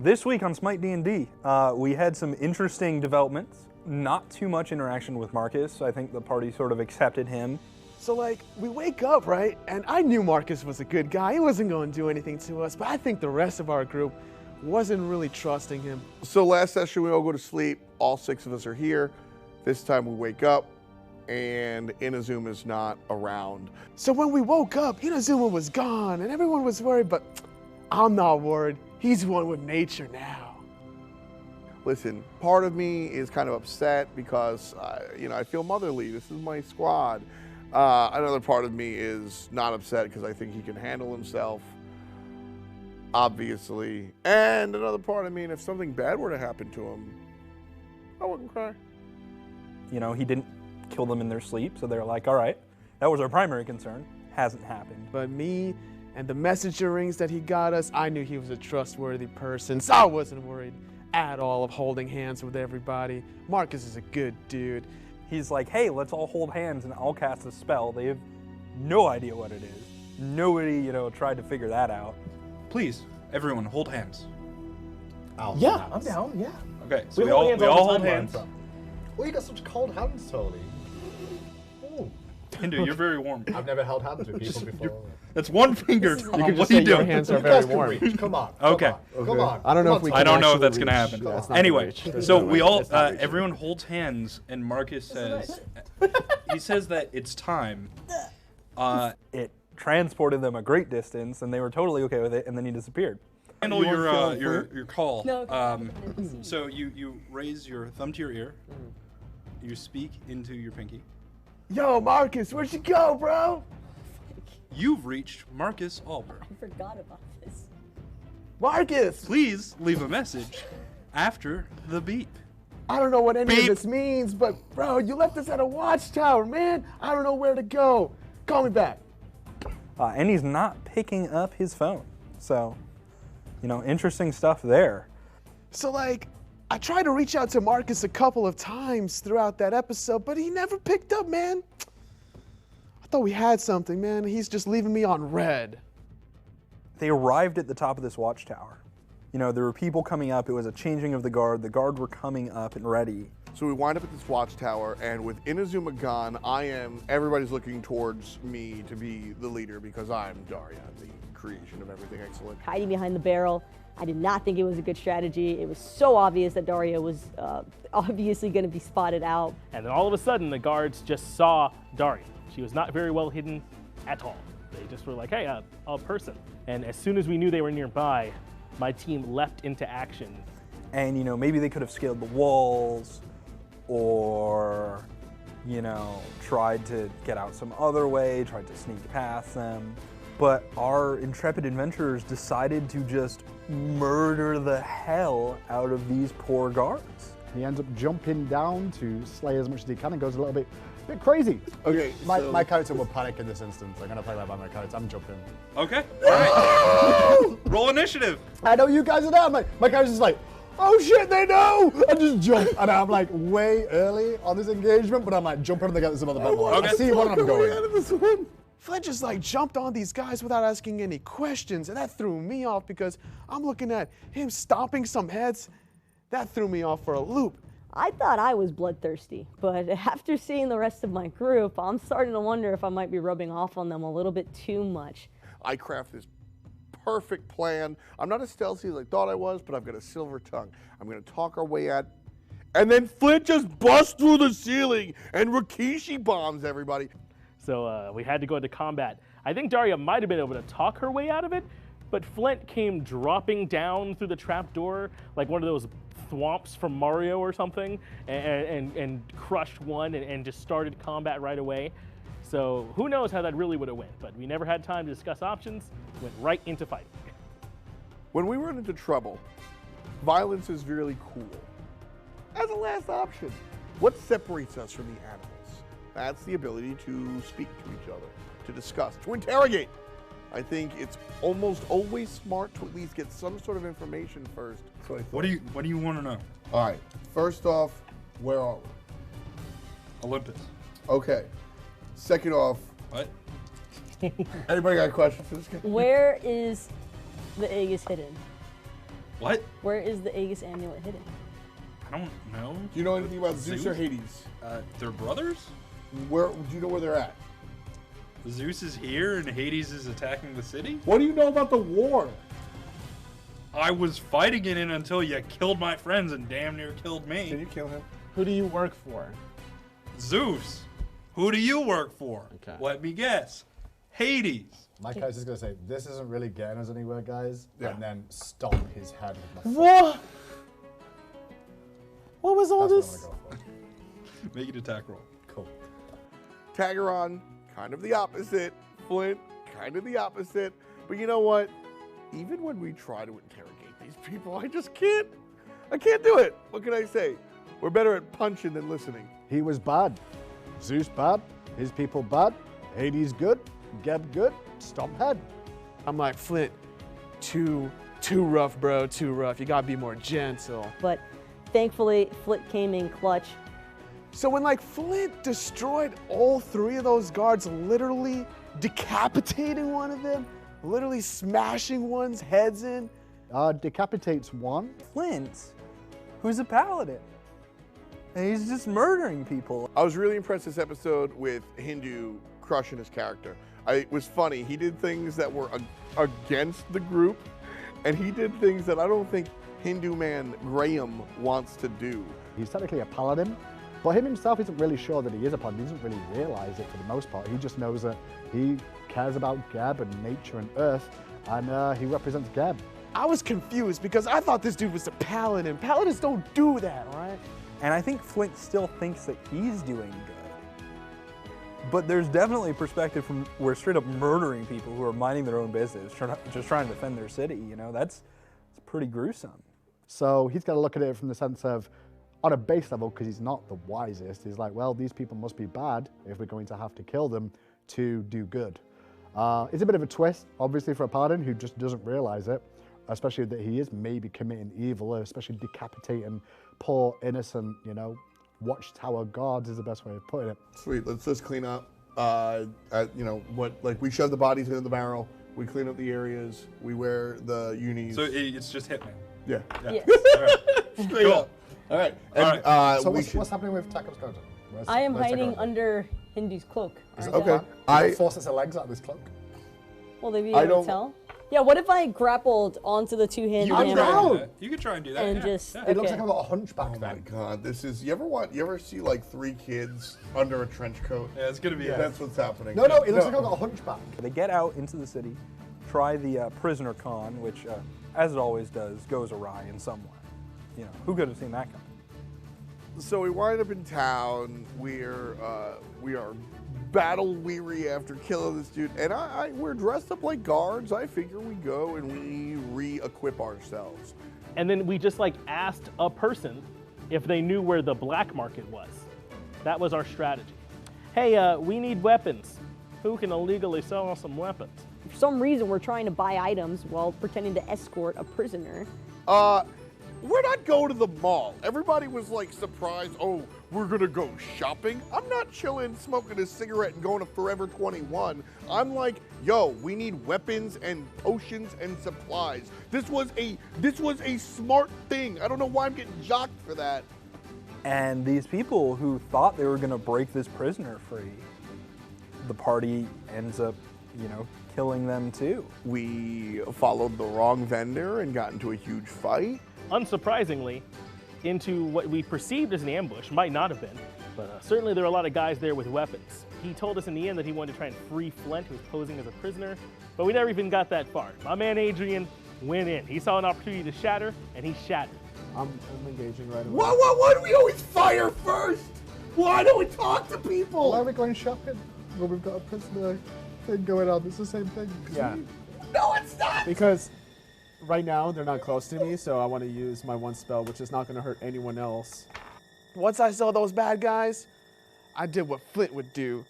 This week on Smite D&D, we had some interesting developments. Not too much interaction with Marcus. I think the party sort of accepted him. So like, we wake up, right? And I knew Marcus was a good guy. He wasn't going to do anything to us, but I think the rest of our group wasn't really trusting him. So last session we all go to sleep, all 6 of us are here. This time we wake up and Inazuma's not around. So when we woke up, Inazuma was gone and everyone was worried, but I'm not worried. He's one with nature now. Listen, part of me is kind of upset because, I feel motherly. This is my squad. Another part of me is not upset because I think he can handle himself, obviously. And another part of me, and if something bad were to happen to him, I wouldn't cry. He didn't kill them in their sleep, so they're like, all right, that was our primary concern. Hasn't happened. But me and the messenger rings that he got us, I knew he was a trustworthy person, so I wasn't worried at all of holding hands with everybody. Marcus is a good dude. He's like, hey, let's all hold hands and I'll cast a spell. They have no idea what it is. Nobody, tried to figure that out. Please, everyone, hold hands. Yeah, I'm down, yeah. Okay, so we all hold hands. Oh, you got such cold hands, Tony. Oh. Hindu, you're very warm. I've never held hands with people before. That's one finger. You can just say your hands are very warm. Come on. Okay. Come on. I don't know if we can I don't know if that's actually gonna reach. happen. Yeah, it's not Anyway, gonna reach. so we all, everyone holds hands, and Marcus says, he says that it's time. It transported them a great distance, and they were totally okay with it, and then he disappeared. Handle your call. No, So you raise your thumb to your ear. You speak into your pinky. Yo, Marcus, where'd you go, bro? You've reached Marcus Alber. I forgot about this. Marcus! Please leave a message after the beep. I don't know what any Beep. of this means, but bro, you left us at a watchtower, man. I don't know where to go. Call me back. And he's not picking up his phone. So, interesting stuff there. So like, I tried to reach out to Marcus a couple of times throughout that episode, but he never picked up, man. I thought we had something, man. He's just leaving me on red. They arrived at the top of this watchtower. There were people coming up. It was a changing of the guard. The guard were coming up and ready. So we wind up at this watchtower, and with Inazuma gone, everybody's looking towards me to be the leader because I'm Daria, the creation of everything excellent. Hiding behind the barrel. I did not think it was a good strategy. It was so obvious that Daria was obviously going to be spotted out. And then all of a sudden, the guards just saw Daria. She was not very well hidden at all. They just were like, hey, a person. And as soon as we knew they were nearby, my team leapt into action. And, maybe they could have scaled the walls or, tried to get out some other way, tried to sneak past them. But our intrepid adventurers decided to just murder the hell out of these poor guards. He ends up jumping down to slay as much as he can and goes a little bit crazy. Okay, My character will panic in this instance. I'm going to play that by my character. I'm jumping. Okay. All right. Roll initiative. I know you guys are there. My character's just like, oh shit, they know! I just jump, and I'm like way early on this engagement, but I'm like jumping and they get some other bit more. Okay. I see one and I'm going. Flint just like jumped on these guys without asking any questions, and that threw me off because I'm looking at him stomping some heads. That threw me off for a loop. I thought I was bloodthirsty, but after seeing the rest of my group, I'm starting to wonder if I might be rubbing off on them a little bit too much. I craft this perfect plan. I'm not as stealthy as I thought I was, but I've got a silver tongue. I'm going to talk our way out. And then Flint just busts through the ceiling and Rikishi bombs everybody. So we had to go into combat. I think Daria might have been able to talk her way out of it, but Flint came dropping down through the trapdoor like one of those thwomps from Mario or something, and crushed one and just started combat right away. So who knows how that really would have went, but we never had time to discuss options, went right into fighting. When we run into trouble, violence is really cool. As a last option, what separates us from the animals? That's the ability to speak to each other, to discuss, to interrogate. I think it's almost always smart to at least get some sort of information first. So What do you want to know? All right. First off, where are we? Olympus. Okay. Second off, What? anybody got a question for this guy? Where is the Aegis hidden? What? Where is the Aegis amulet hidden? I don't know. Do you know anything about Zeus or Hades? They're brothers? Where do you know where they're at? Zeus is here and Hades is attacking the city? What do you know about the war? I was fighting in it until you killed my friends and damn near killed me. Can you kill him? Who do you work for? Zeus. Who do you work for? Okay. Let me guess. Hades. My guy's just gonna say, this isn't really getting us anywhere, guys, Yeah. and then stomp his head with my foot. What? What was all That's this? what I'm gonna go for. Make it attack roll. Cool. Tagaron, kind of the opposite. Flint, kind of the opposite. But you know what? Even when we try to interrogate these people, I just can't. I can't do it. What can I say? We're better at punching than listening. He was bad. Zeus bad. His people bad. Hades good. Geb good. Stomp head. I'm like, Flint, too rough, bro, too rough. You gotta be more gentle. But thankfully, Flint came in clutch. So when like Flint destroyed all 3 of those guards, literally decapitating one of them, literally smashing one's heads in. Decapitates one. Flint, who's a paladin. And he's just murdering people. I was really impressed this episode with Hindu crushing his character. It was funny. He did things that were against the group, and he did things that I don't think Hindu man Graham wants to do. He's technically a paladin, but him himself isn't really sure that he is a paladin. He doesn't really realize it for the most part. He just knows that he cares about Geb and nature and earth, and he represents Geb. I was confused because I thought this dude was a paladin. Paladins don't do that, right? And I think Flint still thinks that he's doing good. But there's definitely a perspective from where straight up murdering people who are minding their own business, just trying to defend their city, you know, that's pretty gruesome. So he's got to look at it from the sense of, on a base level, because he's not the wisest, he's like, well, these people must be bad if we're going to have to kill them to do good. It's a bit of a twist, obviously, for a paladin who just doesn't realize it, especially that he is maybe committing evil, especially decapitating poor, innocent, you know, watchtower guards is the best way of putting it. Sweet. Let's just clean up. You know what? Like we shove the bodies into the barrel. We clean up the areas. We wear the unis. So it's just Hitman. Yeah. Yes. All right. Straight Cool. up. All right. All And, right. So we what's happening with Taco's character? I am Where's hiding Taco? under Hindu's cloak. aren't Okay. I? Force its legs out of this cloak. Will they be I able to don't- tell? Yeah, what if I grappled onto the two-handed You can hammer try and do that. You can try and do that. and yeah. just... Yeah. It looks okay. like I've got a hunchback Oh my then. God! This is. You ever see like 3 kids under a trench coat? Yeah, it's gonna be. That's what's happening. No, it looks like I've got a hunchback. They get out into the city, try the prisoner con, which, as it always does, goes awry in some way. You know, who could have seen that coming? So we wind up in town. We are battle weary after killing this dude, and we're dressed up like guards. I figure we go and we re-equip ourselves. And then we just like asked a person if they knew where the black market was. That was our strategy. Hey, we need weapons. Who can illegally sell us some weapons? For some reason, we're trying to buy items while pretending to escort a prisoner. We're not going to the mall. Everybody was like surprised. Oh, we're gonna go shopping. I'm not chilling, smoking a cigarette and going to Forever 21. I'm like, yo, we need weapons and potions and supplies. This was a smart thing. I don't know why I'm getting jocked for that. And these people who thought they were going to break this prisoner free, the party ends up, you know, killing them too. We followed the wrong vendor and got into a huge fight. Unsurprisingly, into what we perceived as an ambush, might not have been, but certainly there were a lot of guys there with weapons. He told us in the end that he wanted to try and free Flint, who was posing as a prisoner, but we never even got that far. My man Adrian went in. He saw an opportunity to shatter, and he shattered. I'm engaging right away. Why do we always fire first? Why don't we talk to people? Why are we going shopping? Well, we've got a prisoner thing going on. It's the same thing. Yeah, No, it's not. because right now they're not close to me, so I want to use my one spell, which is not going to hurt anyone else. Once I saw those bad guys, I did what Flint would do,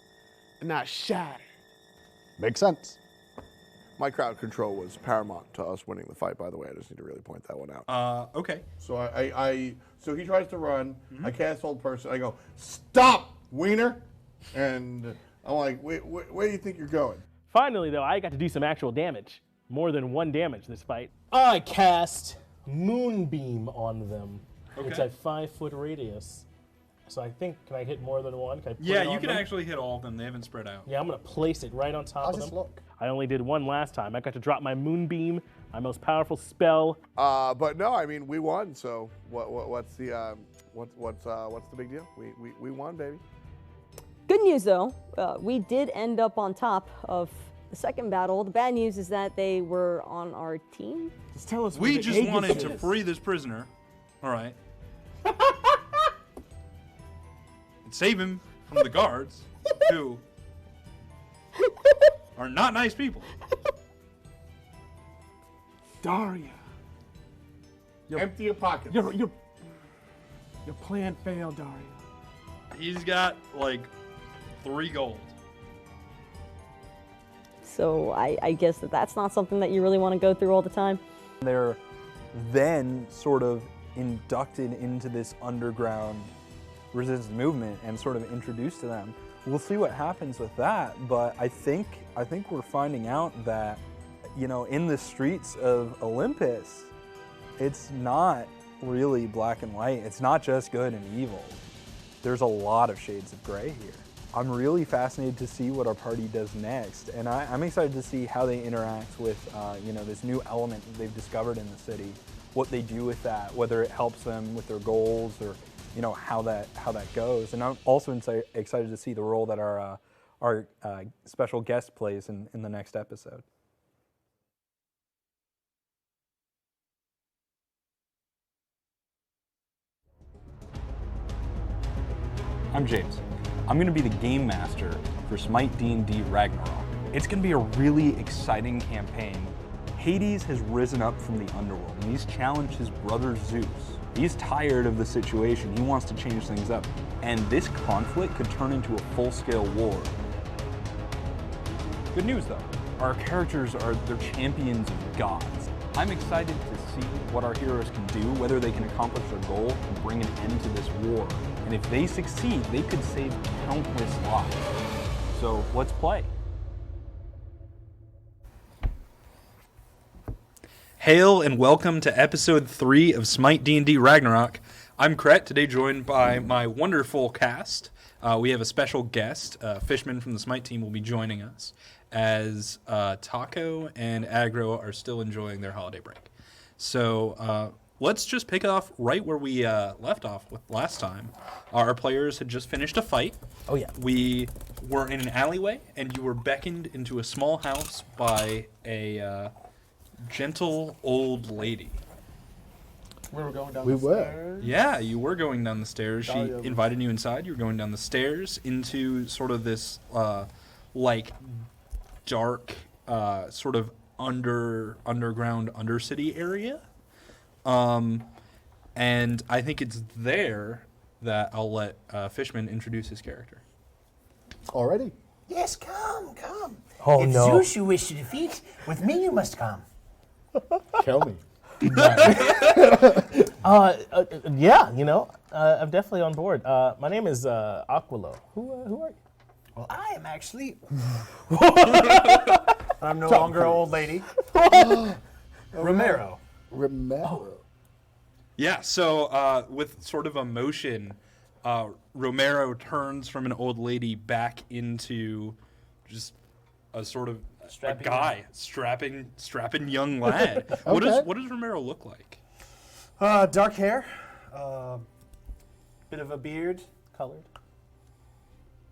and I shattered. Makes sense. My crowd control was paramount to us winning the fight, by the way. I just need to really point that one out. Okay. So so he tries to run. I cast Hold Person. I go, stop, wiener. And I'm like, where do you think you're going? Finally, though, I got to do some actual damage. More than one damage this fight. I cast moonbeam on them. It's Okay. a 5-foot radius. So I think, can I hit more than one? Can I put Yeah, it you on can them? actually hit all of them. They haven't spread out. Yeah, I'm gonna place it right on top How's of this them. look? I only did one last time. I got to drop my moonbeam, my most powerful spell. But no, I mean we won. So what's the big deal? We won, baby. Good news though, we did end up on top of the second battle. The bad news is that they were on our team. Just tell us. We where the just egg wanted is. to free this prisoner. All right. And save him from the guards, who are not nice people. Daria. Empty your pockets. Your plan failed, Daria. He's got like 3 gold. So I guess that's not something that you really want to go through all the time. They're then sort of inducted into this underground resistance movement and sort of introduced to them. We'll see what happens with that, but I think we're finding out that, you know, in the streets of Olympus, it's not really black and white. It's not just good and evil. There's a lot of shades of gray here. I'm really fascinated to see what our party does next, and I'm excited to see how they interact with, you know, this new element that they've discovered in the city, what they do with that, whether it helps them with their goals or, you know, how that goes. And I'm also excited to see the role that our special guest plays in the next episode. I'm James. I'm going to be the game master for Smite D&D Ragnarok. It's going to be a really exciting campaign. Hades has risen up from the underworld and he's challenged his brother Zeus. He's tired of the situation. He wants to change things up. And this conflict could turn into a full-scale war. Good news though, our characters they're champions of gods. I'm excited to see what our heroes can do, whether they can accomplish their goal and bring an end to this war. And if they succeed, they could save countless lives. So let's play. Hail and welcome to episode 3 of Smite D&D Ragnarok. I'm Kret, today joined by my wonderful cast. We have a special guest, Fishman from the Smite team will be joining us, as Taco and Agro are still enjoying their holiday break. So let's just pick off right where we left off with last time. Our players had just finished a fight. Oh yeah. We were in an alleyway, and you were beckoned into a small house by a gentle old lady. We were going down We the were. stairs. Yeah, you were going down the stairs. She Dahlia was- invited you inside. You were going down the stairs into sort of this, like, dark, sort of underground Undercity area. And I think it's there that I'll let Fishman introduce his character. Already? Yes, come. Oh, if no. Zeus you wish to defeat, with me you must come. Kill me. Yeah, you know, I'm definitely on board. My name is Aquilo. Who are you? Well, I am actually. I'm no longer an old lady. Romero. Remember. Yeah, so with sort of emotion, Romero turns from an old lady back into just a sort of Strapping a guy, strapping young lad. What does Romero look like? Dark hair, bit of a beard, Colored.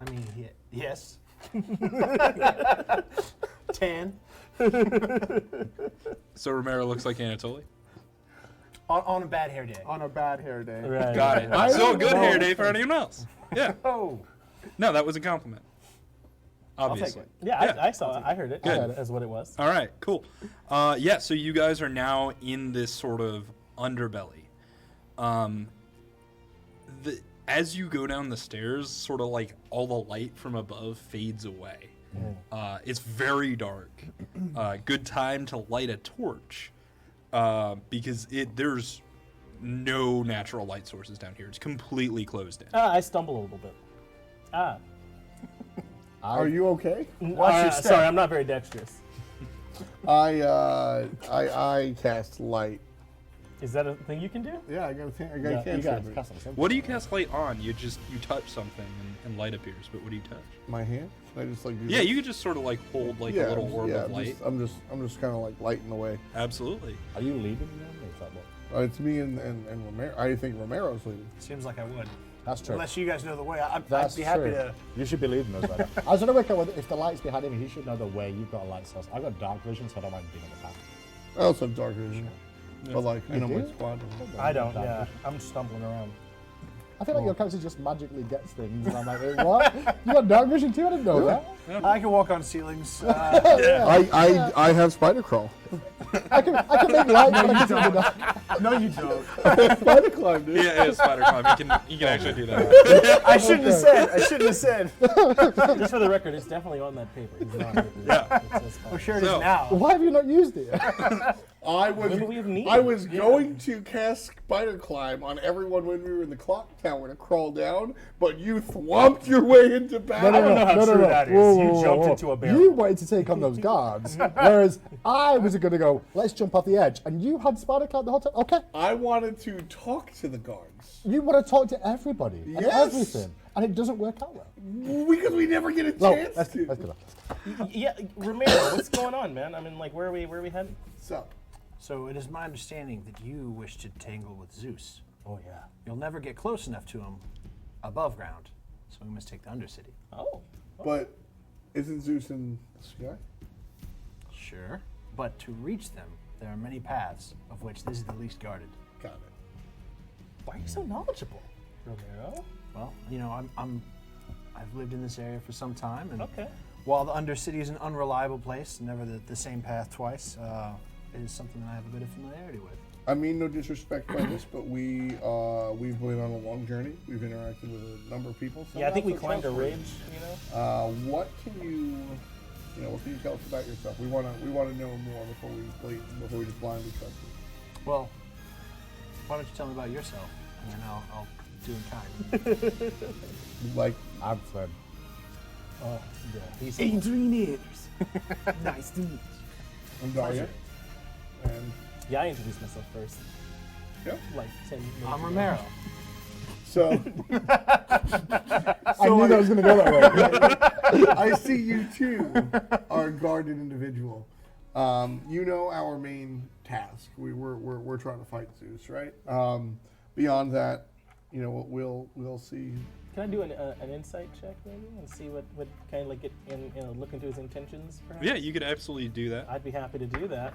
I mean, yes. Tan. So Romero looks like Anatoly? On a bad hair day. On a bad hair day. Right. Got it. So a good hair day for anyone else. Yeah. Oh. No, that was a compliment. Obviously. it. Yeah, I saw it. I heard it. Good. As what it was. All right, cool. Yeah, so you guys are now in this sort of underbelly. As you go down the stairs, sort of like all the light from above fades away. It's very dark. Good time to light a torch because there's no natural light sources down here. It's completely closed in. I stumble a little bit. Are you okay? Watch your step. Sorry, I'm not very dexterous. I cast light Is that a thing you can do? Yeah, I got a You cantrip. got cast on something. What do you cast light on? You touch something and light appears. But what do you touch? My hand? Can I just like do Yeah, this? you could just sort of like hold like a little orb of light. I'm just kind of like lighting the way. Absolutely. Are you leading them? Or is that what? It's me and Romero. I think Romero's leading. Seems like I would. That's true. Unless you guys know the way, I'd That's be happy true. to. You should be leading us right now. I was going to work out whether, if the light's behind him, he should know the way. You've got a light source. I've got dark vision, so I don't mind being on the path. I also have dark vision. But like, I know my do? squad. I don't. Yeah, I'm stumbling around. I feel like your character just magically gets things, and I'm like, wait, what? You got dark vision too? I didn't know that. I can walk on ceilings. I have spider crawl. I can make light, but I can see the dark. No, you don't. Spider climb, dude. Yeah, spider climb. You can actually do that. I shouldn't have said. I shouldn't have said. Just for the record, it's definitely on that paper. It's not on Yeah. It says Well, sure it is So- now. Why have you not used it? Maybe we have need. I was going to cast spider climb on everyone when we were in the clock tower to crawl down, but you thwomped your way into battle. I don't know how true that is. You jumped into a barrel. You wanted to take on those guards, whereas I was going to go, let's jump off the edge, and you had spider climb the whole time. Okay, I wanted to talk to the guards. you want to talk to everybody and Yes. everything, and it doesn't work out well. Because we never get a No, chance let's to. go. Yeah, Romero, what's going on, man? I mean, like, where are we heading? So it is my understanding that you wish to tangle with Zeus. Oh yeah. You'll never get close enough to him above ground, so we must take the Undercity. Oh. But isn't Zeus in the sky? Sure. But to reach them, there are many paths, of which this is the least guarded. Got it. Why are you so knowledgeable, Romero? Well, you know, I've lived in this area for some time, and Okay. while the Undercity is an unreliable place, never the same path twice, it is something that I have a bit of familiarity with. I mean, no disrespect by this, but we've been on a long journey. We've interacted with a number of people. Some Yeah, I think not we so climbed a trustworthy. ridge. You know. What can you tell us about yourself? We want to know more before we just blindly trust you. Well, why don't you tell me about yourself, and then I'll do in kind. Like, I'm Flynn. Oh yeah. He's Adrian Ayers. Nice to meet you. I'm Daria. And Yeah, I introduced myself first. yeah. Like 10 minutes I'm ago. Romero. So I knew that was going to go that way. I see you too are a guarded individual. You know our main task. We're trying to fight Zeus, right? Beyond that, you know, we'll see. Can I do an insight check maybe and see what kind of like get in, look into his intentions? Perhaps? Yeah, you could absolutely do that. I'd be happy to do that.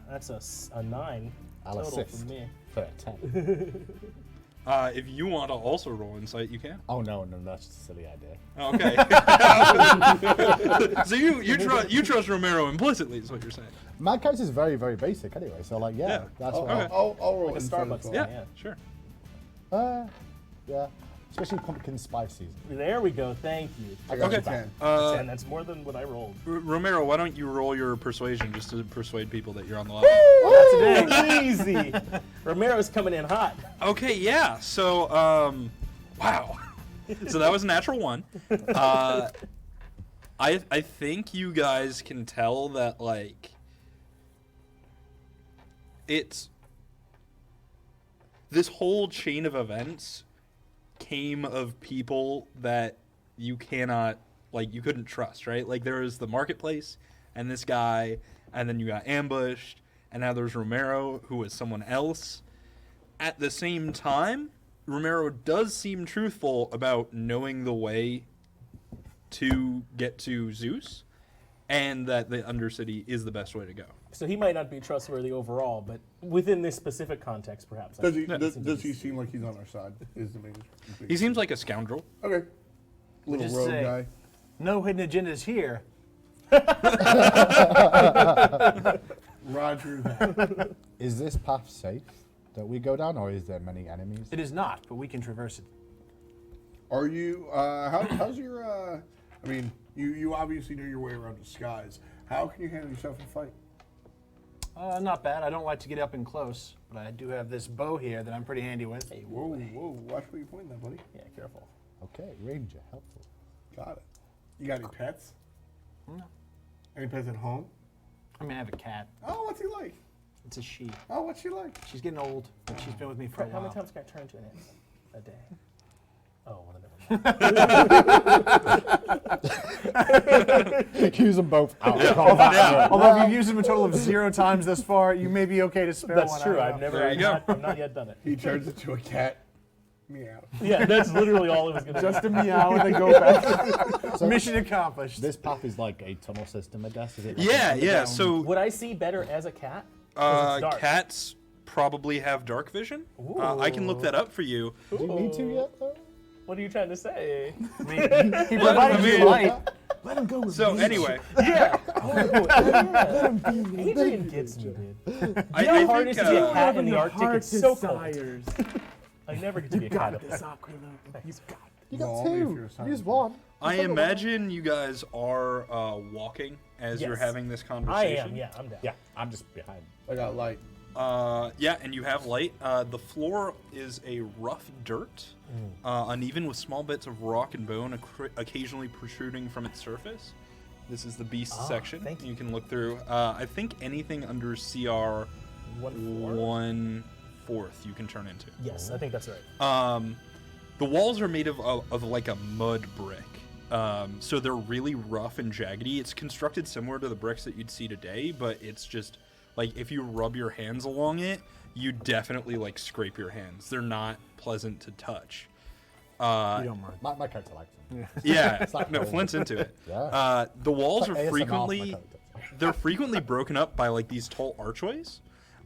That's a 9 I'll total assist. from me. For a 10. If you want to also roll insight, you can. Oh, no, that's just a silly idea. Okay. So you trust Romero implicitly, is what you're saying. My character's very, very basic anyway, so like, yeah, Yeah. that's I'll, what I'll roll Like a insight as Starbucks well. Yeah, Yeah. sure. yeah. Especially pumpkin spice season. There we go. Thank you. I got you Okay. 10. 10. That's more than what I rolled. Romero, why don't you roll your persuasion just to persuade people that you're on the level? That's easy. Romero's coming in hot. Okay, yeah. So, wow. So that was a natural 1. I think you guys can tell that, like, it's this whole chain of events came of people that you cannot, like, you couldn't trust, right? Like, there was the marketplace and this guy, and then you got ambushed, and now there's Romero, who is someone else. At the same time, Romero does seem truthful about knowing the way to get to Zeus, and that the Undercity is the best way to go. So he might not be trustworthy overall, but within this specific context, perhaps. Does he seem like he's on our side? Is the main. He seems like a scoundrel. Okay. Little just rogue say- guy. No hidden agendas here. Roger that. Is this path safe that we go down, or is there many enemies? It is not, but we can traverse it. Are you? How's your? I mean, you obviously know your way around disguise. How can you handle yourself in a fight? Not bad. I don't like to get up and close, but I do have this bow here that I'm pretty handy with. Hey, Whoa, whoa! Watch where you point that, buddy. Yeah, careful. Okay, ranger, helpful. Got it. You got any pets? No. Any pets at home? I mean, I have a cat. Oh, what's he like? It's a she. Oh, what's she like? She's getting old, but she's been with me for a How many while. times can I turn to an animal a day? Oh, well, never mind. Use them both out. Although if you've used them a total of 0 times thus far, you may be okay to spare one. That's true. I I've don't know. never. There you I've not yet done it. He turns into a cat. Meow. Yeah, that's literally all it was gonna Just be. a meow and then go back. Mission accomplished. This path is like a tunnel system, I guess. Is it? Like Yeah, an yeah. underground- So Would I see better as a cat? 'Cause it's dark. cats probably have dark vision. I can look that up for you. Do you need to yet, though? What are you trying to say? He provided you light. Let him go with So me. anyway, Yeah. Adrian gets me, dude. I You know how hard think it is to be a cat in the Arctic? It's so cold. desires. I never get to be a cat. Got up this, there. Aquila. You got You got Well, only if you're a two. scientist. Use one. I imagine you guys are walking as you're Yes. having this I conversation. am. Yeah, I'm down. Yeah, I'm just behind. I got light. Yeah, and you have light. The floor is a rough dirt, uneven with small bits of rock and bone occasionally protruding from its surface. This is the beast section. thank you. You can look through. I think anything under CR 1/4 you can turn into. Yes, I think that's right. The walls are made of like a mud brick. So they're really rough and jaggedy. It's constructed similar to the bricks that you'd see today, but it's just like if you rub your hands along it, you definitely like scrape your hands. They're not pleasant to touch. You don't mind. My character likes them. Yeah, like no, gold. Flint's into it. Yeah. The walls It's are like ASMR for my frequently character. they're frequently broken up by like these tall archways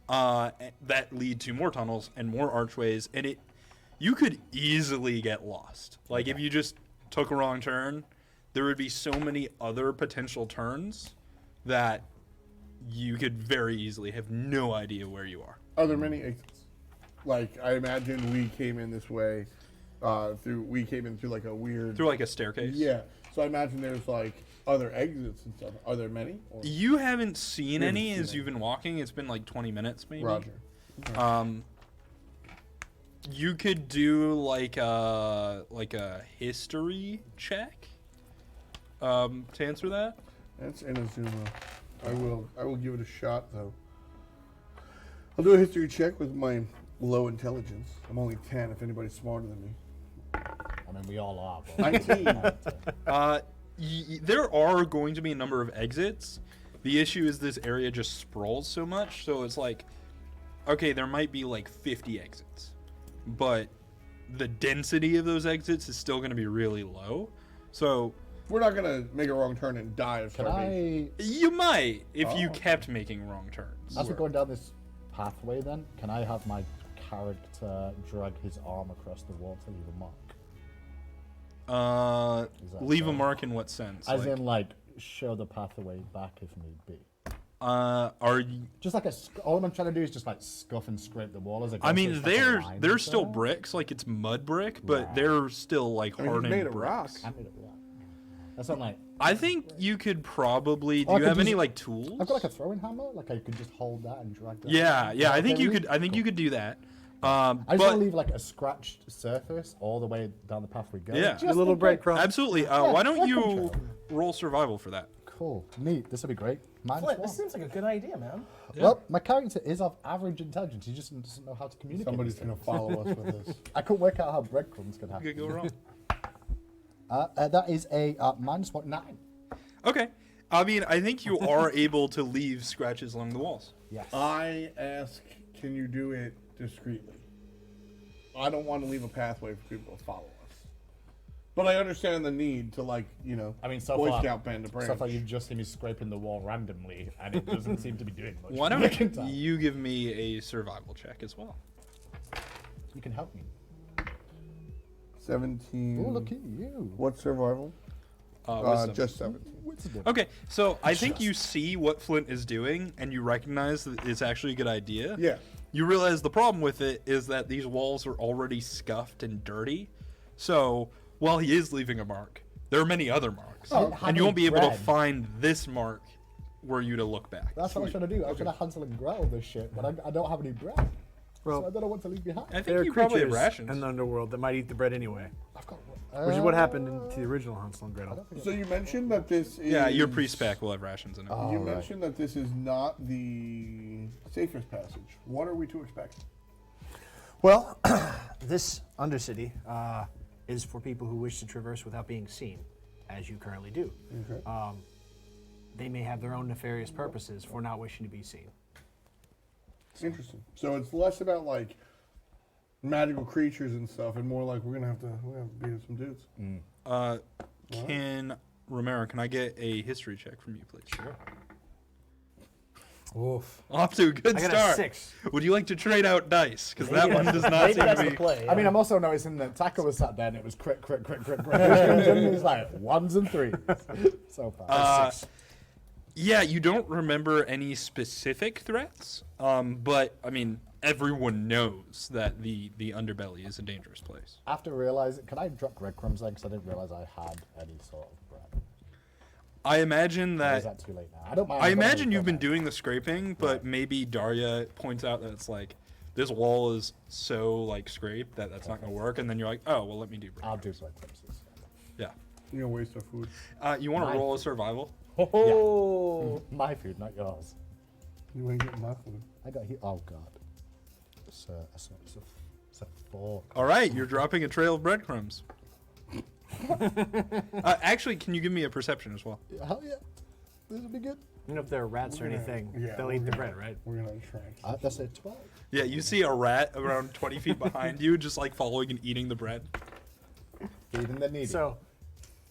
that lead to more tunnels and more archways, and you could easily get lost. Like if you just took a wrong turn, there would be so many other potential turns that you could very easily have no idea where you are. Are there many exits? Like, I imagine we came in this way, we came in through like a weird... Through like a staircase. Yeah. So I imagine there's like other exits and stuff. Are there many? Or? You haven't seen We haven't any seen as you've been walking. It's been like 20 minutes maybe. Roger. You could do like a history check to answer that. That's Inazuma. I will give it a shot though. I'll do a history check with my low intelligence. I'm only 10 if anybody's smarter than me. I mean, we all are. But 19. There are going to be a number of exits. The issue is this area just sprawls so much, so it's like, okay, there might be like 50 exits, but the density of those exits is still going to be really low. So We're not gonna make a wrong turn and die of Can starvation. you might if you Oh. kept making wrong turns. as we're going down this pathway, then, can I have my character drag his arm across the wall to leave a mark? that Leave a fair? mark in what sense? As Like, in, like, show the pathway back if need be. are you? Just like all I'm trying to do is just like scuff and scrape the wall as I go. I so mean, it's like a line they're still there. bricks, like it's mud brick, but Yeah. they're still like I mean, he's hardened made of bricks. rock. I made it rock. That's not like. I think you could probably. Do Oh, I you could have any just- like tools? I've got like a throwing hammer. Like I could just hold that and drag that. Yeah, yeah. I think you Really? could. I think you could do that. I just But want to leave like a scratched surface all the way down the path we go. Yeah. Just A little in case. breadcrumb. absolutely. Why don't I you control. roll survival for that? Cool. Neat. This will be great. Minus Flint, one. this seems like a good idea, man. Well, my character is of average intelligence. He just doesn't know how to communicate. Somebody's these gonna things. follow us with this. I couldn't work out how breadcrumbs could You happen. could go wrong. That is a -9. Okay. I mean, I think you are able to leave scratches along the walls. Yes. I ask, can you do it discreetly? I don't want to leave a pathway for people to follow us. But I understand the need to, like, you know, I mean, so Boy far, Scout band to branch. so far you've just seen me scraping the wall randomly, and it doesn't seem to be doing much. Why You can don't tell. you give me a survival check as well? You can help me. 17. Oh, look at you. What survival? Wisdom. Just 17. Okay, so I think you see what Flint is doing, and you recognize that it's actually a good idea. Yeah. You realize the problem with it is that these walls are already scuffed and dirty. So while he is leaving a mark, there are many other marks, Oh, and you won't be able to bread. find this mark were you to look back. That's what I was trying to do. I was trying to Hansel and Gretel this shit, but I don't have any bread. so I don't know what to leave behind. I think There are you probably have creatures rations. in the underworld that might eat the bread anyway, I've got which is what happened to the original Hansel and Gretel. So you mentioned that this is... Yeah, your pre-spec will have rations in it. You mentioned that this is not the safest passage. What are we to expect? Well, this Undercity is for people who wish to traverse without being seen, as you currently do. Okay. They may have their own nefarious purposes for not wishing to be seen. Interesting. So it's less about like magical creatures and stuff, and more like we're gonna have to beat up some dudes. Romero, can I get a history check from you, please? Sure. Oof. Off to a good I got start. a 6. Would you like to trade out dice? Because that one does not Maybe seem that's to the be. play. I mean, I'm also noticing that Taka was sat there and it was crit. Which comes in, he's like 1s and 3s. So far. Yeah, you don't remember any specific threats, but I mean, everyone knows that the underbelly is a dangerous place. After realizing, can I drop breadcrumbs then? Because I didn't realize I had any sort of bread. I imagine Or is that. that too late now? I don't mind. I I've got imagine any you've been bread. doing the scraping, but maybe Daria points out that it's like this wall is so like scraped that that's not going to work, and then you're like, oh well, let me do I'll breadcrumbs. do breadcrumbs. Yeah. You're gonna waste our food. You want to roll a survival? Oh. My food, not yours. You ain't getting my food. I got here. Oh god. It's a 4. All right, you're dropping a trail of breadcrumbs. Actually, can you give me a perception as well? Hell yeah. This will be good. You know, if there are rats or anything, they'll eat the bread, right? We're gonna try. That's a 12. Yeah, you see a rat around 20 feet behind you, just like following and eating the bread. Feeding the needy. So,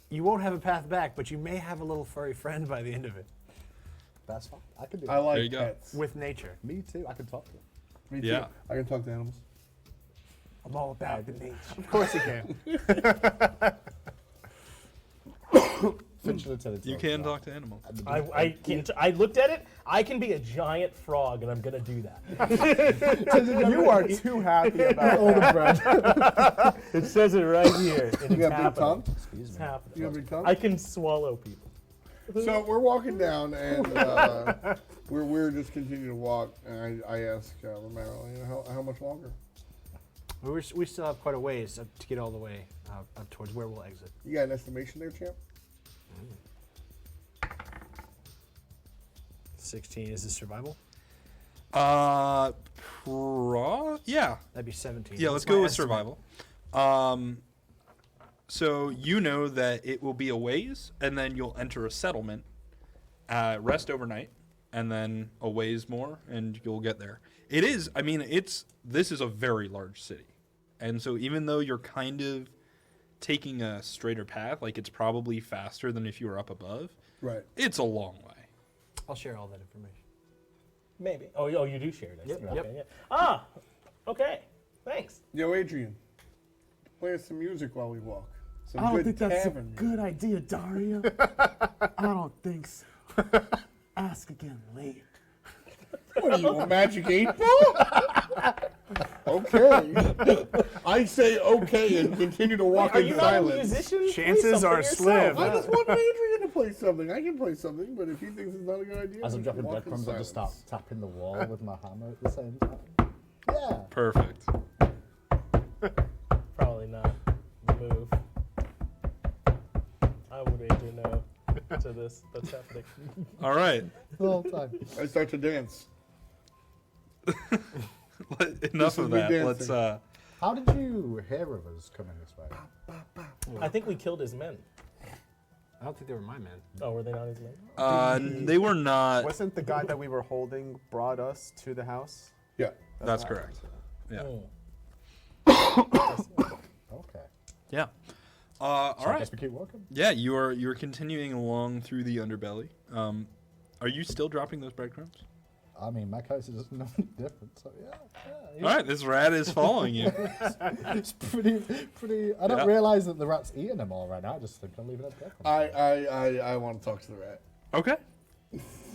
you won't have a path back, but you may have a little furry friend by the end of it. That's fine. I can do I that. like There you go. pets. With nature. Me too. I can talk to them. Me too. Yeah. I can talk to animals. I'm all about the nature. Of course you can. You can talk to animals. I looked at it. I can be a giant frog, and I'm gonna do that. You are too happy about all the bread. It says it right here. And You it's got a big happening. tongue? It's happening. You got a big tongue? I can swallow people. So we're walking down, and we're just continuing to walk. And I ask Romero, you know, how much longer? We still have quite a ways to get all the way up towards where we'll exit. You got an estimation there, champ? 16 is this survival? Yeah. That'd be 17. Yeah, What's let's go my with estimate? survival. So you know that it will be a ways, and then you'll enter a settlement, rest overnight, and then a ways more, and you'll get there. It is, I mean, this is a very large city. And so even though you're kind of taking a straighter path, like it's probably faster than if you were up above, Right. it's a long way. I'll share all that information. Maybe. Oh, you do share it. I see. Yep. Okay, yeah. Ah, okay. Thanks. Yo, Adrian, play us some music while we walk. Some I don't good think that's a tavern good idea, Daria. I don't think so. Ask again later. What are you, a magic 8-ball? Okay. I say okay and continue to walk Are in you not a silence. musician? Play Chances something are yourself. slim. I just want Adrian to play something. I can play something, but if he thinks it's not a good idea, As I'm we dropping can walk in breadcrumbs, I just start silence. tapping the wall with my hammer at the same time. Yeah. Perfect. Probably not the move. I would Adrian know to this that's happening. All right. The whole time. I start to dance. Enough is of me that. dancing. Let's How did you hear of us coming this way? I think we killed his men. I don't think they were my men. Oh, were they not his men? they were not. Wasn't the guy that we were holding brought us to the house? Yeah. That's correct. Yeah. Okay. Yeah. All So I right. guess we keep walking. Yeah, you're continuing along through the underbelly. Are you still dropping those breadcrumbs? I mean, my case is nothing different, so yeah. All right, this rat is following you. It's pretty. I don't Yeah. realize that the rat's eating them all right now. I just think I'm leaving it there. I want to talk to the rat. Okay.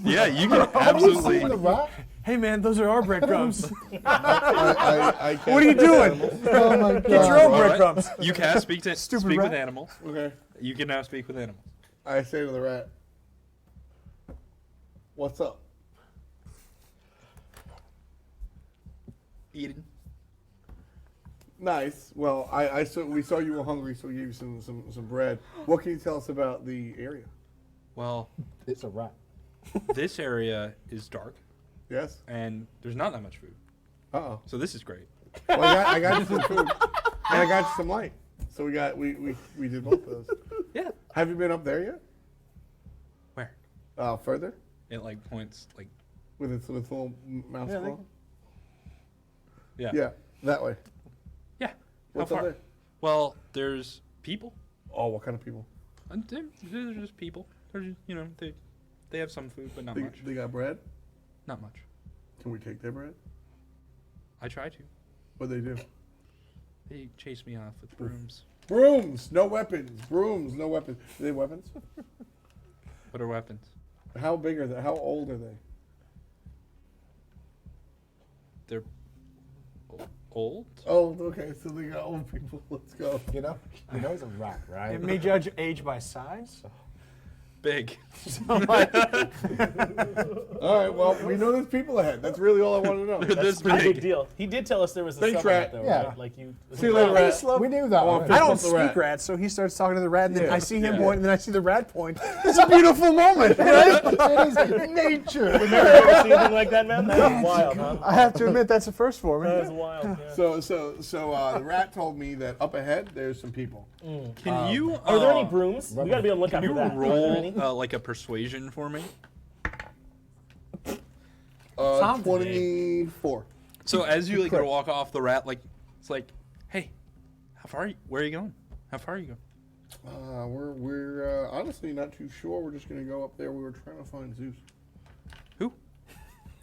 Yeah, you can Have you absolutely. seen the rat? Hey man, those are our breadcrumbs. I can't What are you doing? Oh my god. Get your own All right. breadcrumbs. You can speak to speak with rat. animals. Okay. You can now speak with animals. I say to the rat, "What's up?" Eating. Nice. Well, we saw you were hungry, so we gave you some bread. What can you tell us about the area? Well, It's a rat. this area is dark, Yes. and there's not that much food. Uh-oh. So this is great. Well, I got you some food, and I got you some light. So we did both of those. Yeah. Have you been up there yet? Where? Further It like points like. with its little mouse Yeah, claw? Yeah. Yeah, that way. Yeah. What's How up far? there? Well, there's people. Oh, what kind of people? And they're just people. They're just, they have some food, but not much. They got bread? Not much. Can we take their bread? I try to. What do they do? They chase me off with brooms. Brooms, no weapons. Brooms, no weapons. Are they weapons? What are weapons? How big are they? How old are they? They're old. Old, okay, so they got old people. Let's go. You know he's a rat, right? It may judge age by size. Big. All right, well, we know there's people ahead. That's really all I want to know. They're this Pretty big big. deal. He did tell us there was a Thanks, summit Rat. though, Yeah. right? Like you. See you later, Rat. We knew that. Oh, already. I don't Bump the rat. speak rat, so he starts talking to the rat, and then Yeah. I see him Yeah. point, and then I see the rat point. It's a beautiful moment, right? It is nature. You've never seen anything like that, man? That was wild, huh? I have to admit, that's a first for me. That was wild. Yeah. So the rat told me that up ahead there's some people. Can you? Are there any brooms? We gotta be on the lookout Can you for that. Are there any? roll like a persuasion for me? Tom today. 24. So as you go to walk off, the rat it's like, hey, how far? Where are you going? How far are you going? We're honestly not too sure. We're just gonna go up there. We were trying to find Zeus. Who?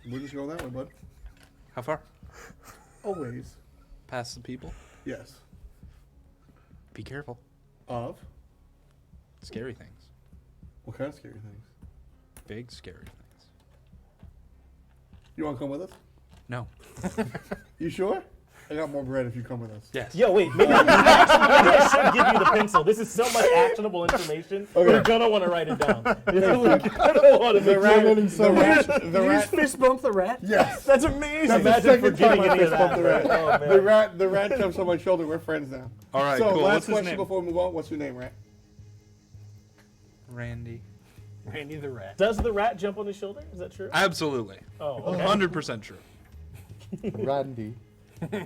We'll just go that way, bud. How far? Always. Past the people. Yes. Be careful. Of? Scary things. What kind of scary things? Big scary things. You want to come with us? No. You sure? I got more bread if you come with us. Yes. Yo, wait. Maybe I should give you the pencil. This is so much actionable information. We're gonna want to write it down. I don't want to The rat. Did you just fist bump the rat? Yes. That's amazing. That's the Imagine second time forgetting I any of fist bumped the rat. that. Oh, man. The rat jumps on my shoulder. We're friends now. All right. So Cool. last What's his question name? before we move on. What's your name, rat? Randy. Randy the rat. Does the rat jump on his shoulder? Is that true? Absolutely. Oh, okay. 100% true. Randy.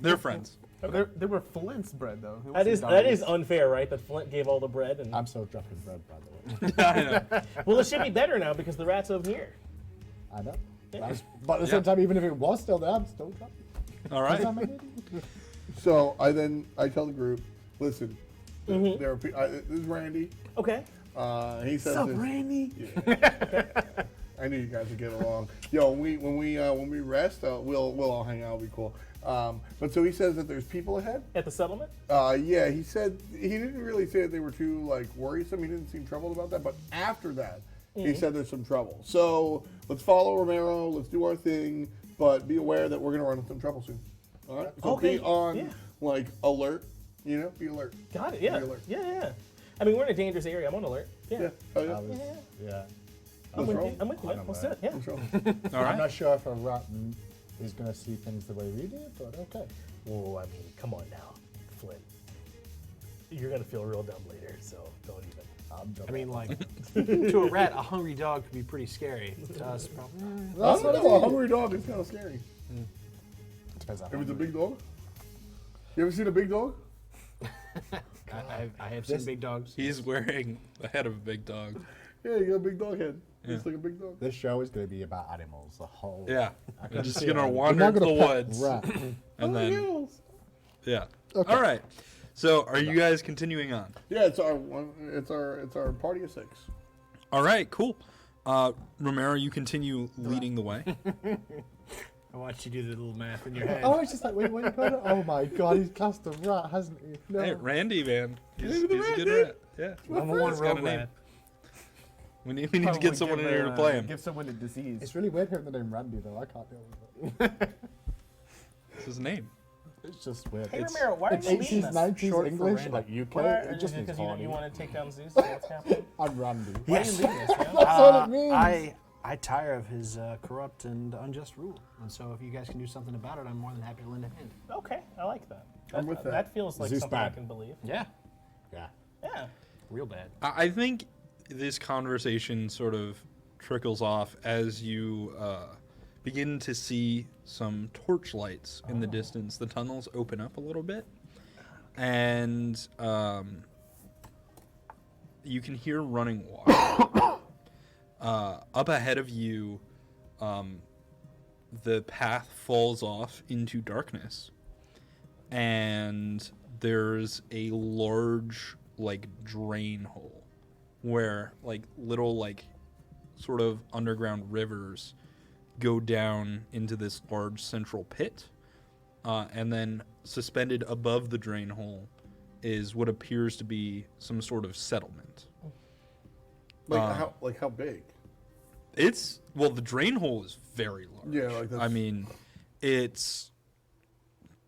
They're friends. They were Flint's bread, though. It That wasn't is Donnie's. unfair, right? That Flint gave all the bread, and I'm so dropping bread, by the way. I know. well, it should be better now because the rat's over here. I know. But at the same time, even if it was still there, I'm still dropping. All right. So I tell the group, listen, there are this is Randy. Okay. He says, What's up, this- Randy? I knew you guys would get along. Yo, when we rest, we'll all hang out. It'll be cool. But so he says that there's people ahead. At the settlement? Yeah, he said he didn't really say that they were too worrisome. He didn't seem troubled about that. But after that, he said there's some trouble. So let's follow Romero. Let's do our thing. But be aware that we're gonna run into some trouble soon. All right. So Okay, be on yeah. alert. You know, be alert. Got it. Yeah. Be alert. Yeah. I mean, we're in a dangerous area. I'm on alert. Yeah. Yeah. Oh, yeah. Yeah. I'm with roll. you. I'm with you. Let's do it. Yeah. Let's roll. All I'm right. not sure if a rat is going to see things the way we do, but okay. Whoa, I mean, come on now, Flint. You're gonna feel real dumb later, so don't even. I mean, like, to a rat, a hungry dog could be pretty scary. To us, probably. I don't know. A hungry dog is kind of scary. Depends on If it's a hungry. big dog. You ever seen a big dog? I have seen big dogs. He's wearing the head of a big dog. Yeah, you got a big dog head. It's like a big dog. This show is going to be about animals, the whole. Yeah. We're just see gonna it. wander We're not into the gonna pet woods, rat. and then Animals. yeah. Okay. All right. So, are you guys continuing on? Yeah, it's our party of 6. All right. Cool. Romero, you continue leading the way. I watched you do the little math in your head. Oh, it's just like, wait, oh my god, he's cast a rat, hasn't he? No. Hey, Randy, man. He's a the rat, good dude. rat. Yeah. I'm a one He's got a rogue name. rat. We need to get someone in here to play him. Give someone a disease. It's really weird hearing the name Randy, though. I can't deal with it. What's his name? It's just weird. Hey, It's, Romero, why are it's you leading 80s, us? 90s Short for English, Randy. like UK. Why, It just means because horny. you want to take down Zeus? What's happening? I'm Randy. Why are you leading us, man? That's all it means. I tire of his corrupt and unjust rule. And so if you guys can do something about it, I'm more than happy to lend a hand. Okay, I like that. I'm with that. That feels like Zeus something I bad. can believe. Yeah. Yeah. Yeah. Real bad. I think this conversation sort of trickles off as you begin to see some torchlights in the distance. The tunnels open up a little bit, and you can hear running water. Up ahead of you, the path falls off into darkness, and there's a large, like, drain hole where, like, little, like, sort of underground rivers go down into this large central pit, and then suspended above the drain hole is what appears to be some sort of settlement. Like how big? It's, well, the drain hole is very large. Yeah, like that's... I mean, it's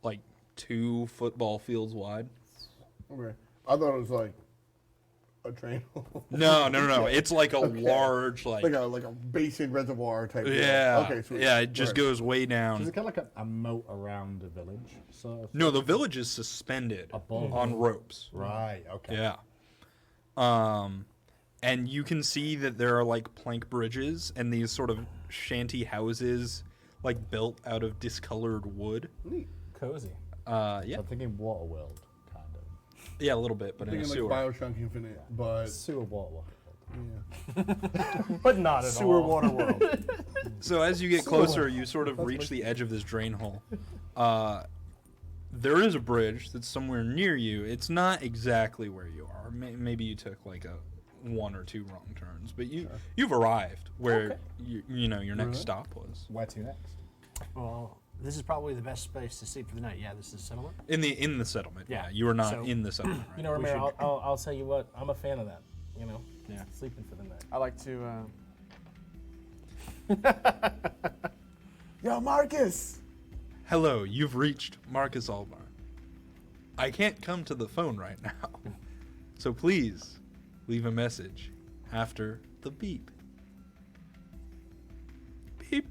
like 2 football fields wide. Okay. I thought it was like a drain hole. No. It's like a large, like a basin reservoir type. yeah. Deal. Okay. Sweet. Yeah, it just Right. goes way Is down. it kind of like a moat around the village? Sort of? No, the village is suspended Above. on ropes. Right, okay. Yeah. And you can see that there are like plank bridges and these sort of shanty houses, like built out of discolored wood. Cozy. Yeah, So I'm thinking Waterworld, kind of. yeah, a little bit, but in a Thinking sewer. like BioShock Infinite, but Sewer Waterworld. But not at Sewer all. water world. So as you get closer, you sort of reach the edge of this drain hole. There is a bridge that's somewhere near you. It's not exactly where you are. Maybe you took like a 1 or 2 wrong turns, but you've arrived where you know your next stop was. Where to next? Well, this is probably the best place to sleep for the night. Yeah, this is settlement. In the settlement. Yeah, Yeah. you are not So- in the settlement. Right? You know, Romero, I'll tell you what, I'm a fan of that. You know? Yeah. Sleeping for the night. I like to. Yo, Marcus. Hello, you've reached Marcus Alvar. I can't come to the phone right now, so please leave a message after the beep. Beep.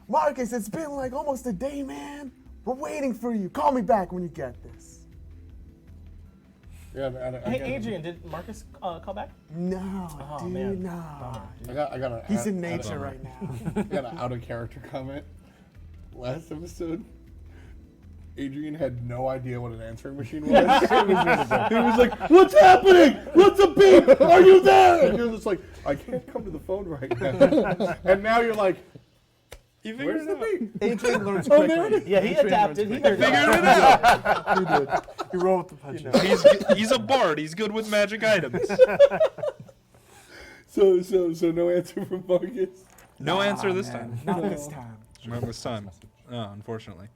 Marcus, it's been like almost a day, man. We're waiting for you. Call me back when you get this. yeah, Hey, Adrian, did Marcus call back? No, Oh, dude, man. no. Bummer, dude. I got a. He's in nature right now. I got an out of character comment. Last episode, Adrian had no idea what an answering machine was. He was like, "What's happening? What's a beep? Are you there?" And you're just like, "I can't come to the phone right now." And now you're like, You figured "Where's it the out. beep?" Adrian learns Oh, there it quickly. is. Yeah, he adapted. He figured it out. Figured it out. He did. He rolled with the punches. He's a bard. He's good with magic items. So no answer from Marcus. No answer this Man, time. Not this time. Not this time. Oh, unfortunately.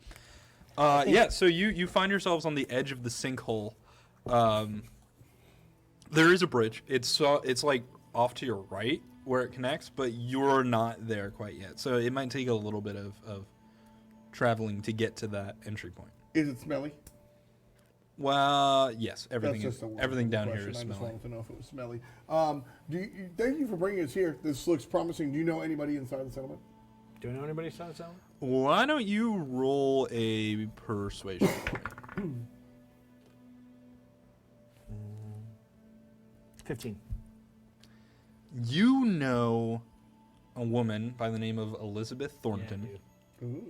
Yeah, so you find yourselves on the edge of the sinkhole. There is a bridge. It's like off to your right where it connects, but you're not there quite yet. So it might take a little bit of traveling to get to that entry point. Is it smelly? Well, yes, That's everything just a everything down question. here is I just smelly. wanted to know if it was smelly. Thank you for bringing us here. This looks promising. Do you know anybody inside the settlement? Do you know anybody inside the settlement? Why don't you roll a persuasion for me? 15. You know a woman by the name of Elizabeth Thornton, Yeah, dude.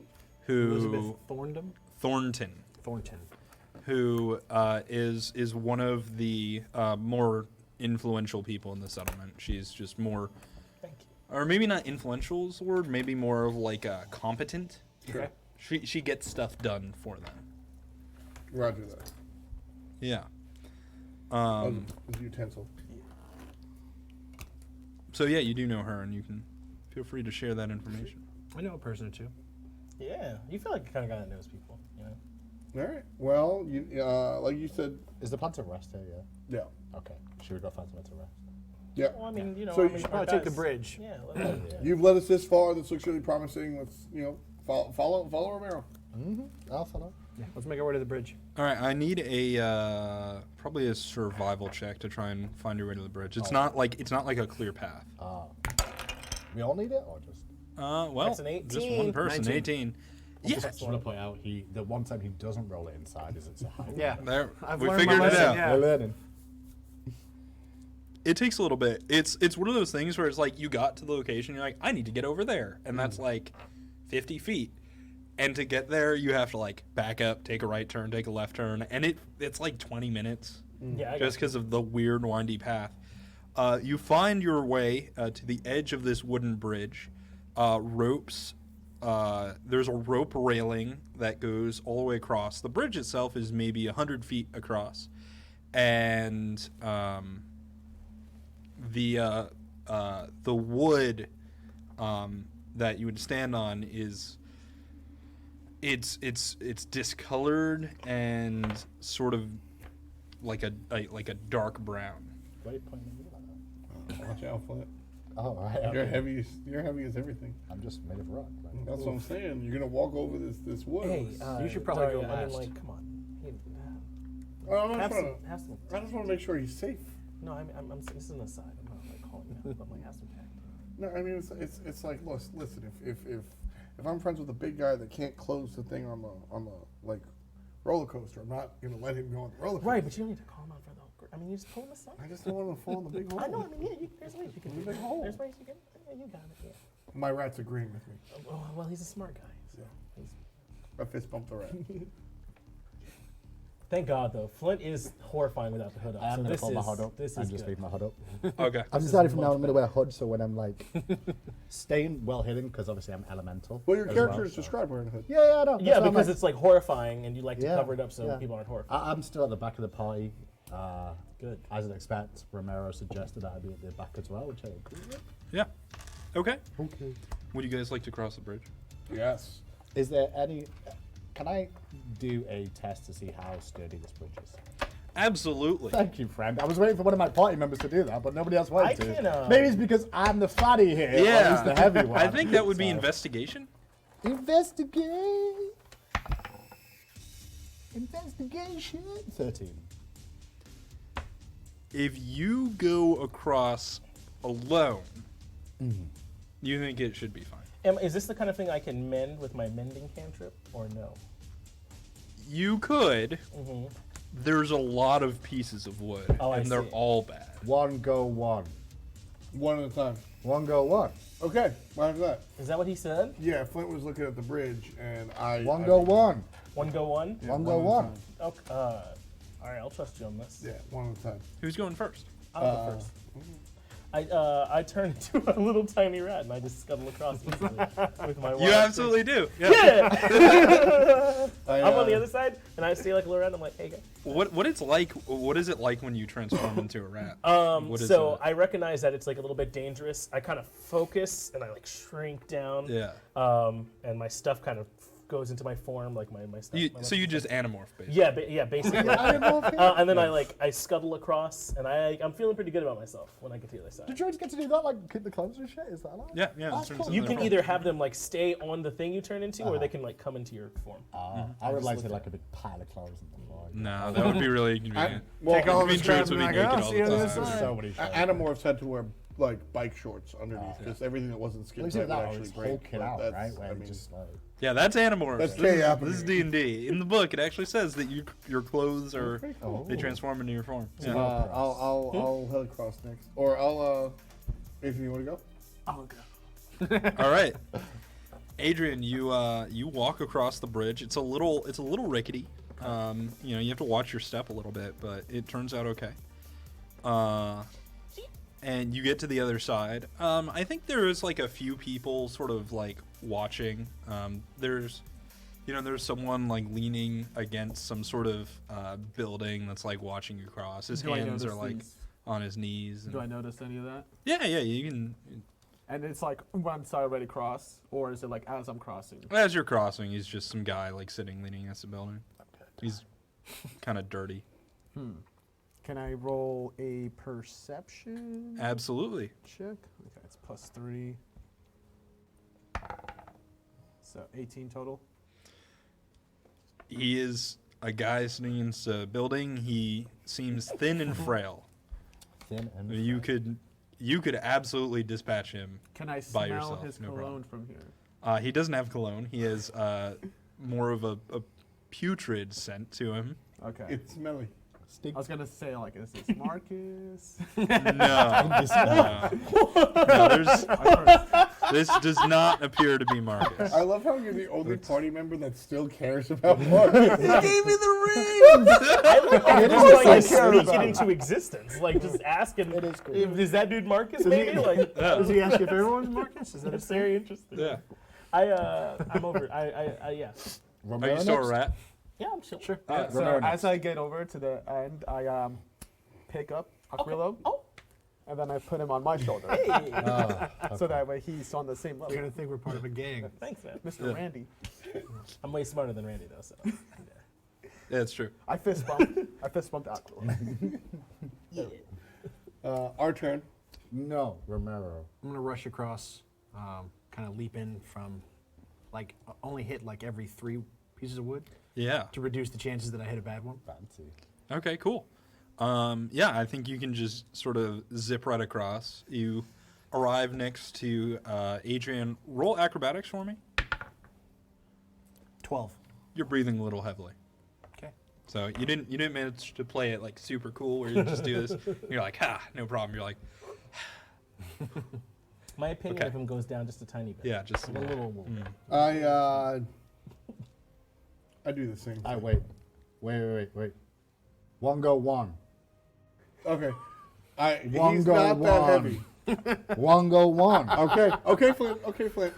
Ooh. Elizabeth Thornton? Thornton, who is one of the more influential people in the settlement. She's just more, Thank you. or maybe not influential is the word, maybe more of like competent. Okay. She gets stuff done for them. Roger that. Yeah. As a utensil. So yeah, you do know her, and you can feel free to share that information. I know a person or two. Yeah, you feel like the kind of guy that knows people, you know? All right. Well, you like you said, Is the plan to rest here, yeah? yeah. Okay. Should we go find somewhere to rest? Yeah. Well, I mean, you know, So I you mean, should our probably take the guys- bridge. Yeah, let me- You've led us this far. This looks really promising. Let's, follow Romero. Mm-hmm. I'll follow. Yeah, let's make our way to the bridge. All right, I need a probably a survival check to try and find your way to the bridge. It's not like a clear path. Ah. We all need it, or just? Well, That's an just 18. one person. 19. 18. I Yeah. just want to point out the one time he doesn't roll it inside is it's a high. Yeah. There, I've we learned figured my it lesson, out. yeah. We're learning. It takes a little bit. It's one of those things where it's like you got to the location, you're like, I need to get over there, and that's like 50 feet. And to get there, you have to like back up, take a right turn, take a left turn, and it's like 20 minutes Yeah, I just because of the weird windy path. You find your way to the edge of this wooden bridge. Ropes. There's a rope railing that goes all the way across. The bridge itself is maybe 100 feet across, and the wood that you would stand on is it's discolored and sort of like a dark brown. Why are you pointing at me like that? Watch out, Flint. Oh, right. You're okay. heavy. You're heavy as everything. I'm just made of rock. Right? That's what I'm saying. You're gonna walk over this wood. Hey, You should probably Dario, go I mean, last. like, come on. Hey, Well, I'm not have trying some, to. have some. I just want to make sure he's safe. No, this is an aside. I'm not like calling you out, but like, have some tact. No, I mean it's like listen. If I'm friends with a big guy that can't close the thing on the like roller coaster, I'm not gonna let him go on the roller coaster. Right, but you don't need to call him out for the. I mean, you just pull him aside. I just don't want him to fall in the big hole. I know. I mean, yeah, there's ways you can do big that. hole. There's ways you can. Yeah, you got it. Yeah. My rat's agreeing with me. Oh, well, he's a smart guy. So he's, I fist bumped the rat. thank God, though. Flint is horrifying without the hood up. I am so going to this pull my is, hood up This and is just good. leave my hood up. Okay. I've decided from now on I'm going to wear a hood so when I'm like staying well hidden, because obviously I'm elemental. Well, your as character well, is so- described wearing a hood. Yeah, I know. Yeah, That's what I'm because like. it's like horrifying, and you like to Yeah, cover it up so yeah. people aren't horrified. I'm still at the back of the party. Good. As I'd expect, Romero suggested that I'd be at the back as well, which I agree with. Yeah. Okay. Okay. Would you guys like to cross the bridge? Yes. Is there any... Can I do a test to see how sturdy this bridge is? Absolutely. Thank you, friend. I was waiting for one of my party members to do that, but nobody else wanted I to. can, Maybe it's because I'm the fatty here, or at Yeah. least the heavy one. I think that would be So- investigation. Investigate. Investigation. 13. If you go across alone, Mm-hmm. you think it should be fine. Is this the kind of thing I can mend with my mending cantrip, or no? You could. Mm-hmm. There's a lot of pieces of wood, Oh, I and they're see. all bad. One go one. One at a time. One go one. Okay. Why is that? Is that what he said? Yeah, Flint was looking at the bridge, and I. One go one. One go one? Yeah, One go at a one. time. Okay. All right, I'll trust you on this. Yeah, one at a time. Who's going first? I'll go first. I turn into a little tiny rat and I just scuttle across easily with my You wild absolutely do. Yeah. Yeah. I'm on the other side and I stay like a little rat. I'm like, hey guys. What it's like? What is it like when you transform into a rat? What is So it? I recognize that it's like a little bit dangerous. I kind of focus and I like shrink down. Yeah. And my stuff kind of goes into my form, like my stuff. So you just anamorph, basically. Yeah, basically. And then I scuttle across, and I'm feeling pretty good about myself when I get to the other side. Did you get to do that, like keep the clothes and shit? Is that allowed? Yeah. That's turns cool. into You a can rat. either have them like stay on the thing you turn into, or they can like come into your form. I would like to like a big pile of clothes in the floor. No, that would be really inconvenient. Well, Take all of his Inconvenient crabs would and be be like, naked oh, all see you the on the time. other side. So many shirts. Animorphs had to wear like bike shorts underneath because everything that wasn't skin Well, tight that would or actually it's break. Hulk it but out, that's- right? Where I it mean, just like... Yeah, that's Animorphs. That's This is K-Apnea. D&D. In the book, it actually says that your clothes are pretty cool. they transform into your form. Yeah. I'll head across next, or I'll if you want to go. I'll go. All right, Adrian, you walk across the bridge. It's a little rickety. You have to watch your step a little bit, but it turns out okay. And you get to the other side. I think there is like a few people sort of like watching. There's someone like leaning against some sort of building that's like watching you cross. His Do I hands are notice like these? on his knees. Do I notice any of that? Yeah, you can. And it's like once I already cross, or is it like as I'm crossing? As you're crossing, he's just some guy like sitting leaning against the building. He's kind of dirty. Can I roll a perception Absolutely. check? Okay, it's +3. So 18 total. He is a guy sitting against a building. He seems thin and frail. Thin and You could you could absolutely dispatch him. Can I by smell yourself, his no cologne problem. from here? He doesn't have cologne. He has more of a putrid scent to him. Okay. It's smelly. I was gonna say, like, is this Marcus? No. This does not appear to be Marcus. I love how you're the only party member that still cares about Marcus. He gave me the ring! I just like speak it into existence. Like, just ask him, It is cool. is that dude Marcus, maybe? Like, Does he ask if everyone's Marcus? Is that it's very interesting. Yeah. I'm over it. Yeah. Are you still a rat? Yeah, I'm chill. Sure. So as I get over to the end, I pick up Aquilo, and then I put him on my shoulder. So that way he's on the same level. You're gonna think we're part of a gang. Thanks, man. Mr. Randy. I'm way smarter than Randy, though. So. Yeah, it's true. I fist bumped Aquilo. Our turn. No, Romero. I'm gonna rush across, kind of leap in from, like, only hit like every 3 pieces of wood Yeah. to reduce the chances that I hit a bad one. Fancy. Okay, cool. Yeah, I think you can just sort of zip right across. You arrive next to Adrian. Roll acrobatics for me. 12. You're breathing a little heavily. Okay. So you didn't manage to play it like super cool where you just do this. You're like, no problem. You're like, My opinion Okay. of him goes down just a tiny bit. yeah, just A little. I do the same thing. I wait. One go one. Okay. One He's go not that one. heavy. One go one. Okay, Flint. Okay, Flint.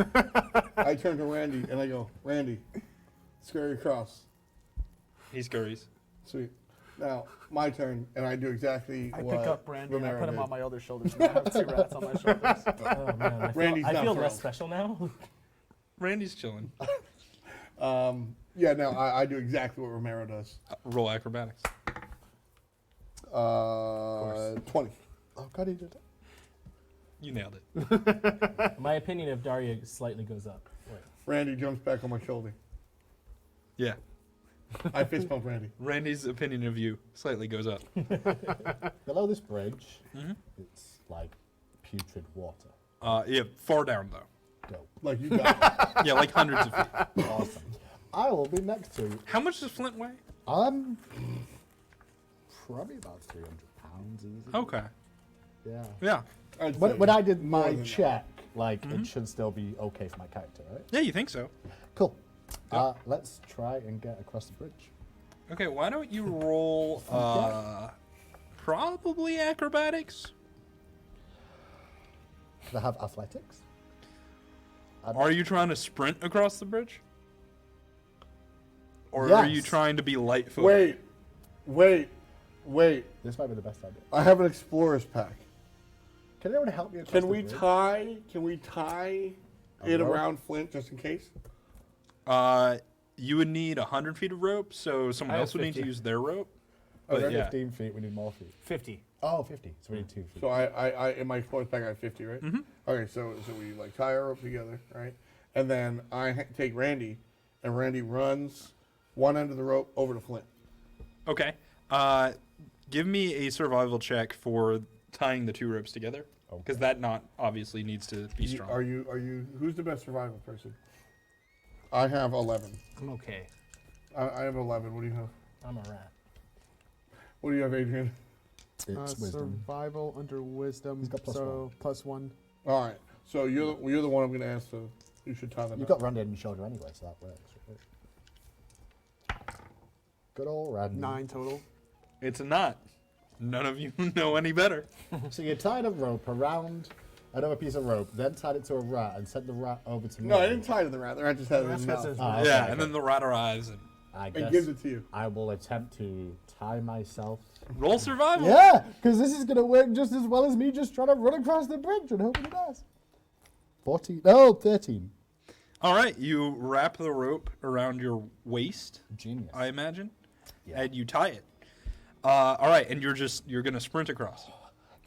I turn to Randy and I go, Randy, scurry across. he scurries. Sweet. Now, my turn, and I do exactly I what pick up Randy and I Romero put him did. on my other shoulders. And I have 2 rats on my shoulders. Oh, man. Randy's I not feel thrilled. less special now. Randy's chilling. Yeah, no, I do exactly what Romero does. Roll acrobatics. 20. Oh God, he did it. You nailed it. My opinion of Daria slightly goes up. Randy jumps back on my shoulder. Yeah. I fist bump Randy. Randy's opinion of you slightly goes up. Below this bridge, Mhm. it's like putrid water. Yeah, far down though. Dope. Like you got Yeah, like hundreds of feet. Awesome. I will be next to. How much does Flint weigh? Probably about 300 pounds easy. Okay. Yeah. Yeah. I'd When, say when I did more my than that. check, like it should still be okay for my character, right? Yeah, you think so? Cool. Let's try and get across the bridge. Okay, why don't you roll probably acrobatics? Should I have athletics? Are you trying to sprint across the bridge? Or are you Yes. trying to be light-footed? Wait. This might be the best idea. I have an explorer's pack. Can anyone help me across Can the we bridge? tie it rope? around Flint just in case? You would need 100 feet of rope, so someone I have else would need to 50. use their rope. But Okay. yeah. 15 feet, we need more feet. 50. Oh, 50. So we need 2 feet. So I in my explorer's pack I have 50, right? Mm-hmm. Okay, so we like tie our rope together, right? And then I take Randy, and Randy runs one end of the rope over to Flint. Okay. Give me a survival check for tying the 2 ropes together. Because that knot obviously needs to be strong. Are you? Who's the best survival person? I have 11. I'm okay. I have 11. What do you have? I'm a rat. What do you have, Adrian? It's wisdom. Survival under wisdom. He's got plus so +1. All right. So you're the one I'm going to ask. So you should tie that. You've got Randy on your shoulder anyway, so that works. Good old Randy. 9 total. It's a knot. None of you know any better. So you tied a rope around another piece of rope, then tied it to a rat and sent the rat over to me. No, I didn't tie to the rat. The rat just had it in his That's mouth. got Okay, Yeah, okay. and then the rat arrives and I And guess gives it to you. I will attempt to tie myself. roll survival. Yeah, because this is going to work just as well as me just trying to run across the bridge and hoping it does. 13. All right, you wrap the rope around your waist, Genius. I imagine, Yeah. and you tie it. All right, and you're gonna sprint across.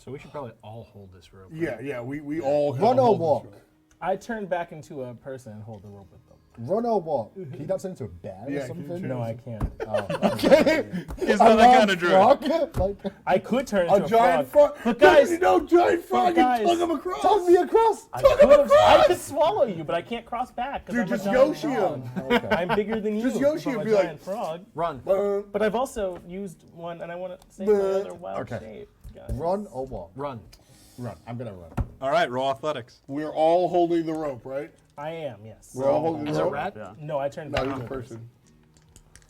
So we should probably all hold this rope. Yeah. We all Run gotta or hold this walk? rope. I turn back into a person and hold the rope with them. Run or what? Can you not turn into a bear Yeah, or something? No, I can't. Oh, He's not that kind of druid. Like, I could turn into A giant frog. But guys, you know, giant frog guys, and tug him across. tug me across. I could swallow you, but I can't cross back. 'Cause Dude, I'm a just giant Yoshi frog. him. Okay. I'm bigger than you. Just 'cause Yoshi I'm would a be like- giant frog. Run. But I've also used one, and I want to say my other wild Okay. shape. Guys. Run or what? Run. Run. I'm gonna run. All right, roll athletics. We're all holding the rope, right? I am, yes. We're all holding Is the it rope. rat? No, I turned No, back he's a into person.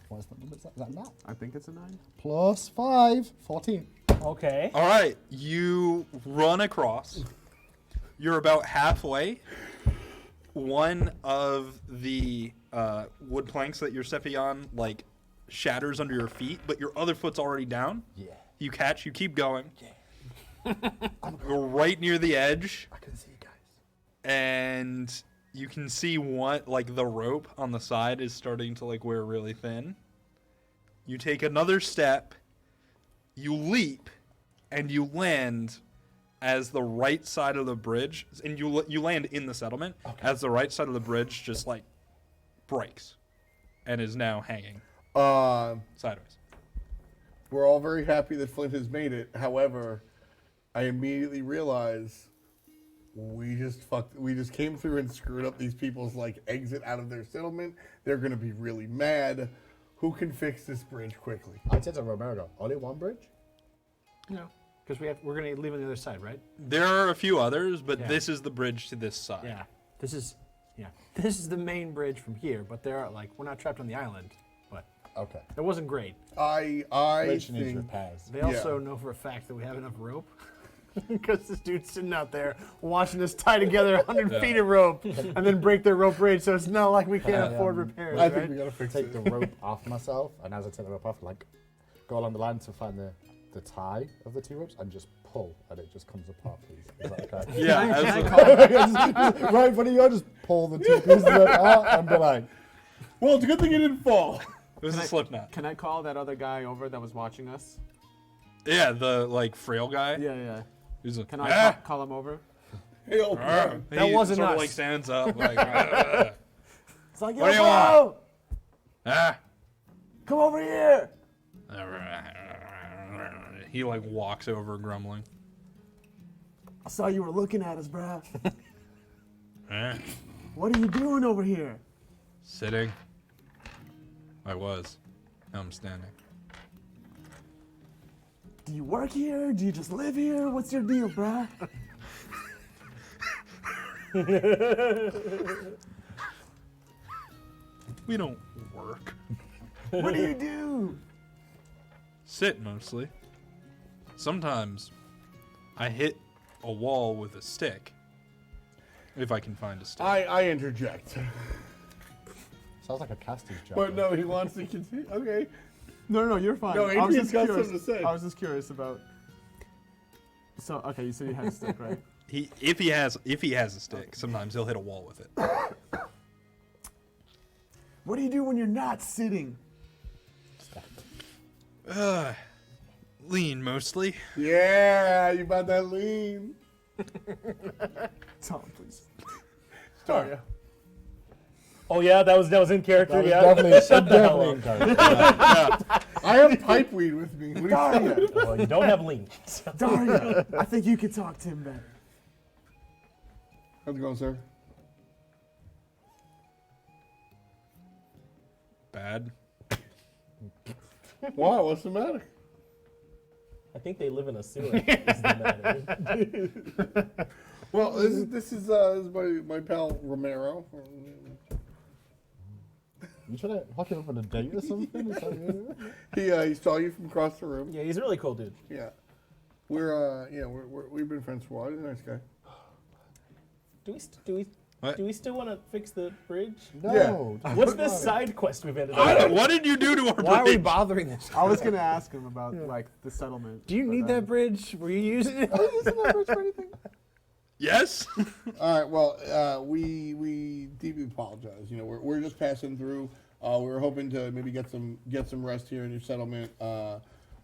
What's that number? Is that that? I think it's a 9. Plus 5. 14. Okay. All right, you run across. You're about halfway. One of the wood planks that you're stepping on, like, shatters under your feet, but your other foot's already down. Yeah. You catch, you keep going. You're right near the edge, I can see you guys. and you can see one, like, the rope on the side is starting to, like, wear really thin. You take another step, you leap, and you land as the right side of the bridge, and you land in the settlement as the right side of the bridge just, like, breaks and is now hanging sideways. We're all very happy that Flint has made it. However, I immediately realize we just came through and screwed up these people's like exit out of their settlement. They're gonna be really mad. Who can fix this bridge quickly? I said to Romero, only one bridge? No. Because we're going to leave on the other side, right? There are a few others, but Yeah. this is the bridge to this side. Yeah. This is the main bridge from here, but there are we're not trapped on the island. But Okay. it wasn't great. I Bridge needs think repairs. They also know for a fact that we have enough rope. Because this dude's sitting out there watching us tie together 100 feet of rope and then break their rope bridge, so it's not like we can't afford repairs, I think right? we gotta fix Take it. the rope off myself, and as I take the rope off, like, go along the line to find the tie of the 2 ropes and just pull, and it just comes apart, please. Is that okay? Yeah, absolutely. Right in front of you, I just pull the 2 pieces apart and be like, Well, it's a good thing it didn't fall. It was a slip knot. Can I call that other guy over that was watching us? Yeah, the, like, frail guy. Yeah. Who's like, Can I call him over? Hey, old man. That wasn't sort of, us. like, stands up, like, It's like, What do you bro, want? ah. come over here. He, like, walks over grumbling. I saw you were looking at us, bruh. Eh, What are you doing over here? sitting. I was. Now I'm standing. Do you work here? Do you just live here? What's your deal, bruh? We don't work. What do you do? Sit, mostly. Sometimes I hit a wall with a stick. If I can find a stick. I interject. sounds like a caster's job. But no, he wants to continue. Okay. No, you're fine. No, I was Adrian's just got curious. something to say. I was just curious about. So okay, you said you had a stick, right? If he has a stick, sometimes he'll hit a wall with it. What do you do when you're not sitting? Lean mostly. Yeah, you about that lean. Tom, please. Sorry. Oh yeah, that was in character. That was Yeah. definitely, Shut the hell definitely up. encouraged. I have pipeweed with me. What are you saying? Well, you don't have lean. Daria, I think you could talk to him better. How's it going, sir? Bad. Why? What's the matter? I think they live in a sewer. Is the matter. Well, this is my pal Romero. You trying to hook him up on a date or something? Is that He saw you from across the room. Yeah, he's a really cool dude. Yeah. We've been friends for a while. He's a nice guy. What? Do we still want to fix the bridge? No. What's this side quest we've ended up? What did you do to our Why are we bridge? bothering this? I was gonna ask him about like the settlement. Do you but, need that bridge? Were you using it? Isn't that bridge for anything? Yes. All right. Well, we deeply apologize. You know, we're just passing through. We were hoping to maybe get some rest here in your settlement.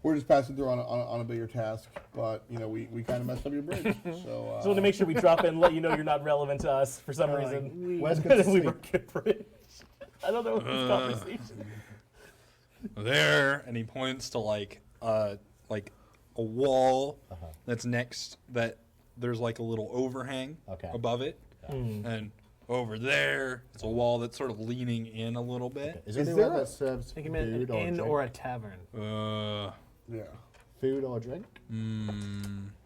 we're just passing through on a bigger task, but you know we kind of messed up your bridge. So So to make sure we drop in and let you know you're not relevant to us for some reason. Where's And good to then we sleep? broke your bridge. I don't know this conversation. There, and he points to like a wall that's next that there's like a little overhang above it, and over there it's a wall that's sort of leaning in a little bit. Is there Is anywhere there a- that serves I think you meant food an or inn drink? or a tavern. yeah. Food or drink?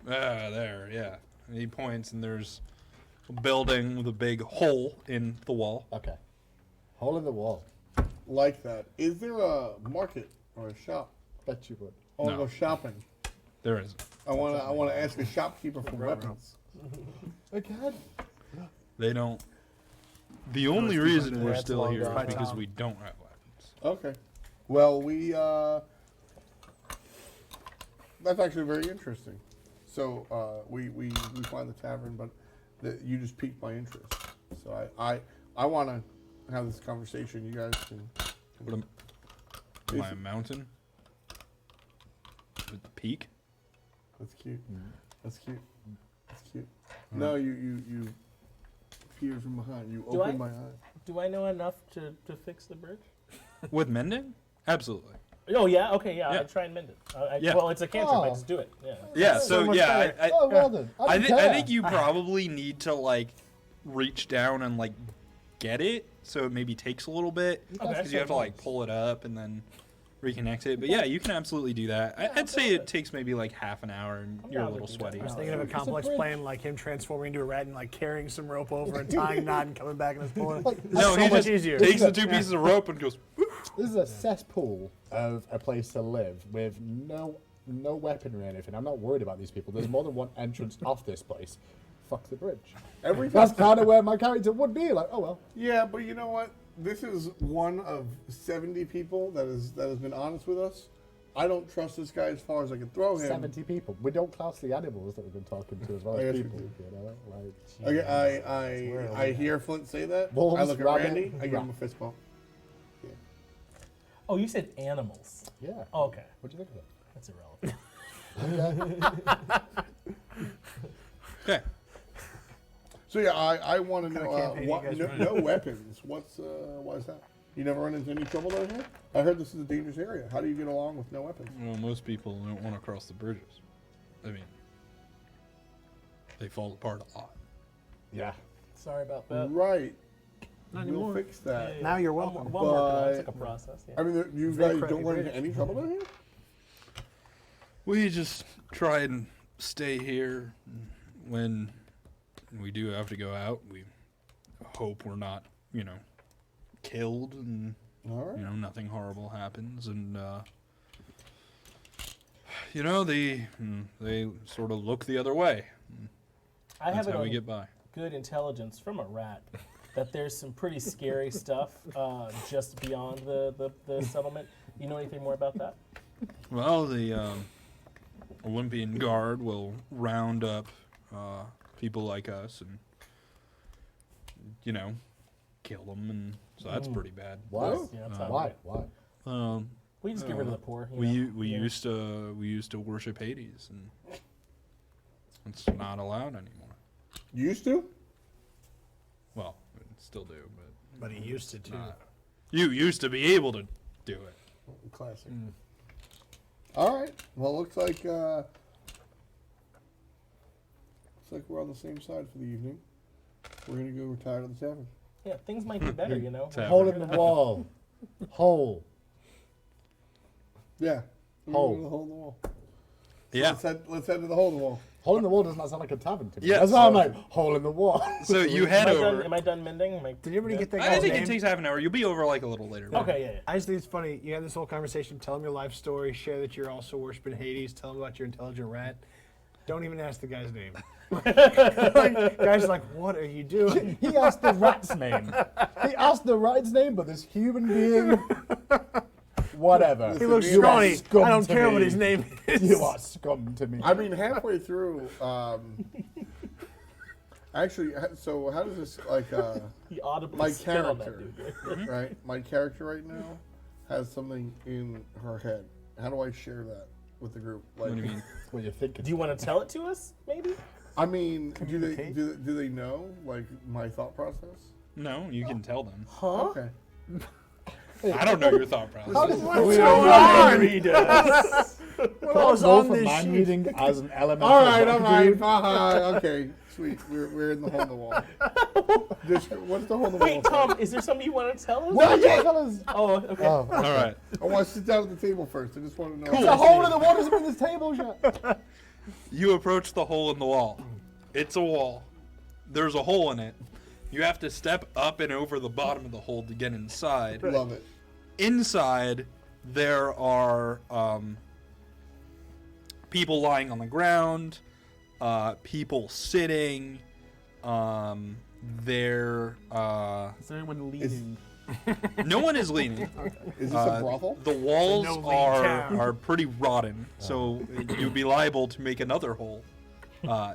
There, yeah. And he points, and there's a building with a big hole in the wall. Okay. Hole in the wall. Like that. Is there a market or a shop? Bet you would. I want to No. go shopping. There isn't. I want to ask a shopkeeper for weapons. Again? They don't. The only reason we're That's still long here is gone. because we don't have weapons. Okay. Well, we that's actually very interesting. So we find the tavern, but you just piqued my interest. So I want to have this conversation. You guys can. Am I a mountain? With the peak? That's cute. That's cute. That's cute. No, you peered from behind. You Do I- opened my eye. Do I know enough to fix the bridge? With mending? Absolutely. Oh yeah, okay, yeah. Yeah. I try and mend it. Yeah. Well, it's a cantrip. I Oh. just do it. Yeah. Yeah, So so much yeah, better. Oh, well then. I I don't think care. you probably need to like reach down and like get it, so it maybe takes a little bit Okay. because you have to like pull it up and then reconnect it. But yeah, you can absolutely do that. I'd say it takes maybe like half an hour, and you're a down to little do that. sweaty. I was thinking of a complex bridge. plan like him transforming into a rat and like carrying some rope over and tying a knot and coming back and just pulling. Like, That's No, so he much just easier. takes the two pieces of rope and goes. This is a cesspool of a place to live with no weaponry or anything. I'm not worried about these people. There's more than one entrance off this place. Fuck the bridge. Every That's kind of where my character would be. Like, oh well. Yeah, but you know what? This is one of 70 people that has been honest with us. I don't trust this guy as far as I can throw him. 70 people. We don't class the animals that we've been talking to as well I as guess we people. do. You know, like Okay, I hear Flint say that. Wolves, I look at rabbit, Randy. I give him a rat. fist bump. Oh, you said animals. yeah. Oh, okay, What do you think of that's irrelevant. Okay. So yeah, I want to know campaign you what, guys no, run? no weapons. Why is that? You never run into any trouble down here? I heard this is a dangerous area. How do you get along with no weapons? Well, most people don't want to cross the bridges. I mean, they fall apart a lot. Yeah. Sorry about that. Right. Not We'll anymore. fix that. Now you're One welcome. more workaround. It's But- like a process. Yeah. I mean, you Very guys crappy don't run into bridge. any trouble down here? We just try and stay here. When we do have to go out, we hope we're not, killed and, All right. nothing horrible happens. And, they sort of look the other way. I That's have it how we on get by. good intelligence from a rat that there's some pretty scary stuff just beyond the settlement. You know anything more about that? Well, the Olympian Guard will round up people like us and, kill them, and so that's pretty bad. Why? Yeah, that's how Why? it Why? We just get rid of the poor. We Yeah. used to worship Hades, and it's not allowed anymore. Used to? Well, we still do, but But he used to too. not. You used to be able to do it. Classic. All right. Well, looks like we're on the same side for the evening. We're gonna go retire to the tavern. Yeah, things might be better, Tavern. Hole in the wall. Hole. Yeah. Hole. We're gonna hold the wall. Yeah. Let's head to the hole in the wall. Hole in the wall does not sound like a tavern to me. Yeah, That's why I'm so- like, hole in the wall. So you head over. Am I done mending? Did everybody get that I guy's think name? it takes half an hour. You'll be over like a little later. Okay, yeah. I just think it's funny. You have this whole conversation. Tell him your life story. Share that you're also worshiping Hades. Tell him about your intelligent rat. Don't even ask the guy's name. Guy's like, what are you doing? He asked the rat's name. He asked the rat's name, but this human being, whatever. He looks You are scrawny. scum I don't to care me. what his name is. You are scum to me. I mean, halfway through. Actually, so how does this He audibly my spit on that character, dude. right? My character right now has something in her head. How do I share that? with the group. Like, What do you mean? What you thinking? Do you want to tell it to us, maybe? I mean, do Communicate? they know like my thought process? No, you can tell them. Huh? Okay. I don't know your thought process. What's going on? Read us. What was Go on for this mind sheet? reading as an element. All of right, rock, all right, dude. fine. Okay, sweet. We're in the hole in the wall. What's the hole in the wall? Wait, Tom, is there something you want to tell us? What the hell is? Oh, okay. Oh, All right. I want to sit down at the table first. I just want to know. There's a hole in the wall. Doesn't mean this table shut. You approach the hole in the wall. It's a wall. There's a hole in it. You have to step up and over the bottom of the hole to get inside. Love it. Inside, there are people lying on the ground, people sitting. There, Is there anyone leading? no one is leaning. Is this a brothel? The walls No lean town. are pretty rotten, so you'd be liable to make another hole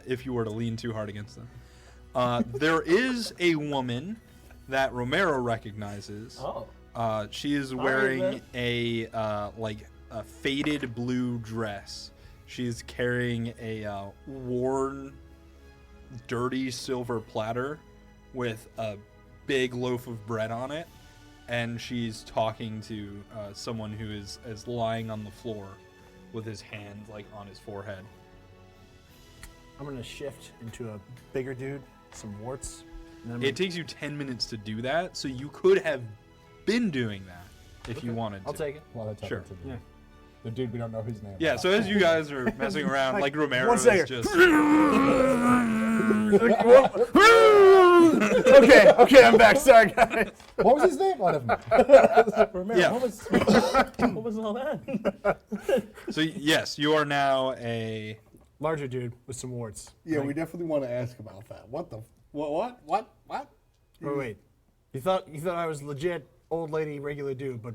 if you were to lean too hard against them. There is a woman that Romero recognizes. Oh. She is wearing a faded blue dress. She's carrying a worn, dirty silver platter with a big loaf of bread on it, and she's talking to someone who is lying on the floor with his hand on his forehead. I'm gonna shift into a bigger dude, some warts. And then It takes you 10 minutes to do that, so you could have been doing that if you wanted to. I'll take it. Well, that's Sure. yeah. The dude we don't know his name. Yeah, so as you guys are messing around, Romero one is second. just... Okay, I'm back. Sorry, guys. What was his name? I don't know. Romero, Yeah. what was all that? So yes, you are now a... Larger dude with some warts. Yeah, we definitely want to ask about that. What the? What? Wait. You thought I was legit old lady regular dude, but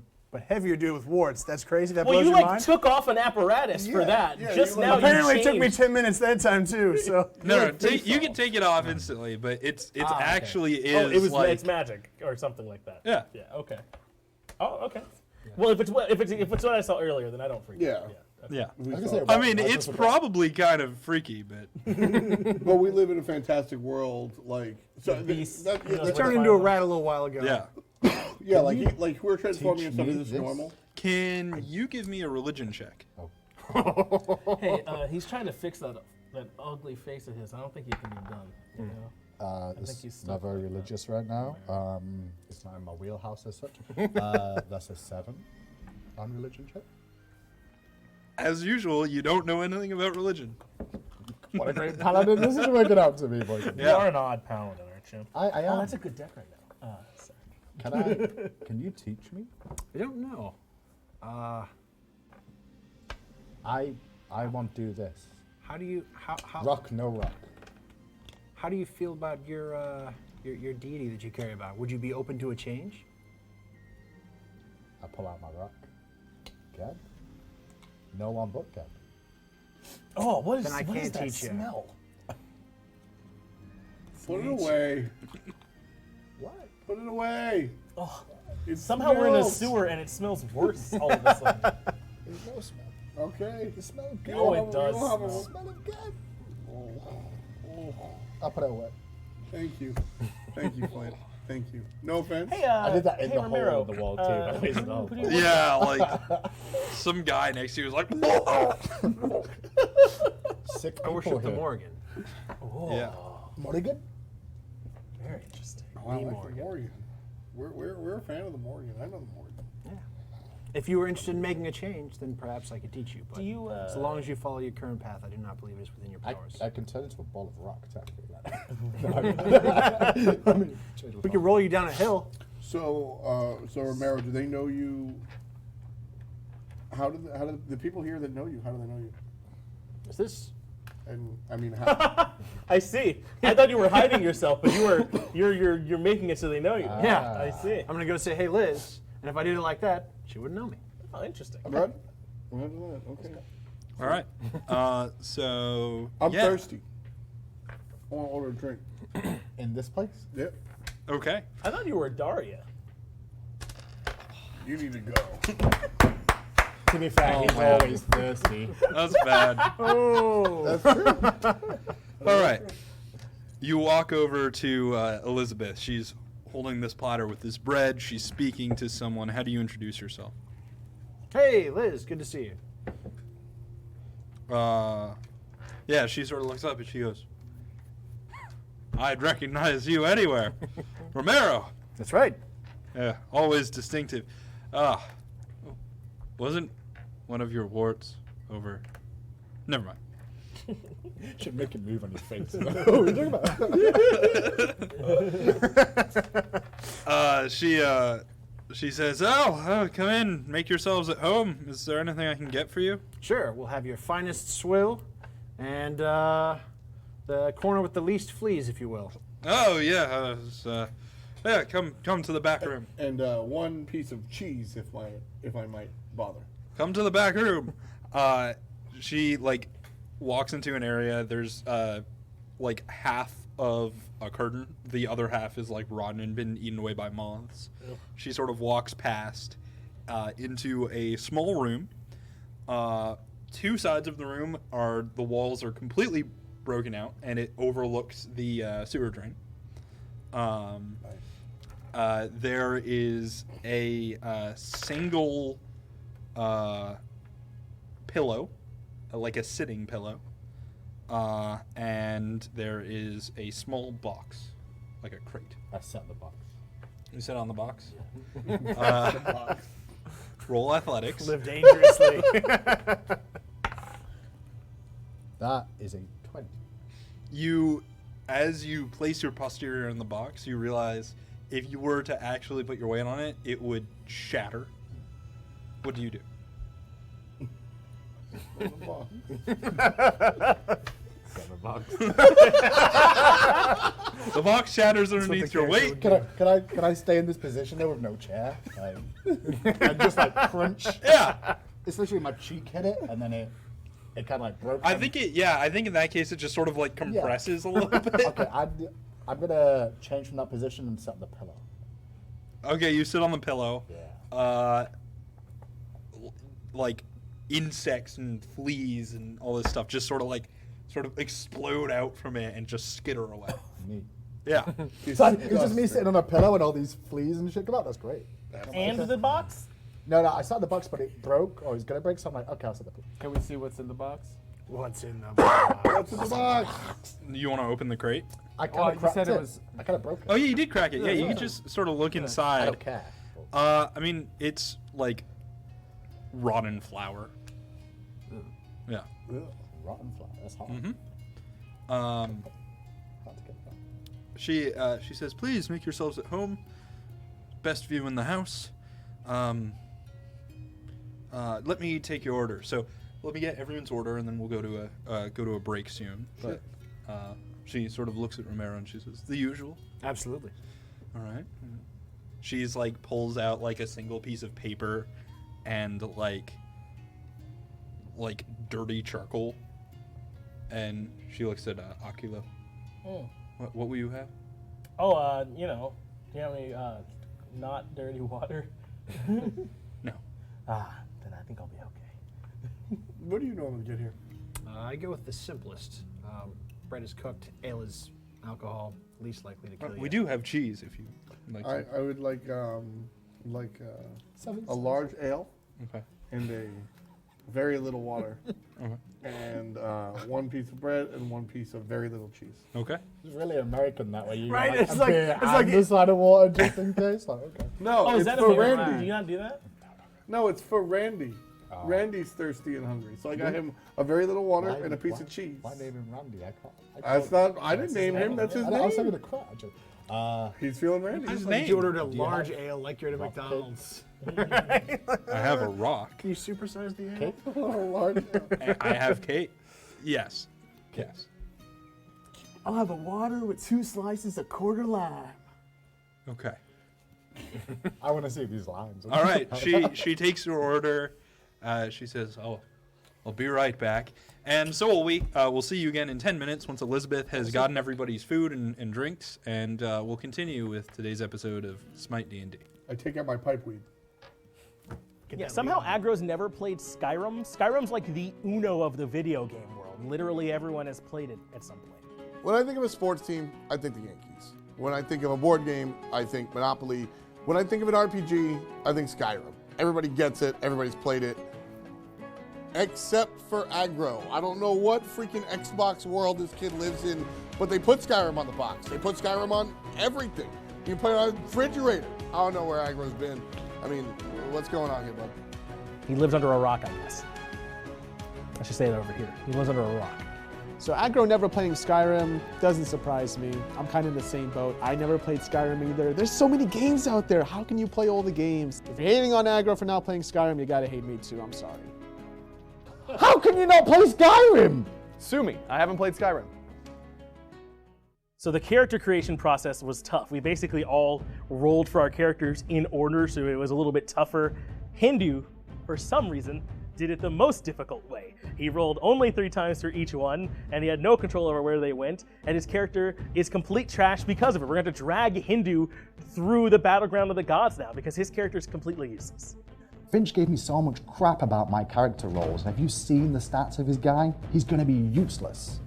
heavier dude with warts. That's crazy. That Well, blows you your mind. took off an apparatus for that. yeah, Just you now, Apparently, you it took me changed. 10 minutes that time too. So No, you can take it off instantly, but it's actually Oh, is it's magic or something like that. Yeah. Yeah. Okay. Oh, okay. Well, if it's what I saw earlier, then I don't freak Yeah. out. yeah. I can say I about mean, that, it's that's probably kind of freaky, but But we live in a fantastic world. beast, that, you know, that- turned into a rat a little while ago. yeah. yeah, like we're transforming into teach something me that's this? normal. Can you give me a religion check? Hey, he's trying to fix that ugly face of his. I don't think he can be done. You know? This think he's is stuck not very like that. religious right now. It's not in my wheelhouse as such. That's a 7 on religion check. As usual, you don't know anything about religion. What a great paladin this is working out to me, boys. You Yeah. are an odd paladin, aren't you? I am. Oh, that's a good deck right now. Sorry. Can you teach me? I don't know. I want to do this. How do you how Rock, no rock. how do you feel about your deity that you carry about? Would you be open to a change? I pull out my rock. Gab? No one but Gab. Oh, what is Then I what is can't that teach you. smell? Put it away. What? Put it away. Oh, It somehow we're in a smells. sewer and it smells worse all of a sudden. There's no smell. Okay. It smells good. Oh, it does We don't have a- smell. Smell of Gab. Oh, I'll put it away. thank you. Thank you, Flint. Thank you. No offense. Hey, I did that in hey, the Romero, hole in the wall too. That was the whole who do you- point. Yeah, some guy next to you was like, Sick I people worship the here. Morgan. yeah. Morrigan? Very interesting. Oh, I like Morgan. the Morgan. We're a fan of the Morgan. I know the Morgan. If you were interested in making a change, then perhaps I could teach you. But Do you? so long as you follow your current path, I do not believe it is within your powers. I can turn into a ball of rock, technically. We could roll you down a hill. So Romero, do they know you? How do the people here that know you? How do they know you? Is this? And I mean, how, I see. I thought you were hiding yourself, but you're making it so they know you. Yeah. I see. I'm gonna go say, "Hey, Liz," and if I did it like that, she wouldn't know me. Oh, interesting. Brad? We're gonna do that. Okay. All right. So I'm yeah. thirsty. I want to order a drink. In this place? Yep. Okay. I thought you were Daria. You need to go. To be fair, he's man. always thirsty. That's bad. Oh. All right. You walk over to Elizabeth. She's holding this platter with this bread. She's speaking to someone. How do you introduce yourself? Hey, Liz, good to see you. Yeah, she sort of looks up and she goes, I'd recognize you anywhere. Romero. That's right. Yeah, always distinctive. Wasn't one of your warts over? Never mind. Should make him move on his face. Oh, what are you talking about? She says, "Oh, come in, make yourselves at home. Is there anything I can get for you?" Sure, we'll have your finest swill and the corner with the least fleas, if you will. Oh yeah, yeah. Come to the back room. And one piece of cheese, if I might bother. Come to the back room. She like walks into an area. There's like half of a curtain. The other half is like rotten and been eaten away by moths. Ew. She sort of walks past into a small room. Two sides of the room the walls are completely broken out, and it overlooks the sewer drain. There is a single pillow, like a sitting pillow, and there is a small box, like a crate. I set the box. You sit on the box? Roll athletics. Live dangerously. That is a 20. As you place your posterior in the box, you realize if you were to actually put your weight on it, it would shatter. What do you do? Set the box. The box shatters underneath your weight. Can I stay in this position there with no chair? And just like crunch. Yeah. It's literally my cheek hit it, and then it kind of like broke. I think in that case it just sort of like compresses a little bit. Okay, I'm gonna change from that position and sit on the pillow. Okay, you sit on the pillow. Yeah. Like insects and fleas and all this stuff just sort of explode out from it and just skitter away. Neat. Yeah. It's just me sitting on a pillow and all these fleas and shit come out. That's great. And the box? No, I sat in the box, but it broke, or it was gonna break. So I'm like, okay, I'll sit the pillow. Can we see what's in the box? What's in the box? What's in the box? You want to open the crate? I Oh, kind of you cracked said it. it was- I kind of broke it. Oh yeah, you did crack it. Yeah, you can just sort of look I inside. don't care. I mean, it's like rotten flour. Yeah. Rotten flour. That's hot. Mm-hmm. Hard to get that. She says, "Please make yourselves at home. Best view in the house. Let me take your order. So let me get everyone's order, and then we'll go to a break soon." But she sort of looks at Romero and she says, "The usual." Absolutely. All right. She's like pulls out like a single piece of paper and like dirty charcoal, and she looks at Akilo. Oh. What will you have? Oh, do you have any not dirty water? No. Then I think I'll be okay. What do you normally get here? I go with the simplest. Bread is cooked, ale is alcohol, least likely to kill you. We do have cheese if you like. I would like a large ale Okay. and a very little water, Okay. and one piece of bread and one piece of very little cheese. Okay. It's really American that way. You Right, Like, it's a like- beer it's and like the side of water just in case. Like, okay. No, Oh, it's is that for a favorite? Randy. Do you not do that? No, it's for Randy. Randy's thirsty and hungry, so I got him a very little water and a piece of cheese. Why name him Randy? I can't. That's not. I didn't name him. That's his I was having name. a crack. He's feeling Randy. His Like you ordered a Do you large have ale like you're at a rock McDonald's. I have a rock. Can you supersize the ale? Cake? large ale. I have Kate. Yes. Yes. I'll have a water with 2 slices of quarter lime. Okay. I want to see these lines. All right. She takes your order. She says, I'll be right back. And so will we. We'll see you again in 10 minutes once Elizabeth has gotten everybody's food and drinks, and we'll continue with today's episode of Smite D&D. I take out my pipe weed. Yeah, somehow aggro's never played Skyrim. Skyrim's like the Uno of the video game world. Literally everyone has played it at some point. When I think of a sports team, I think the Yankees. When I think of a board game, I think Monopoly. When I think of an RPG, I think Skyrim. Everybody gets it, everybody's played it. Except for aggro. I don't know what freaking Xbox world this kid lives in, but they put Skyrim on the box. They put Skyrim on everything. You can play it on a refrigerator. I don't know where aggro's been. I mean, what's going on here, bud? He lives under a rock, I guess. I should say that over here. He lives under a rock. So aggro never playing Skyrim doesn't surprise me. I'm kind of in the same boat. I never played Skyrim either. There's so many games out there. How can you play all the games? If you're hating on aggro for not playing Skyrim, you gotta hate me too. I'm sorry. How can you not play Skyrim? Sue me. I haven't played Skyrim. So the character creation process was tough. We basically all rolled for our characters in order, so it was a little bit tougher. Hindu, for some reason, did it the most difficult way. He rolled only 3 times for each one, and he had no control over where they went, and his character is complete trash because of it. We're going to drag Hindu through the battleground of the gods now, because his character is completely useless. Finch gave me so much crap about my character rolls. Have you seen the stats of his guy? He's going to be useless.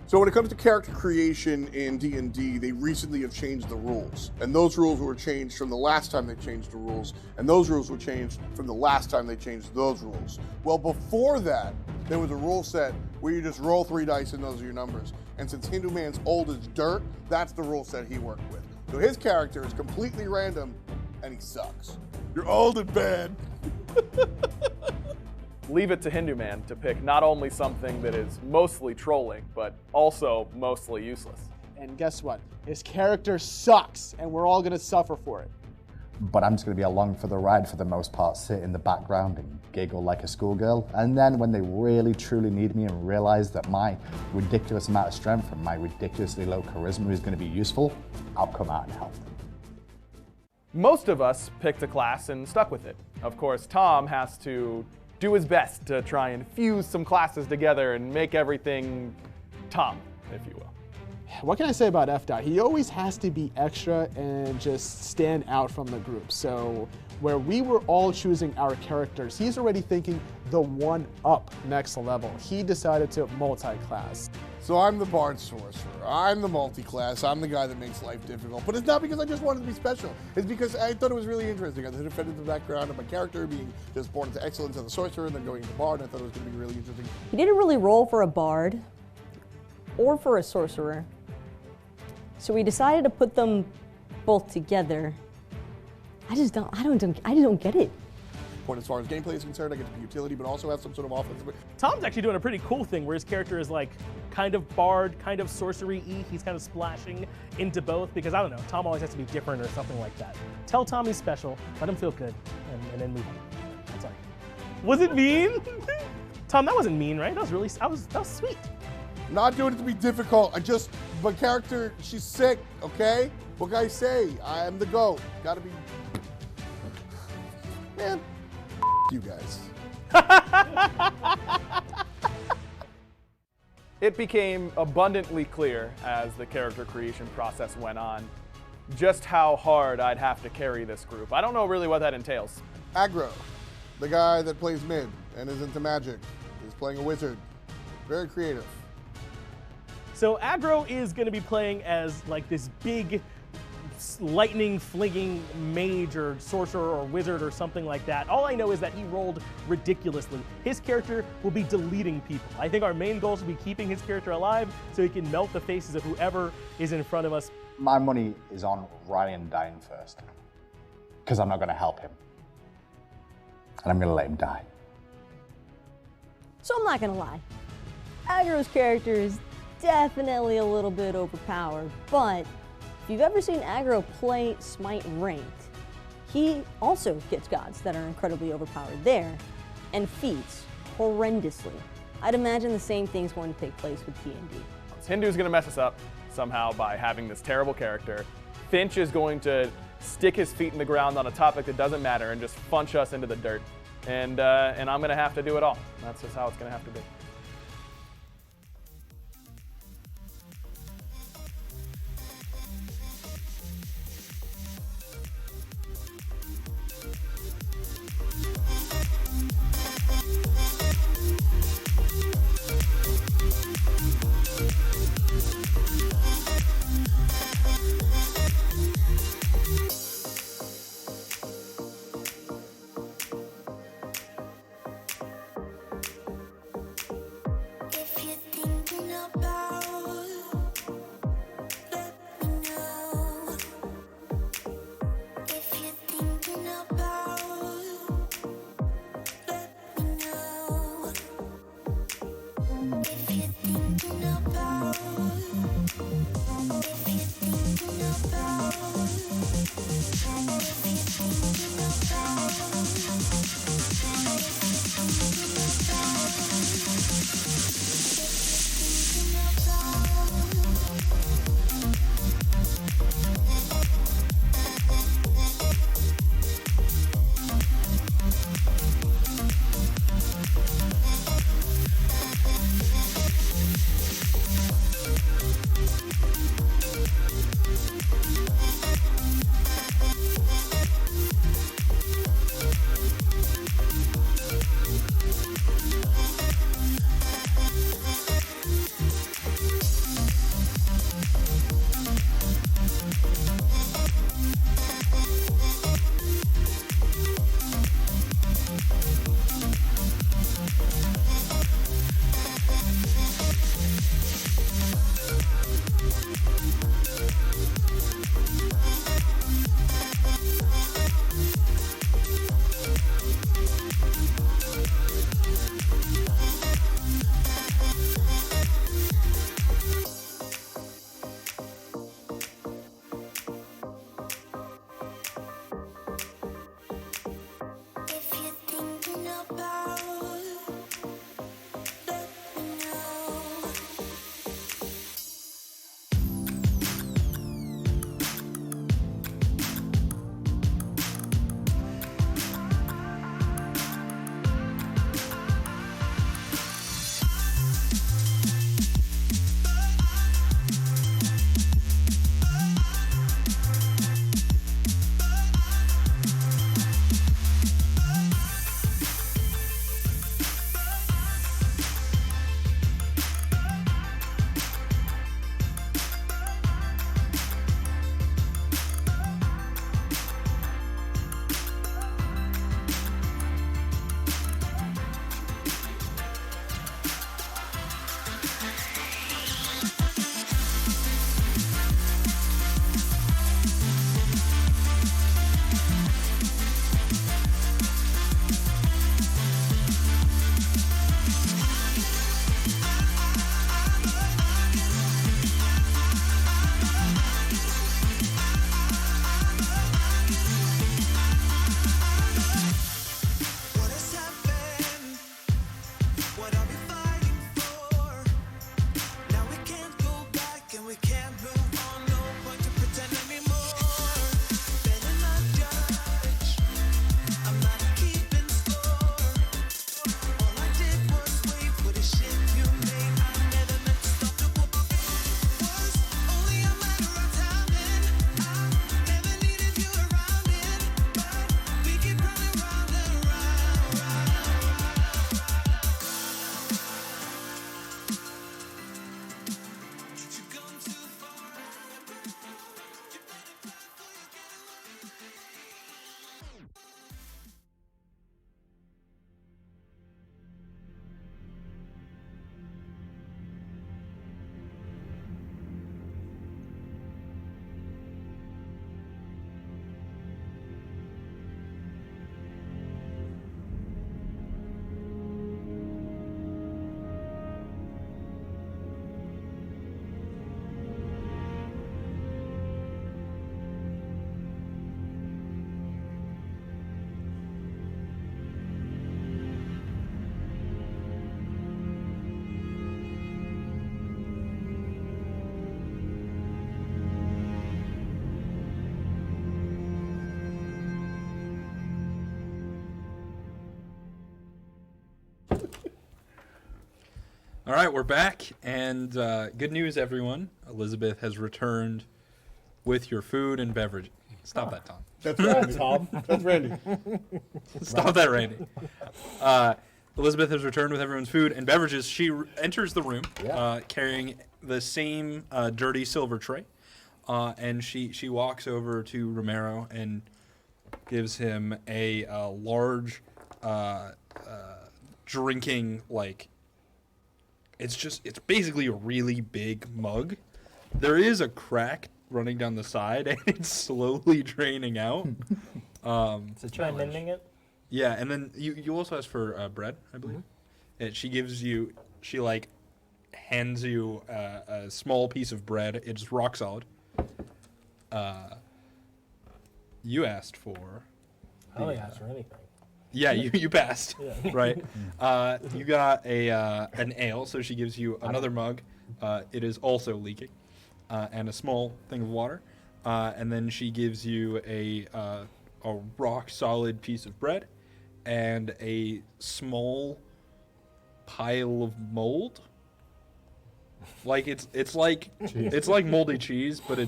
So when it comes to character creation in D&D, they recently have changed the rules. And those rules were changed from the last time they changed the rules. And those rules were changed from the last time they changed those rules. Well, before that, there was a rule set where you just roll 3 dice and those are your numbers. And since Hindu Man's old as dirt, that's the rule set he worked with. So his character is completely random and he sucks. You're old and bad. Leave it to Hindu Man to pick not only something that is mostly trolling, but also mostly useless. And guess what? His character sucks, and we're all gonna suffer for it. But I'm just going to be along for the ride for the most part, sit in the background and giggle like a schoolgirl. And then when they really truly need me and realize that my ridiculous amount of strength and my ridiculously low charisma is going to be useful, I'll come out and help them. Most of us picked a class and stuck with it. Of course, Tom has to do his best to try and fuse some classes together and make everything Tom, if you will. What can I say about F-Dot? He always has to be extra and just stand out from the group. So where we were all choosing our characters, he's already thinking the one up next level. He decided to multi-class. So I'm the Bard Sorcerer, I'm the multi-class, I'm the guy that makes life difficult. But it's not because I just wanted to be special. It's because I thought it was really interesting. I defended the background of my character being just born into excellence as a sorcerer and then going into Bard, and I thought it was going to be really interesting. He didn't really roll for a bard or for a sorcerer. So we decided to put them both together. I just don't get it. Point as far as gameplay is concerned, I get to be utility, but also have some sort of offensive. Tom's actually doing a pretty cool thing where his character is like kind of bard, kind of sorcery-y. He's kind of splashing into both because, I don't know, Tom always has to be different or something like that. Tell Tom he's special, let him feel good, and then move on. I'm sorry. Was it mean? Tom, that wasn't mean, right? That was sweet. Not doing it to be difficult. My character, she's sick, okay? What can I say? I am the GOAT. Gotta be. Man, you guys. It became abundantly clear as the character creation process went on just how hard I'd have to carry this group. I don't know really what that entails. Aggro, the guy that plays mid and is into magic, is playing a wizard. Very creative. So Aggro is going to be playing as like this big lightning flinging mage or sorcerer or wizard or something like that. All I know is that he rolled ridiculously. His character will be deleting people. I think our main goal should be keeping his character alive so he can melt the faces of whoever is in front of us. My money is on Ryan dying first, because I'm not going to help him. And I'm going to let him die. So I'm not gonna lie. Aggro's character is definitely a little bit overpowered, but if you've ever seen Aggro play Smite Ranked, he also gets gods that are incredibly overpowered there, and feats horrendously. I'd imagine the same thing's going to take place with D&D. Hindu's gonna mess us up somehow by having this terrible character. Finch is going to stick his feet in the ground on a topic that doesn't matter and just punch us into the dirt. And I'm gonna have to do it all. That's just how it's gonna have to be. All right, we're back, and good news, everyone. Elizabeth has returned with your food and beverage. Stop that, Tom. That's Randy. Tom. That's Randy. Stop that, Randy. Elizabeth has returned with everyone's food and beverages. She enters the room carrying the same dirty silver tray, and she walks over to Romero and gives him a large drinking, like, it's basically a really big mug. There is a crack running down the side, and it's slowly draining out. It's a Try challenge. mending it. Yeah, and then you also ask for bread, I believe. And she like hands you a small piece of bread. It's rock solid. You asked for. I don't ask for anything. Yeah, you passed. Yeah. Right. You got an ale, so she gives you another mug. It is also leaking, and a small thing of water. And then she gives you a rock solid piece of bread and a small pile of mold. Like it's like moldy cheese, but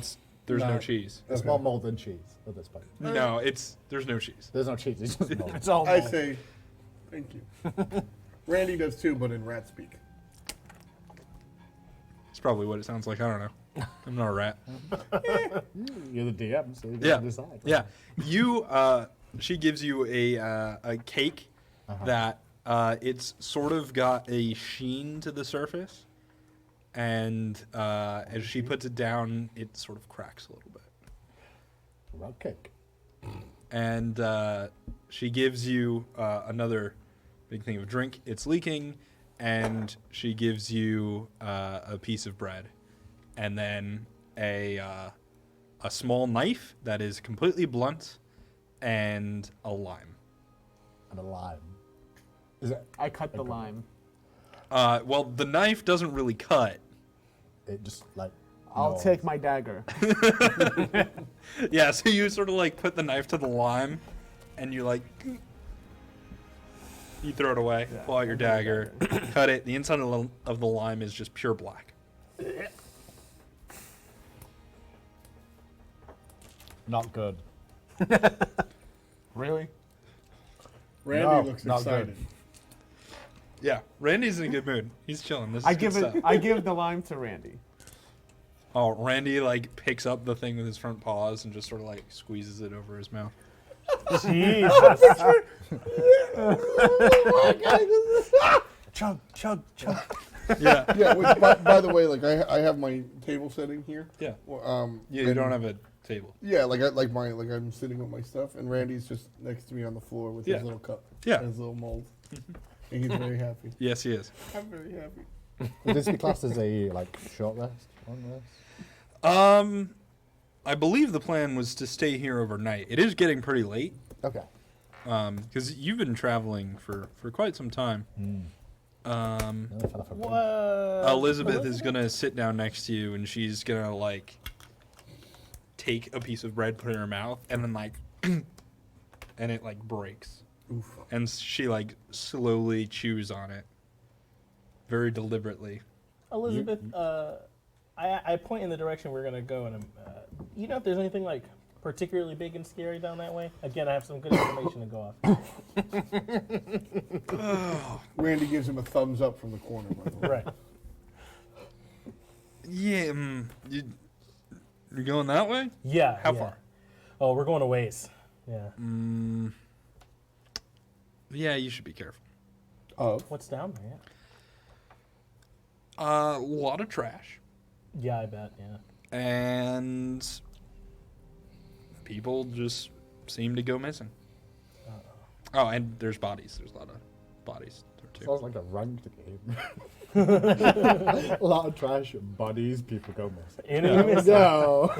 there's no cheese. It's more mold than cheese at this point. No, there's no cheese. There's no cheese. It's just mold. It's all I mold. say, thank you. Randy does too, but in rat speak. It's probably what it sounds like. I don't know. I'm not a rat. You're the DM, so you Yeah. can decide. Yeah. She gives you a cake that it's sort of got a sheen to the surface, and as she puts it down, it sort of cracks a little bit. Rock cake. And she gives you another big thing of drink. It's leaking, and she gives you a piece of bread, and then a small knife that is completely blunt, and a lime. And a lime. Is it? I cut the lime. Well, the knife doesn't really cut. It just like. I'll no. take my dagger. Yeah, so you sort of like put the knife to the lime, and you like you throw it away, pull out your dagger, cut it. The inside of the lime is just pure black. Not good. Really? Randy No, looks not excited. good. Yeah, Randy's in a good mood. He's chilling. This is I good give stuff. it. I give the lime to Randy. Oh, Randy like picks up the thing with his front paws and just sort of like squeezes it over his mouth. Jesus. Chug, chug, chug. Yeah. Yeah. Which, by the way, like I have my table setting here. Yeah. Well, Yeah, you and- don't have a table. Yeah, like I'm sitting with my stuff, and Randy's just next to me on the floor with Yeah. his little cup, Yeah. and his little mold, and he's very happy. Yes, he is. I'm very happy. Would this be classed as a like short rest? Long rest? I believe the plan was to stay here overnight. It is getting pretty late, Okay. because you've been traveling for quite some time. Nearly fell off a bridge. Elizabeth is gonna sit down next to you, and she's gonna like take a piece of bread, put it in her mouth, and then like, and it like breaks, and she like slowly chews on it, very deliberately. Elizabeth, I point in the direction we're gonna go, and you know if there's anything like particularly big and scary down that way? Again, I have some good information to go off. Randy gives him a thumbs up from the corner. By the way. Right. Yeah, you're going that way? Yeah. How yeah. far? Oh, we're going a ways. Yeah. Yeah, you should be careful. Of What's down there? A lot of trash, Yeah, I bet. Yeah. and people just seem to go missing. Oh, and there's bodies. There's a lot of bodies there too. Sounds like a ranked game. A lot of trash, bodies, people go missing. Enemies. No.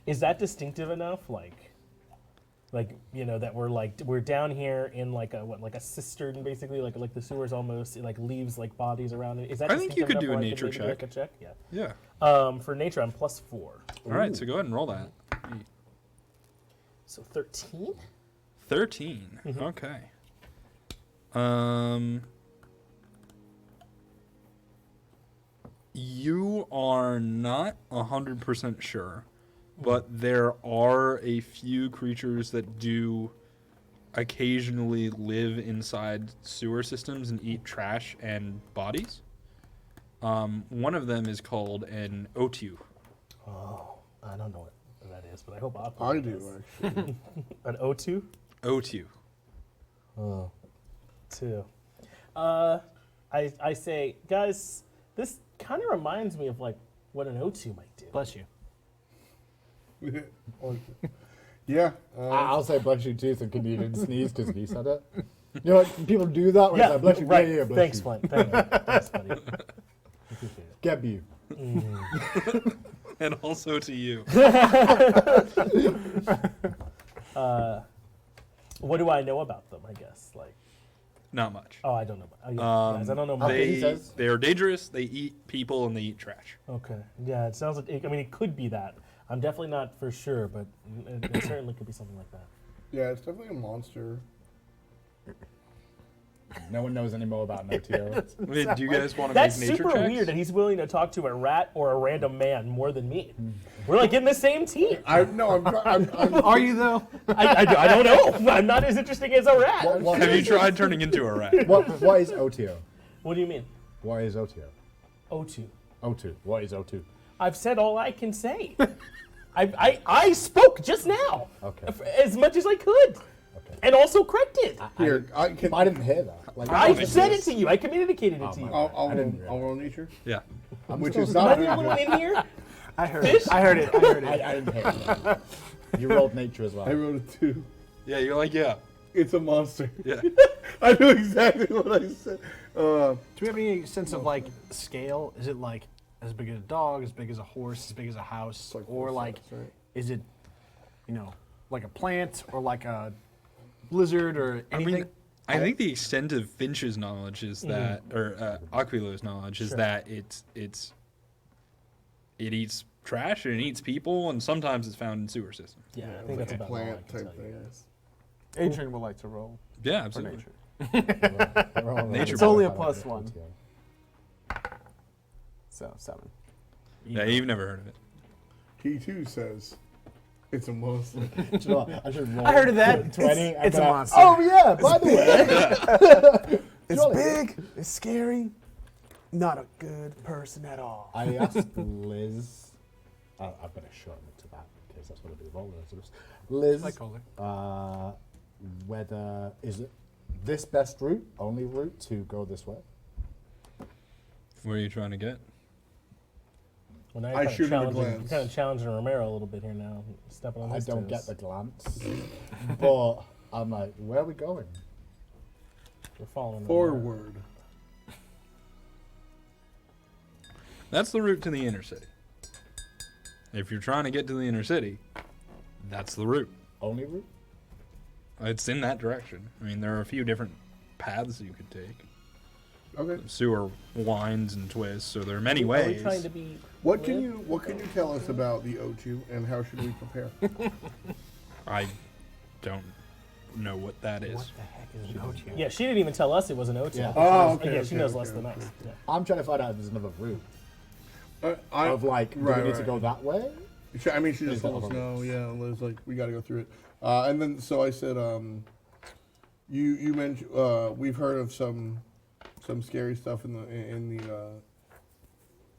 Is that distinctive enough? Like you know that we're down here in like a cistern basically, like the sewers almost, it like leaves like bodies around it. Is that I think you distinctive could do enough a where I nature maybe do, like, check. a check? Yeah. Yeah. For nature, I'm +4. All right, so go ahead and roll that. So 13. 13. Okay. You are not 100% sure, but there are a few creatures that do occasionally live inside sewer systems and eat trash and bodies. One of them is called an Otu. Oh, I don't know what that is, but I hope Aqua I does. do, actually. An O2? Otu. Oh, 2. I say, guys, this kind of reminds me of like what an O2 might do. Bless you. Yeah. I'll say bless you too, thinking you didn't sneeze because he said it. You know what? People do that when it's like, bless you. right. Yeah, bless Thanks, you. Flint. Thank you. Thanks, buddy. Appreciate it. Get you. And also to you. What do I know about them, I guess? Like, Not much. oh, I don't know. Guys, I don't know much. They are dangerous, they eat people, and they eat trash. Okay. Yeah, it sounds like, I mean, it could be that. I'm definitely not for sure, but it certainly could be something like that. Yeah, it's definitely a monster. No one knows any more about an OTO. I mean, do you guys want to That's make nature super checks? weird that he's willing to talk to a rat or a random man more than me. We're like in the same team. I'm Are you though? I don't know. I'm not as interesting as a rat. What Have you tried turning into a rat? what is OTO? What do you mean? What is OTO? O2. O2. What is O2? I've said all I can say. I spoke just now. Okay. As much as I could. Okay. And also corrected. Here, I didn't hear that. Like, I said it to you. I communicated it to you. I'll roll nature, Yeah. which is Am I not the only one in here? I heard Fish? it. I heard it. I heard it. I didn't hear that. You rolled nature as well. I wrote a 2. Yeah, you're like, yeah. It's a monster. Yeah. I knew exactly what I said. Do we have any sense of like scale? Is it like as big as a dog, as big as a horse, as big as a house, like or horse like size, right? is it, like a plant or like a blizzard or anything? I think the extent of Finch's knowledge is that, or Aquilo's knowledge is that it eats trash and it eats people, and sometimes it's found in sewer systems. Yeah, I think that's about all I Plant can type tell you thing. guys. Adrian would like to roll Yeah, for absolutely. nature. Nature It's only a +1. So 7. Yeah, you've never heard of it. He too says it's a monster. Do you know what? I should roll. I heard of that. 20. It's a monster. Oh yeah. By the way, It's Jolly. big. It's scary. Not a good person at all. I asked Liz. I'm going to shorten it to that because that's what I do. Roll Liz. Like Kohler. Whether is it this best route, only route to go this way? Where are you trying to get? Well, now I you're shoot him a you're glance. kind of challenging Romero a little bit here now, stepping on I his don't toes. get the glance, but I'm like, where are we going? We're following Romero. Forward. That's the route to the inner city. If you're trying to get to the inner city, that's the route. Only route? It's in that direction. I mean, there are a few different paths you could take. Okay. Sewer winds and twists, so there are many Are we ways. trying to be What glib? can you tell us about the O2 and how should we prepare? I don't know what that is. What the heck is an OTO? Yeah, she didn't even tell us it was an O2. Yeah. Oh, She knows- okay, Yeah, she okay, knows okay, less than okay. us. Yeah. I'm trying to find out if there's another route. I Of like, do we need to right. go that way? I mean, she just Is that told us other no. routes? Yeah, Liz, like we got to go through it. And then so I said, you mentioned we've heard of some scary stuff in the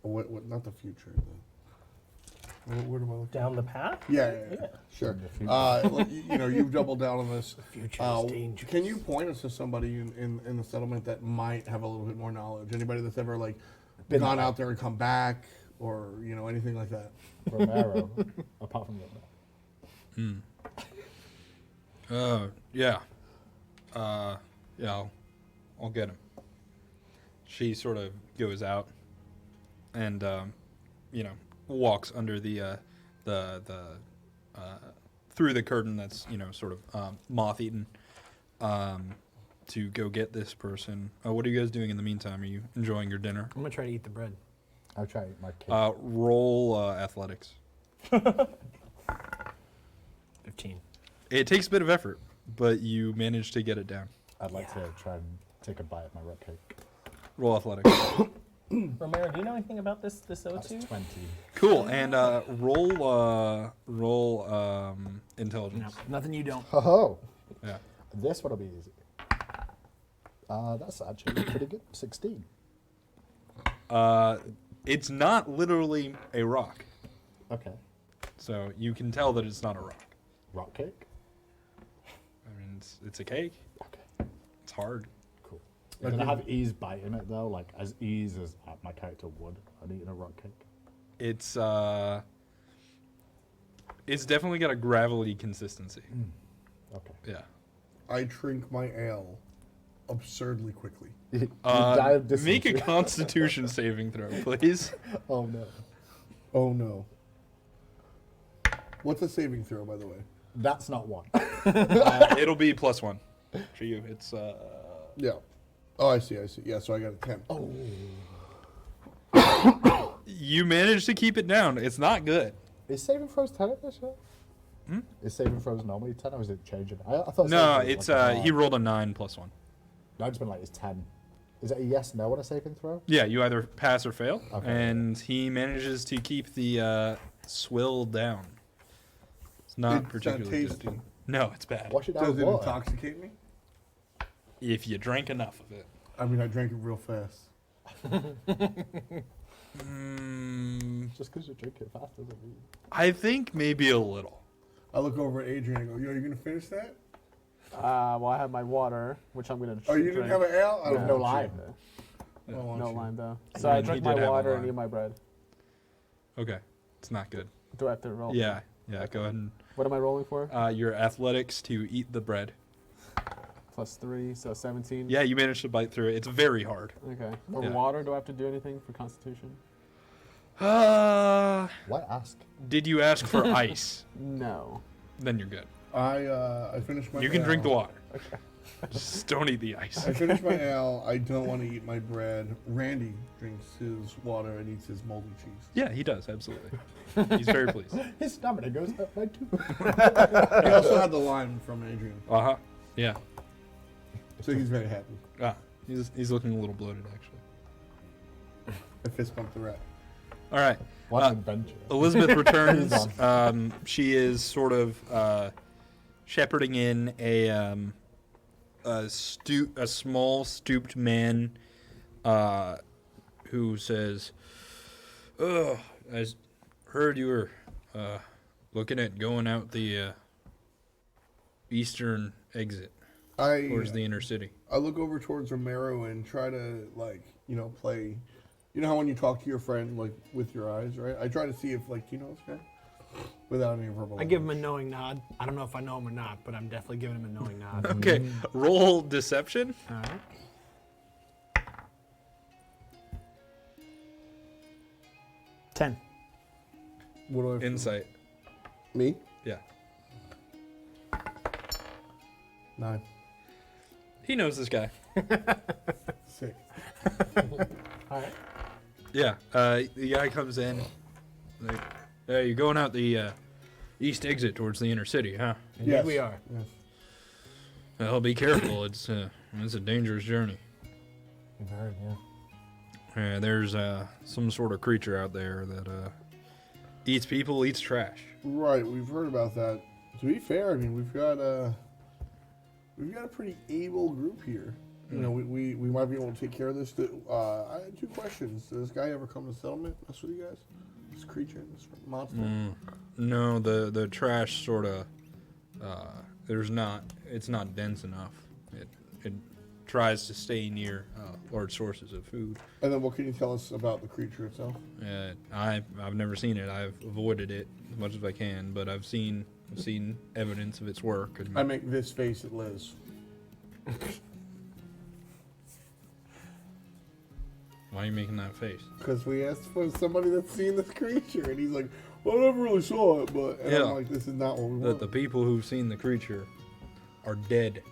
what not the future. Where am I looking? Down the path? Yeah, Yeah. sure. the future. Like, you've doubled down on this. The future is dangerous. Can you point us to somebody in the settlement that might have a little bit more knowledge? Anybody that's ever like gone out there and come back, or anything like that? Romero, apart from Romero. Yeah. Yeah, I'll get him. She sort of goes out and, walks under the through the curtain that's, sort of moth-eaten to go get this person. What are you guys doing in the meantime? Are you enjoying your dinner? I'm gonna try to eat the bread. I'll try to eat my cake. Roll athletics. 15. It takes a bit of effort, but you manage to get it down. I'd like to try and take a bite of my red cake. Roll athletics. Romero, do you know anything about this O2? That's 20. Cool. And roll intelligence. Nothing you don't. Oh, Yeah. this one'll be easy. That's actually pretty good. 16. It's not literally a rock, Okay. so you can tell that it's not a rock. Rock cake. I mean, it's a cake. Okay. It's hard. Cool. Can I have ease bite in it though? Like as ease as my character would on eating a rock cake. It's definitely got a gravelly consistency. Okay. Yeah. I drink my ale absurdly quickly. You die of Make a dysentery. Constitution saving throw, please. Oh no. Oh no. What's a saving throw, by the way? That's not one. It'll be +1 for you. It's Yeah. Oh, I see. Yeah, so I got a 10. you managed to keep it down. It's not good. Is saving throws 10 at this show? Is saving throws normally 10 or is it changing? I thought No, saving it's throws was like, he rolled a 9 +1. No, it's been like it's 10. Is it a yes no on a saving throw? Yeah, you either pass or fail, Okay. and he manages to keep the swill down. It's not It's particularly not tasty. good. No, it's bad. Wash it down Does with it water. intoxicate me? If you drank enough of it. I mean, I drank it real fast. Just because you drink it fast doesn't mean. I think maybe a little. I look over at Adrian and go, yo, you going to finish that? Well, I have my water, which I'm gonna. Oh, you didn't have an ale? I With don't no want lime. you. I don't want No you. lime though. I So I mean, he drink did my have a water and lime. eat my bread. Okay, it's not good. Do I have to roll? Yeah, go ahead and What am I rolling for? your athletics to eat the bread. +3, so 17. Yeah, you managed to bite through it. It's very hard. Okay. For Yeah. water, do I have to do anything for Constitution? Why ask? Did you ask for ice? No. Then you're good. I finished my You can drink the ale. water. Just don't eat the ice. I finished my ale. I don't want to eat my bread. Randy drinks his water and eats his moldy cheese. Yeah, he does, absolutely. He's very pleased. His stamina goes up by 2. He also had the lime from Adrian, Uh-huh. Yeah. so he's very happy. He's looking a little bloated, actually. I fist bumped the rat. All right. What an adventure. Elizabeth returns. She is sort of shepherding in a small stooped man who says, "Oh, I heard you were looking at going out the eastern exit towards the inner city." I look over towards Romero and try to, play. You know how when you talk to your friend, with your eyes, right? I try to see if, you know this guy? Without any verbal I give him a language. knowing nod. I don't know if I know him or not, but I'm definitely giving him a knowing nod. Okay, roll deception. All right. Ten. What do I Insight. Me? Yeah. 9. He knows this guy. Sick. All right. Yeah. The guy comes in. Like, hey, you're going out the east exit towards the inner city, huh? Indeed Yes. we are. Yes. Well, be careful. It's a dangerous journey. Very, yeah. There's some sort of creature out there that eats people, eats trash. Right, we've heard about that. To be fair, I mean, we've got a pretty able group here. You know, we might be able to take care of this. I had 2 questions. Does this guy ever come to settlement? Mess with you guys? This creature, this monster? No, the trash sort of it's not dense enough. It tries to stay near large sources of food. And then what can you tell us about the creature itself? I've never seen it. I've avoided it as much as I can, but I've seen evidence of its work. And I make this face at Liz. why are you making that face? Because we asked for somebody that's seen this creature, and he's like, well, I never really saw it, but... And Yeah. I'm like, this is not what we want. The people who've seen the creature are dead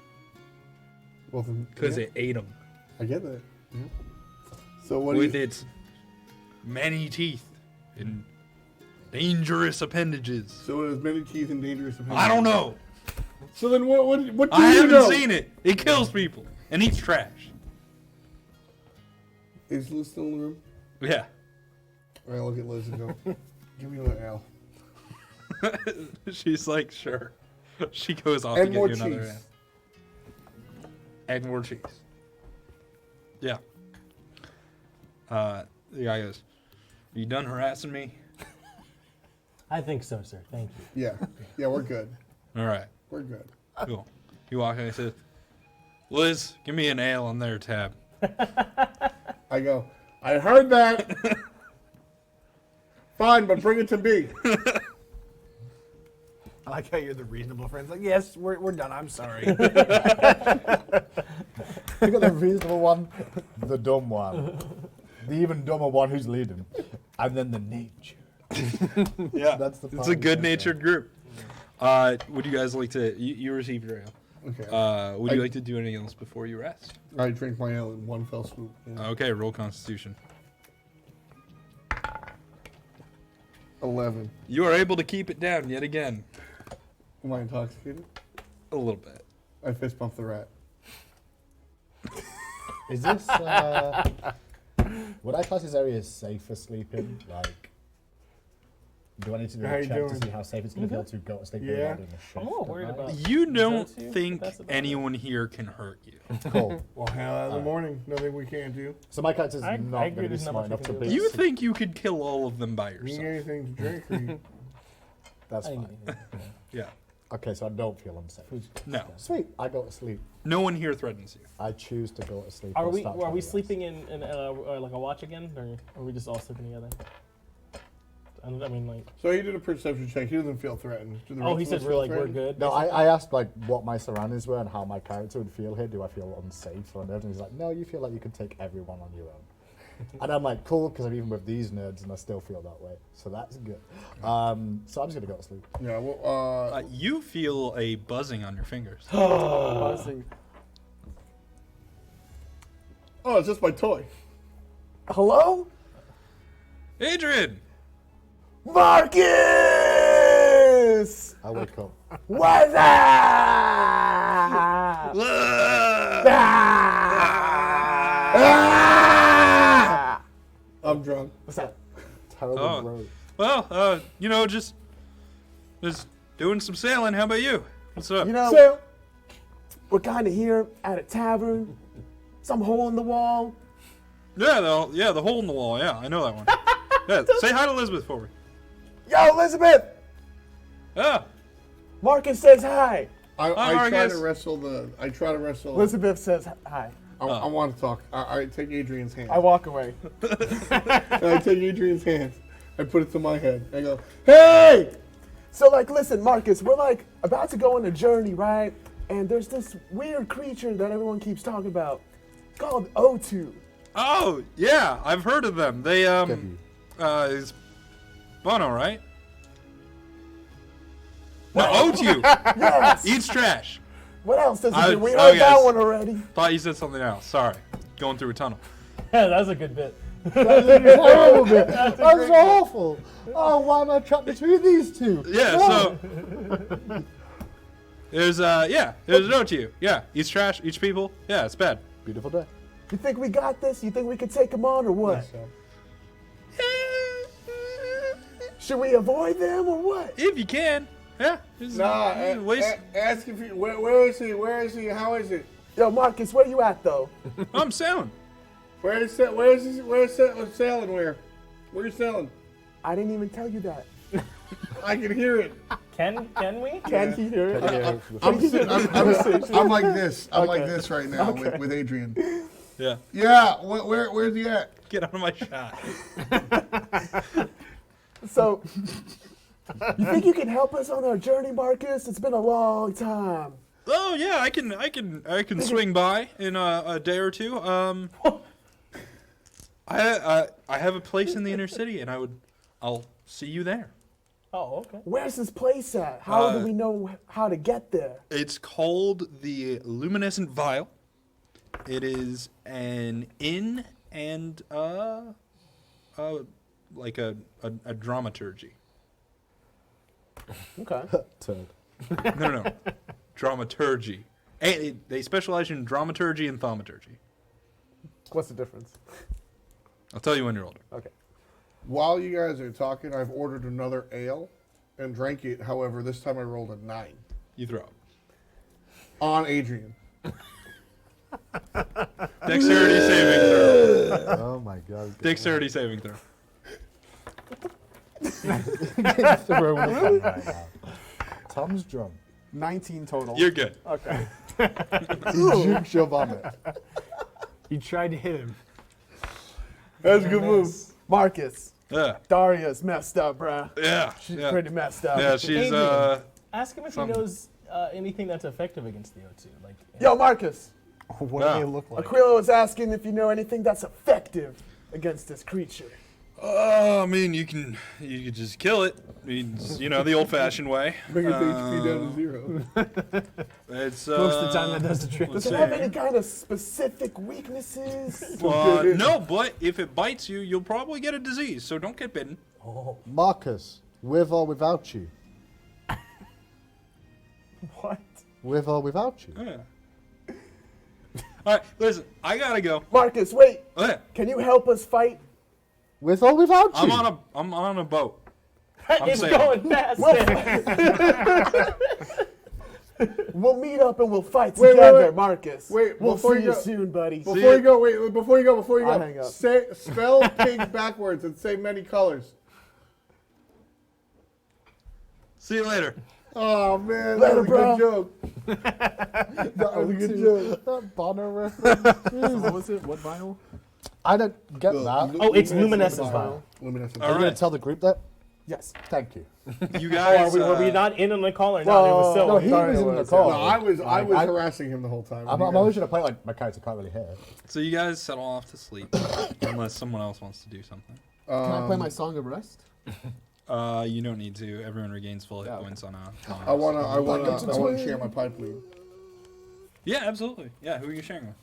Well, then, because yeah, it ate them I get that. Yeah. So what do with you... its many teeth and dangerous appendages. So it has many teeth and dangerous appendages. I don't know. So then what do I you haven't know? seen it. It kills people and eats trash. Is Liz still in the room? Yeah. I look at Liz and go, give me another ale. She's like, sure. She goes off And to get more you another cheese. ale. And more cheese. Yeah. The guy goes, "Are you done harassing me?" I think so, sir. Thank you. Yeah. Yeah, we're good. All right. We're good. Cool. You walk in and says, "Liz, give me an ale on their tab." I go, I heard that. Fine, but bring it to me. I like how you're the reasonable friend. It's like, yes, we're done. I'm sorry. You got the reasonable one, the dumb one, the even dumber one who's leading, and then the nature. Yeah, That's the it's part a we good-natured group. Would you guys like to? You received your ale. Okay. Would you like to do anything else before you rest? I drink my ale in one fell swoop. Yeah. Okay, roll Constitution. 11. You are able to keep it down yet again. Am I intoxicated? A little bit. I fist bump the rat. Is this, would I class this area as safe for sleeping? Like, do I need to do How a you check doing? to see how safe it's going to be able to go to sleep Yeah. without doing a shift? I'm a little worried at night? about You don't That's you? think That's about it. anyone here can hurt you. Cool. Well, hell out of the morning. Nothing we can't do. So my character's I not agree going to be there's not smart much enough you to can be... do. You think you could kill all of them by You need yourself? anything to drink? Or you... That's I- fine. Yeah. Okay, so I don't feel unsafe. No. Sweet, I go to sleep. No one here threatens you. I choose to go to sleep. Are and we start are trying we to rest. sleeping in like a watch again, or are we just all sleeping together? I mean, like, So he did a perception check. He doesn't feel threatened. Do the oh, rest he of said us we're feel like we're threatened? good. No, I asked like what my surroundings were and how my character would feel here. Do I feel unsafe for a nerd? And he's like, no, you feel like you can take everyone on your own. And I'm like, cool, because I'm even with these nerds and I still feel that way. So that's good. So I'm just going to go to sleep. Yeah, well, You feel a buzzing on your fingers. Buzzing. oh, it's just my toy. Hello? Adrian! Marcus! I wake up. What's up? I'm drunk. What's that? Terrible Oh. bro. Well, just doing some sailing. How about you? What's up? You know, So, we're kind of here at a tavern, some hole in the wall. Yeah, the hole in the wall. Yeah, I know that one. Yeah, say hi to Elizabeth for me. Yo, Elizabeth! Yeah. Marcus says hi. I try Marcus. to wrestle I try to wrestle. Elizabeth says hi. I want to talk. I take Adrian's hand. I walk away. I take Adrian's hand. I put it to my head. I go, hey! So, like, listen, Marcus, we're like about to go on a journey, right? And there's this weird creature that everyone keeps talking about. It's called O2. Oh, yeah, I've heard of them. They is Bono, right? No, O2. Yes. Eats trash. What else does he do? We oh, heard that yes. one already. Thought you said something else. Sorry. Going through a tunnel. Yeah, that was a good bit. Terrible bit. That's awful. Oh, why am I trapped between these two? Yeah, No. so there's an O2. Yeah, eats trash, eats people. Yeah, it's bad. Beautiful day. You think we got this? You think we could take him on or what? Should we avoid them or what? If you can. Yeah. Ask if he, where is he? Where is he? How is it? Yo, Marcus, where you at though? I'm sailing. Where is sailing? Where are you sailing? I didn't even tell you that. I can hear it. Can we? Can he hear it? I'm like this. I'm like this right now with Adrian. Yeah. Yeah. Where's he at? Get out of my shot. So, you think you can help us on our journey, Marcus? It's been a long time. Oh yeah, I can swing by in a day or two. I have a place in the inner city, and I'll see you there. Oh, okay. Where's this place at? How do we know how to get there? It's called the Luminescent Vial. It is an inn and like a dramaturgy. Okay. Turd. No. Dramaturgy. They specialize in dramaturgy and thaumaturgy. What's the difference? I'll tell you when you're older. Okay. While you guys are talking, I've ordered another ale and drank it. However, this time I rolled a 9 You throw up. on Adrian. Dexterity saving throw. Oh my god. Dexterity saving throw. Throwing up right now. Tom's drunk. 19 total. You're good. Okay. He jukes your vomit. You tried to hit him. That's a good move. Marcus. Yeah. Daria's messed up, bruh. Yeah. She's yeah. pretty messed up. Yeah, she's Adrian. Ask him if Some- he knows anything that's effective against the O2. Like, Yo, Marcus. What Yeah. do they look like? Aquila was asking if you know anything that's effective against this creature. I mean, you could just kill it. I mean, the old-fashioned way. Bring its HP down to 0. It's Most of the time that does the trick. Does it have any kind of specific weaknesses? No, but if it bites you, you'll probably get a disease. So don't get bitten. Marcus, with or without you? What? With or without you? Yeah. All right, listen. I gotta go. Marcus, wait. Okay. Can you help us fight? With or without you? I'm on a boat. it's saying. going fast. We'll meet up and we'll fight Wait, together, wait. Marcus. Wait, we'll before see you you go- soon, buddy. Before you go, I'll hang up. spell pig backwards and say many colors. See you later. Oh man, Later, that was a bro. good joke. That was a good joke. That Bonner reference. What was it? What vinyl? I don't get that. Oh, it's luminescence vial. Luminescence. Are you going to tell the group that? Yes. Thank you. You Were guys. we not in on the call or not? It was so. No, he Daria was in the was, call. No, I was I- harassing him the whole time. I'm always going to play like my character can't really hear. So you guys settle off to sleep, unless someone else wants to do something. Can I play my Song of Rest? You don't need to. Everyone regains full hit points on a. I wanna share my pipe lead. Yeah, absolutely. Yeah, who are you sharing with?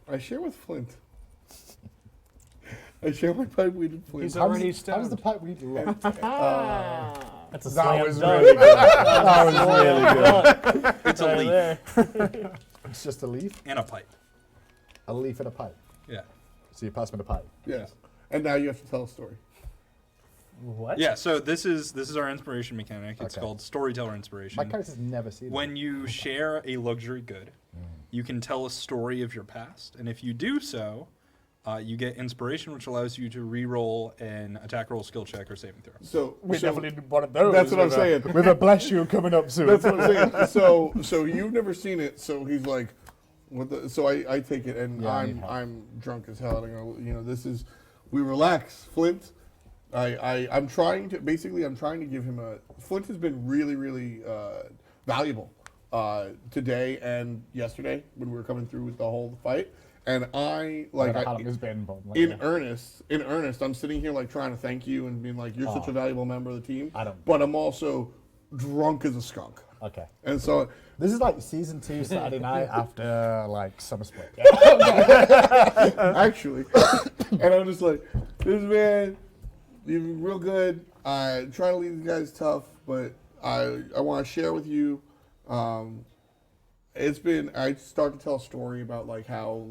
I share with Flint. I share my pipe weed with Flint. He's already How does stoned. the pipe weed look? That's a That slam was dunk. really good. That was really good. It's a Right leaf there. It's just a leaf? and a pipe. A leaf and a pipe. Yeah. So you pass me the pipe. Yes. And now you have to tell a story. What? Yeah. So this is our inspiration mechanic. It's Okay. called storyteller inspiration. My character's never seen When you share a luxury good, you can tell a story of your past, and if you do so, you get inspiration, which allows you to re-roll an attack roll, skill check, or saving throw. So We so definitely need one of those. that's what I'm saying. With a bless you coming up soon. That's what I'm saying. So you've never seen it. So he's like, what the? So I take it, and Yeah, I need help. I'm drunk as hell. And I go, this is, we relax, Flint. I'm trying to give him a. Flint has been really valuable today and yesterday when we were coming through with the whole fight. And I like how long it's been, but like, in earnest, I'm sitting here like trying to thank you and being like, you're such a valuable member of the team. I don't- But I'm also drunk as a skunk. Okay. And so This is like season 2 Saturday night after like summer split. actually, and I'm just like, this man, you're real good. I try to leave you guys tough, but I want to share with you. It's been, I start to tell a story about like how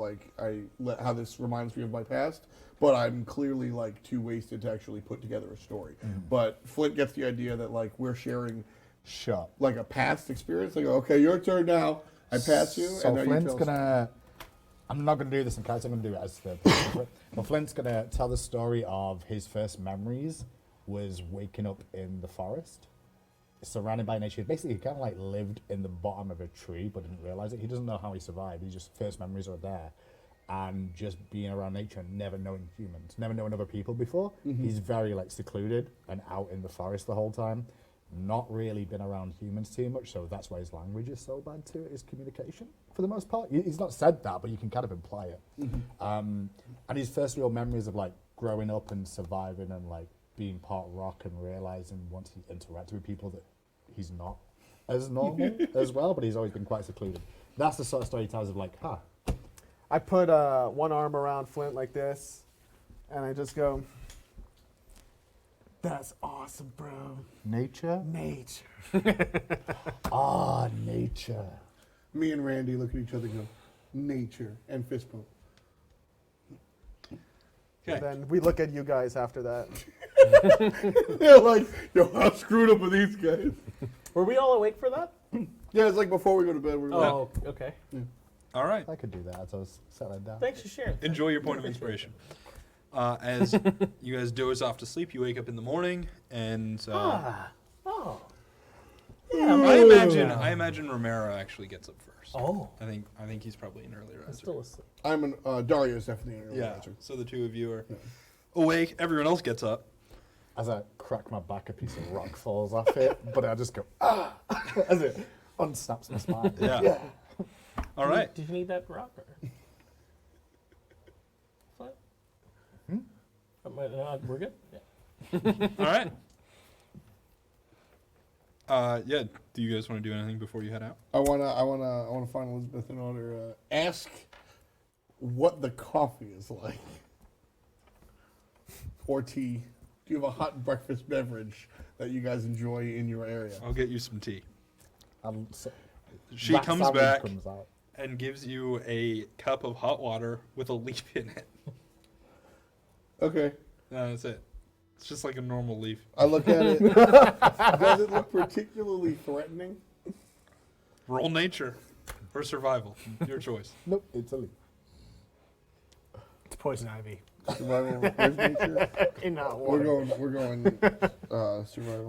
how this reminds me of my past, but I'm clearly like too wasted to actually put together a story. But Flint gets the idea that like we're sharing Shut. like a past experience. I go, okay, your turn now. I pass you. So and now you Flint's tell a gonna. I'm not gonna do this in character. I'm gonna do it as third person. But Flint's gonna tell the story of his first memories was waking up in the forest, surrounded by nature. Basically, he kind of like lived in the bottom of a tree, but didn't realize it. He doesn't know how he survived. He just first memories are there, and just being around nature and never knowing humans, never knowing other people before. He's very like secluded and out in the forest the whole time. Not really been around humans too much, so that's why his language is so bad too, his communication, for the most part. He's not said that, but you can kind of imply it. And his first real memories of like growing up and surviving and like being part rock and realizing once he interacted with people that he's not as normal as well, but he's always been quite secluded. That's the sort of story he tells of like, I put one arm around Flint like this, and I just go, that's awesome, bro. nature? Nature. Nature. Me and Randy look at each other and go, nature, and fist bump. And then we look at you guys after that. They're like, yo, I'm screwed up with these guys. Were we all awake for that? Yeah, it's like before we go to bed. We're Oh, okay. All right. I could do that as I was settling down. Thanks for sharing. Enjoy your point of inspiration. As you guys doze off to sleep, you wake up in the morning, and Oh. I imagine Romero actually gets up first. Oh. I think he's probably an early riser. Still asleep. Dario's definitely an early Yeah. riser. So the two of you are awake. Everyone else gets up. As I crack my back, a piece of rock falls off it, but I just go, ah, as it unsnaps my spine. Yeah. All right. Did you need that rock? Or? What? We're good? Yeah. All right. Yeah. Do you guys want to do anything before you head out? I wanna find Elizabeth in order. Ask what the coffee is like, or tea. Do you have a hot breakfast beverage that you guys enjoy in your area? I'll get you some tea. So She that comes savage back comes out. and gives you a cup of hot water with a leaf in it. Okay. No, that's it. It's just like a normal leaf. I look at it. Does it look particularly threatening? Roll nature or survival. Your choice. Nope, it's a leaf. It's poison ivy. Survival. Where's nature? In that We're water. going. Survival.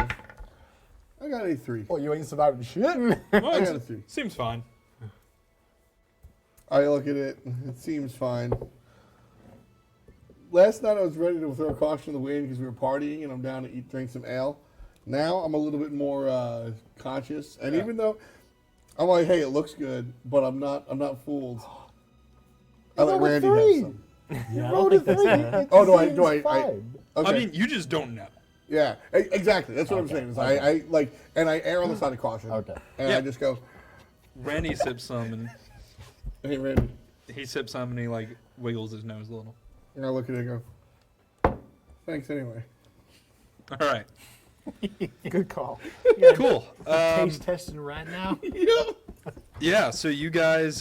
I got a 3. Oh, you ain't surviving shit? I got a 3. Seems fine. I look at it. It seems fine. Last night I was ready to throw caution to the wind because we were partying and I'm down to drink some ale. Now I'm a little bit more conscious, and even though I'm like, hey, it looks good, but I'm not fooled. I let Randy have some. Yeah, I don't think that's bad. Oh, do I? Fine. Okay. I mean, you just don't know. Yeah, exactly. That's what I'm saying. Is I like, and I err on the side of caution. Okay. And Yeah. I just go, Randy sips some, and hey, Randy. he sips some, and he like wiggles his nose a little. And I look at it and go, thanks anyway. All right. Good call. Cool. Taste testing right now. Yeah. So you guys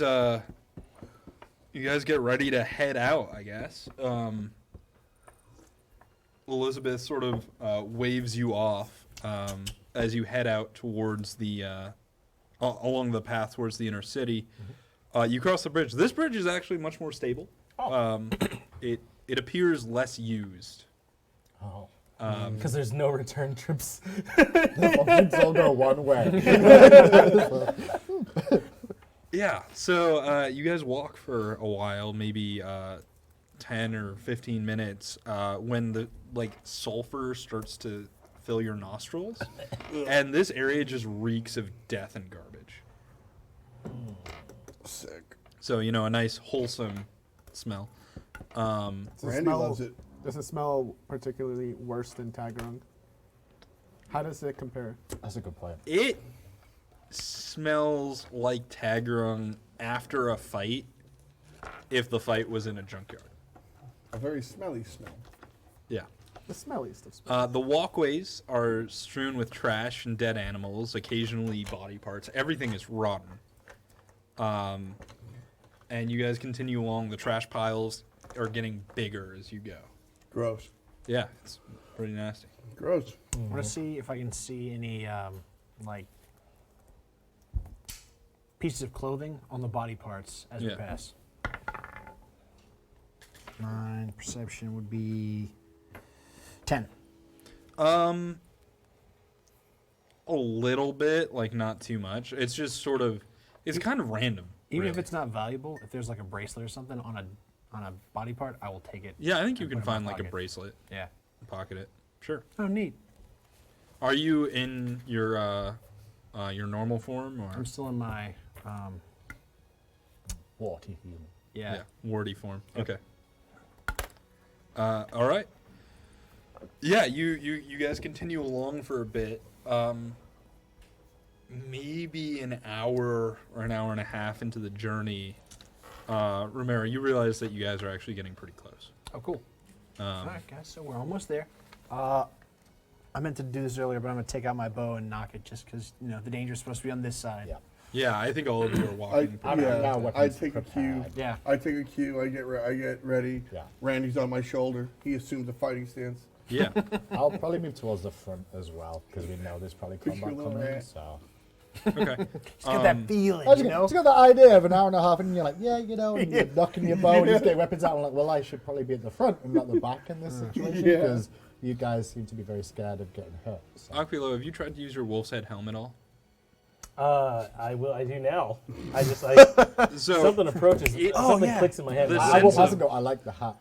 get ready to head out, I guess. Elizabeth sort of waves you off as you head out towards the along the path towards the inner city. You cross the bridge. This bridge is actually much more stable. It appears less used. Oh. Because there's no return trips. Things all go one way. Yeah. So you guys walk for a while, maybe 10 or 15 minutes, when the sulfur starts to fill your nostrils, and this area just reeks of death and garbage. Sick. So a nice wholesome smell. Randy loves it. Does it smell particularly worse than Tagrung? How does it compare? That's a good point. It smells like Tagrung after a fight, if the fight was in a junkyard. A very smelly smell. Yeah. The smelliest of smells. The walkways are strewn with trash and dead animals, occasionally body parts. Everything is rotten. And you guys continue along. The trash piles are getting bigger as you go. Gross. Yeah, it's pretty nasty. Gross. I want to see if I can see any pieces of clothing on the body parts as we Yeah. pass. My perception would be 10. A little bit, not too much. It's just sort of, it's kind of random. Even if really. it's not valuable, if there's like a bracelet or something on a body part, I will take it. Yeah, I think you and can put it in find my like a pocket. bracelet, Yeah. pocket it. Sure. Oh, neat. Are you in your normal form or? I'm still in my Warty human. yeah. warty form. Okay. All right. Yeah, you guys continue along for a bit. Maybe an hour or an hour and a half into the journey, Romero, you realize that you guys are actually getting pretty close. Oh, cool. All right, guys, so we're almost there. I meant to do this earlier, but I'm going to take out my bow and knock it just because, the danger is supposed to be on this side. Yeah. Yeah, I think all of you are walking. I take a cue. Yeah. I take a cue. I get ready. Yeah. Randy's on my shoulder. He assumes a fighting stance. Yeah. I'll probably move towards the front as well because we know there's probably Push your combat little coming. rat. So. Okay. Just get that feeling, I you know? just got that idea of an hour and a half, and you're like, yeah, you know, and you're knocking your bow and you get weapons out. I'm like, well, I should probably be at the front and not the back in this situation because you guys seem to be very scared of getting hurt. So. Aquilo, have you tried to use your wolf's head helm at all? I do now. I just So something approaches. Something clicks in my head. the I will sense pass of- and go, I like the hat.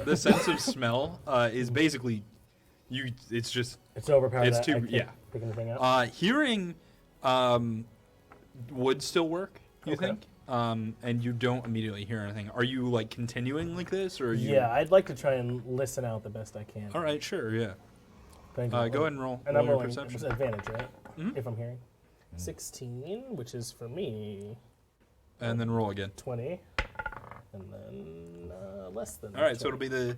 The sense of smell is basically you. It's just It's overpowered. It's I too- can't yeah. pick anything up. hearing would still work. You Okay. think? And you don't immediately hear anything. Are you like continuing like this, or are you? Yeah, I'd like to try and listen out the best I can. All right. Sure. Yeah. Thank Go you. ahead and roll. And roll I'm your rolling perception. advantage, right? Mhm. If I'm hearing. 16, which is for me And then roll again. 20, and then less than. All right. So 20.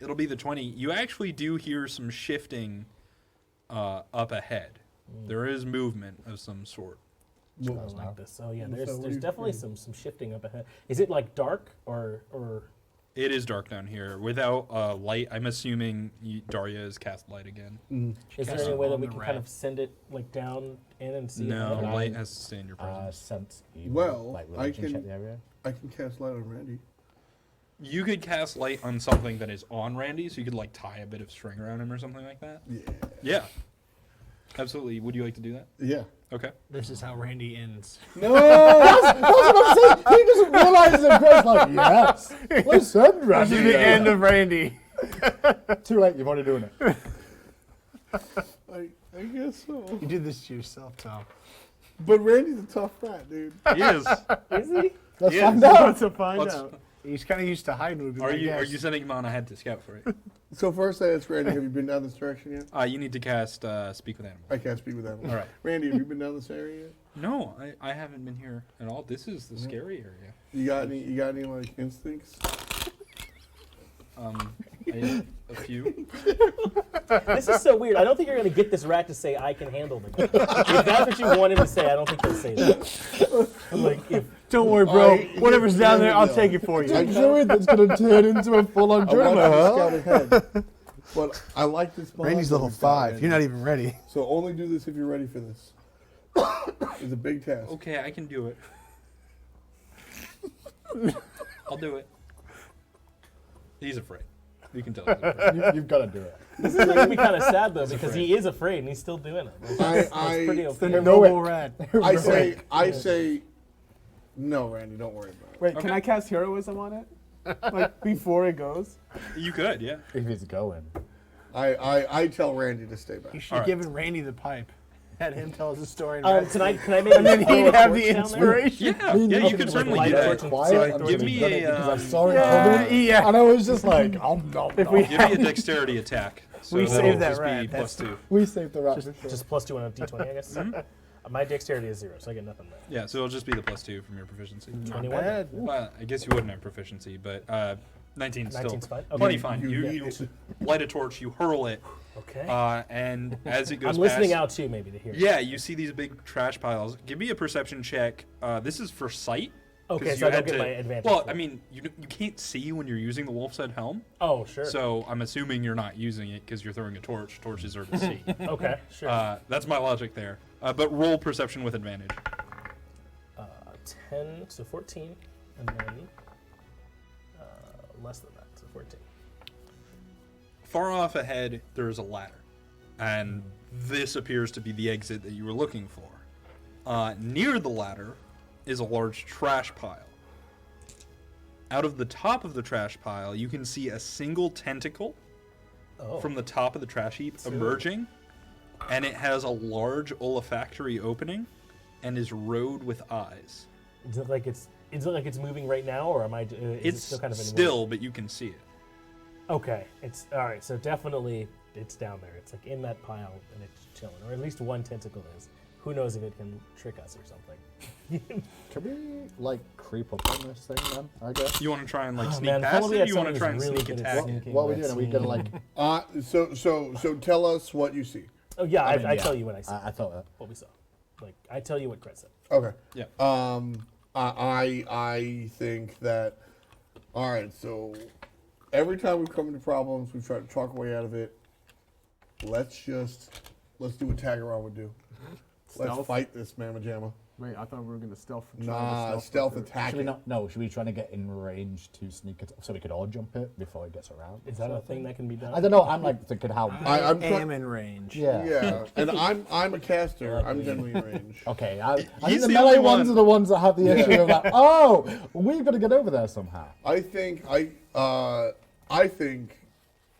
it'll be the 20. You actually do hear some shifting up ahead. There is movement of some sort. I like this. Oh yeah, So what there's do you definitely some shifting up ahead. Is it like dark or? It is dark down here. Without light, I'm assuming Daria has cast light again. Is there cast any it way that on we the can rat. kind of send it like down in and see? No, it? light has to stay in your presence. Sense evil, Well, like I religion, can- check the area. I can cast light on Randy. You could cast light on something that is on Randy, so you could like tie a bit of string around him or something like that. Yeah. Yeah. Absolutely. Would you like to do that? Yeah. Okay. This is how Randy ends. No. That's what I'm saying. He doesn't realize that Greg's like, yes, let's send Randy. This is the end of Randy. Too late, you've already doing it. I guess so. You did this to yourself, Tom. But Randy's a tough rat, dude. He is. Is he? Let's Yeah. find out. To find Let's- out. He's kind of used to hiding with people. Are I you guess. sending him on ahead to scout for it? So first I asked Randy, have you been down this direction yet? You need to cast Speak with Animals. I can't speak with that one. All right. Randy, have you been down this area yet? No, I haven't been here at all. This is the scary area. You got any like instincts? A few. This is so weird. I don't think you're going to get this rat to say, I can handle them. If that's what you want him to say, I don't think he'll say that. Like, if, Don't worry, bro. Whatever's down there, I'll take it for you. I'm sure that's going to turn into a full-on I want tournament, you to scout ahead. But I like this. Randy's bond level that we've got, 5. You're not even ready. So only do this if you're ready for this. It's a big task. Okay, I can do it. I'll do it. He's afraid. You can tell he's afraid. You've got to do it. this is going to be kind of sad, though, because he is afraid and he's still doing it. It's pretty It's the okay. noble rat. I say, no, Randy, don't worry about it. Wait, Okay. can I cast heroism on it? Like before it goes? You could, yeah. If he's going. I tell Randy to stay back. You should have given Randy the pipe. Had him tell us a story. Can I make and then him throw he'd a have torch the down there? inspiration. Yeah, yeah, you could certainly light do a that. torch Quiet. and Give see me if a, because I um, saw it Yeah, coming, yeah. and I was just like, If we Give me a dexterity attack. So We that'll saved that just be rat. +2. we saved the rat. for sure. Just +2 on a d20, I guess. My dexterity is 0, so I get nothing there. Yeah, so it'll just be the +2 from your proficiency. 21. bad. Well, I guess you wouldn't have proficiency, but 19 's still 19's fine. Okay. plenty fine. You You need it. light a torch, you hurl it, Okay. and as it goes I'm listening past, out too, maybe, to hear. Yeah, you see these big trash piles. Give me a perception check. This is for sight. Okay, 'cause so you I don't had get to- my advantage. Well, for I it. mean, you can't see when you're using the wolf's head helm, Oh, sure. so I'm assuming you're not using it because you're throwing a torch. Torches are to see. Okay, sure. That's my logic there. But roll perception with advantage. 10, so 14, and then less than that, so 14. Far off ahead, there is a ladder, and this appears to be the exit that you were looking for. Near the ladder is a large trash pile. Out of the top of the trash pile, you can see a single tentacle from the top of the trash heap emerging, and it has a large olfactory opening and is rowed with eyes. Is it like it's moving right now, or am I? Is It's it still kind of in still, but you can see it. Okay, it's all right. So definitely, it's down there. It's like in that pile, and it's chilling, or at least one tentacle is. Who knows if it can trick us or something? Can we like creep up on this thing then? I guess. You want to try and like Oh, sneak man, past follow me it? at You want to somebody try and who's sneak really good at attack it? sneaking. What are we Let's doing? Are we gonna see. like? So tell us what you see. Oh yeah, I mean, tell you when I see I thought that. what we saw. Like I tell you what Chris said. Okay. Yeah. I think that. All right. So every time we've come into problems, we've tried to talk our way out of it. Let's do what Tagaron would do. Let's Stealth? fight this Mamma Jamma. Wait, I thought we were gonna stealth. Nah, stealth attack. Should we not? No, should we try to get in range to sneak it so we could all jump it before it gets around? Is that a thing that can be done? I don't know. I'm like thinking how. I'm am in range. Yeah. Yeah, and I'm a caster. I'm generally in range. Okay, I He's think the the melee only ones one. are the ones that have the issue of like, oh, we've got to get over there somehow. I think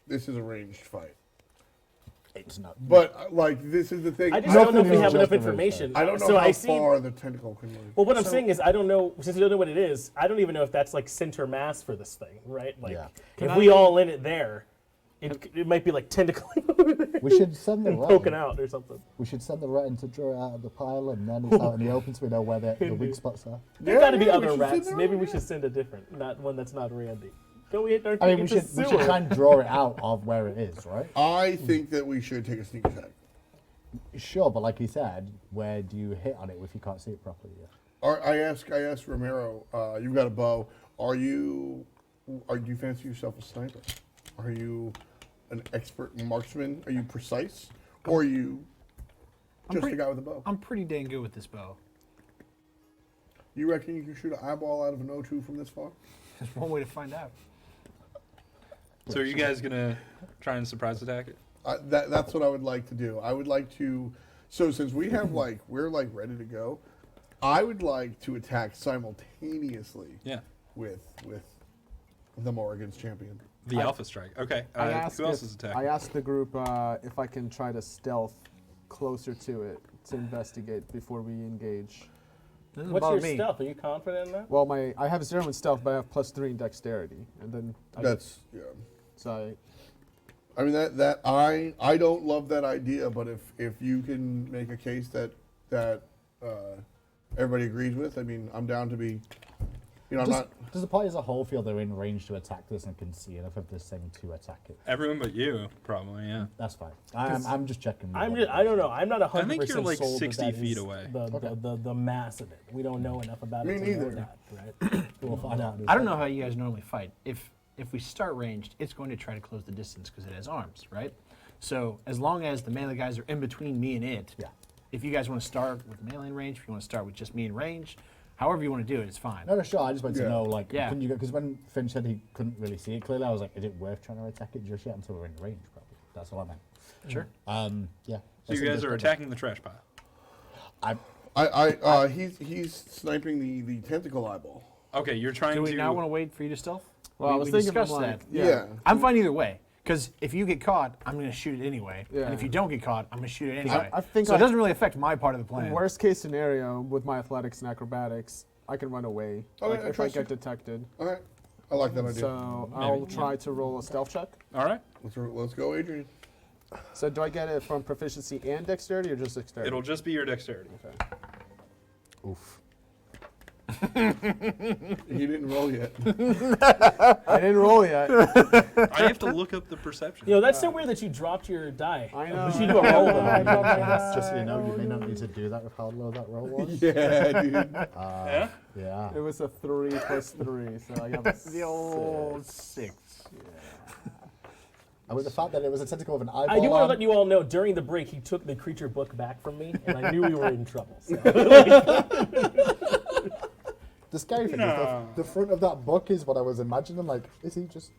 this is a ranged fight. It's not. But like this is the thing. I just don't know if we Nothing have is enough just a information. I don't know so how I see. far the tentacle can move. Well, what I'm saying is, I don't know, since we don't know what it is, I don't even know if that's like center mass for this thing, right? Like, Yeah. if we all in it there, it might be like tentacling over there. We should send the and rat. poking out or something. We should send the rat in to draw it out of the pile, and then it's out in the open so we know where the weak spots are. There's got to be we other should rats. send Maybe the we rat. should send a different, not one that's not Randy. Don't we? Don't I mean, we think should it's a sewer. try and draw it out of where it is, right? I think that we should take a sneak attack. Sure, but like he said, where do you hit on it if you can't see it properly? Yeah. I asked Romero. You've got a bow. Do you fancy yourself a sniper? Are you an expert marksman? Are you precise, or are you just a guy with a bow? I'm pretty dang good with this bow. You reckon you can shoot an eyeball out of an O2 from this far? There's one way to find out. So are you guys gonna try and surprise attack it? That's what I would like to do. I would like to. So since we have we're ready to go, I would like to attack simultaneously. Yeah. With the Morrigan's champion. The Alpha Strike. Okay. Who else is attacking? I asked the group if I can try to stealth closer to it to investigate before we engage. What's your stealth? Are you confident in that? Well, I have 0 in stealth, but I have +3 in dexterity, and then So I mean that I don't love that idea, but if you can make a case that everybody agrees with, I mean I'm down to be. Does the party as a whole feel they're in range to attack this and can see enough of this thing to attack it? Everyone but you, probably. Yeah. That's fine. I'm just checking. I don't know. I'm not 100% I think you're like sold 60 that feet is away. The mass of it. We don't know enough about Me it to neither. know that, right? We'll find out. I don't know how you guys normally fight. If we start ranged, it's going to try to close the distance because it has arms, right? So as long as the melee guys are in between me and it, if you guys want to start with melee in range, if you want to start with just me in range, however you want to do it, it's fine. No, sure. I just wanted to know, Yeah. can you go? Because when Finch said he couldn't really see it clearly, I was like, is it worth trying to attack it just yet until we're in range? Probably. That's all I meant. Sure. Yeah. So you guys are attacking the trash pile. He's sniping the tentacle eyeball. Okay, you're trying Do to. we not want to wait for you to stealth? Well, I was thinking discussed like, that. Yeah. I'm fine either way. Because if you get caught, I'm going to shoot it anyway. Yeah. And if you don't get caught, I'm going to shoot it anyway. I think so it doesn't really affect my part of the plan. Worst case scenario with my athletics and acrobatics, I can run away Okay, I if I trust you. get detected. All right, I like that idea. So I'll try to roll a stealth check. All right. Let's go, Adrian. So do I get it from proficiency and dexterity or just dexterity? It'll just be your dexterity. Okay. Oof. He didn't roll yet. I didn't roll yet. I have to look up the perception. You know, that's so weird that you dropped your die. I know. You should do a roll though. Just so you know, you may not need to do that with how low that roll was. Yeah, dude. Yeah? Yeah. It was a 3 plus 3, so I got a The old 6. And with the fact that it was a tentacle with an eyeball I do want to on, let you all know, during the break, he took the creature book back from me, and I knew we were in trouble. So. the scary thing is the front of that book is what I was imagining. Like, is he just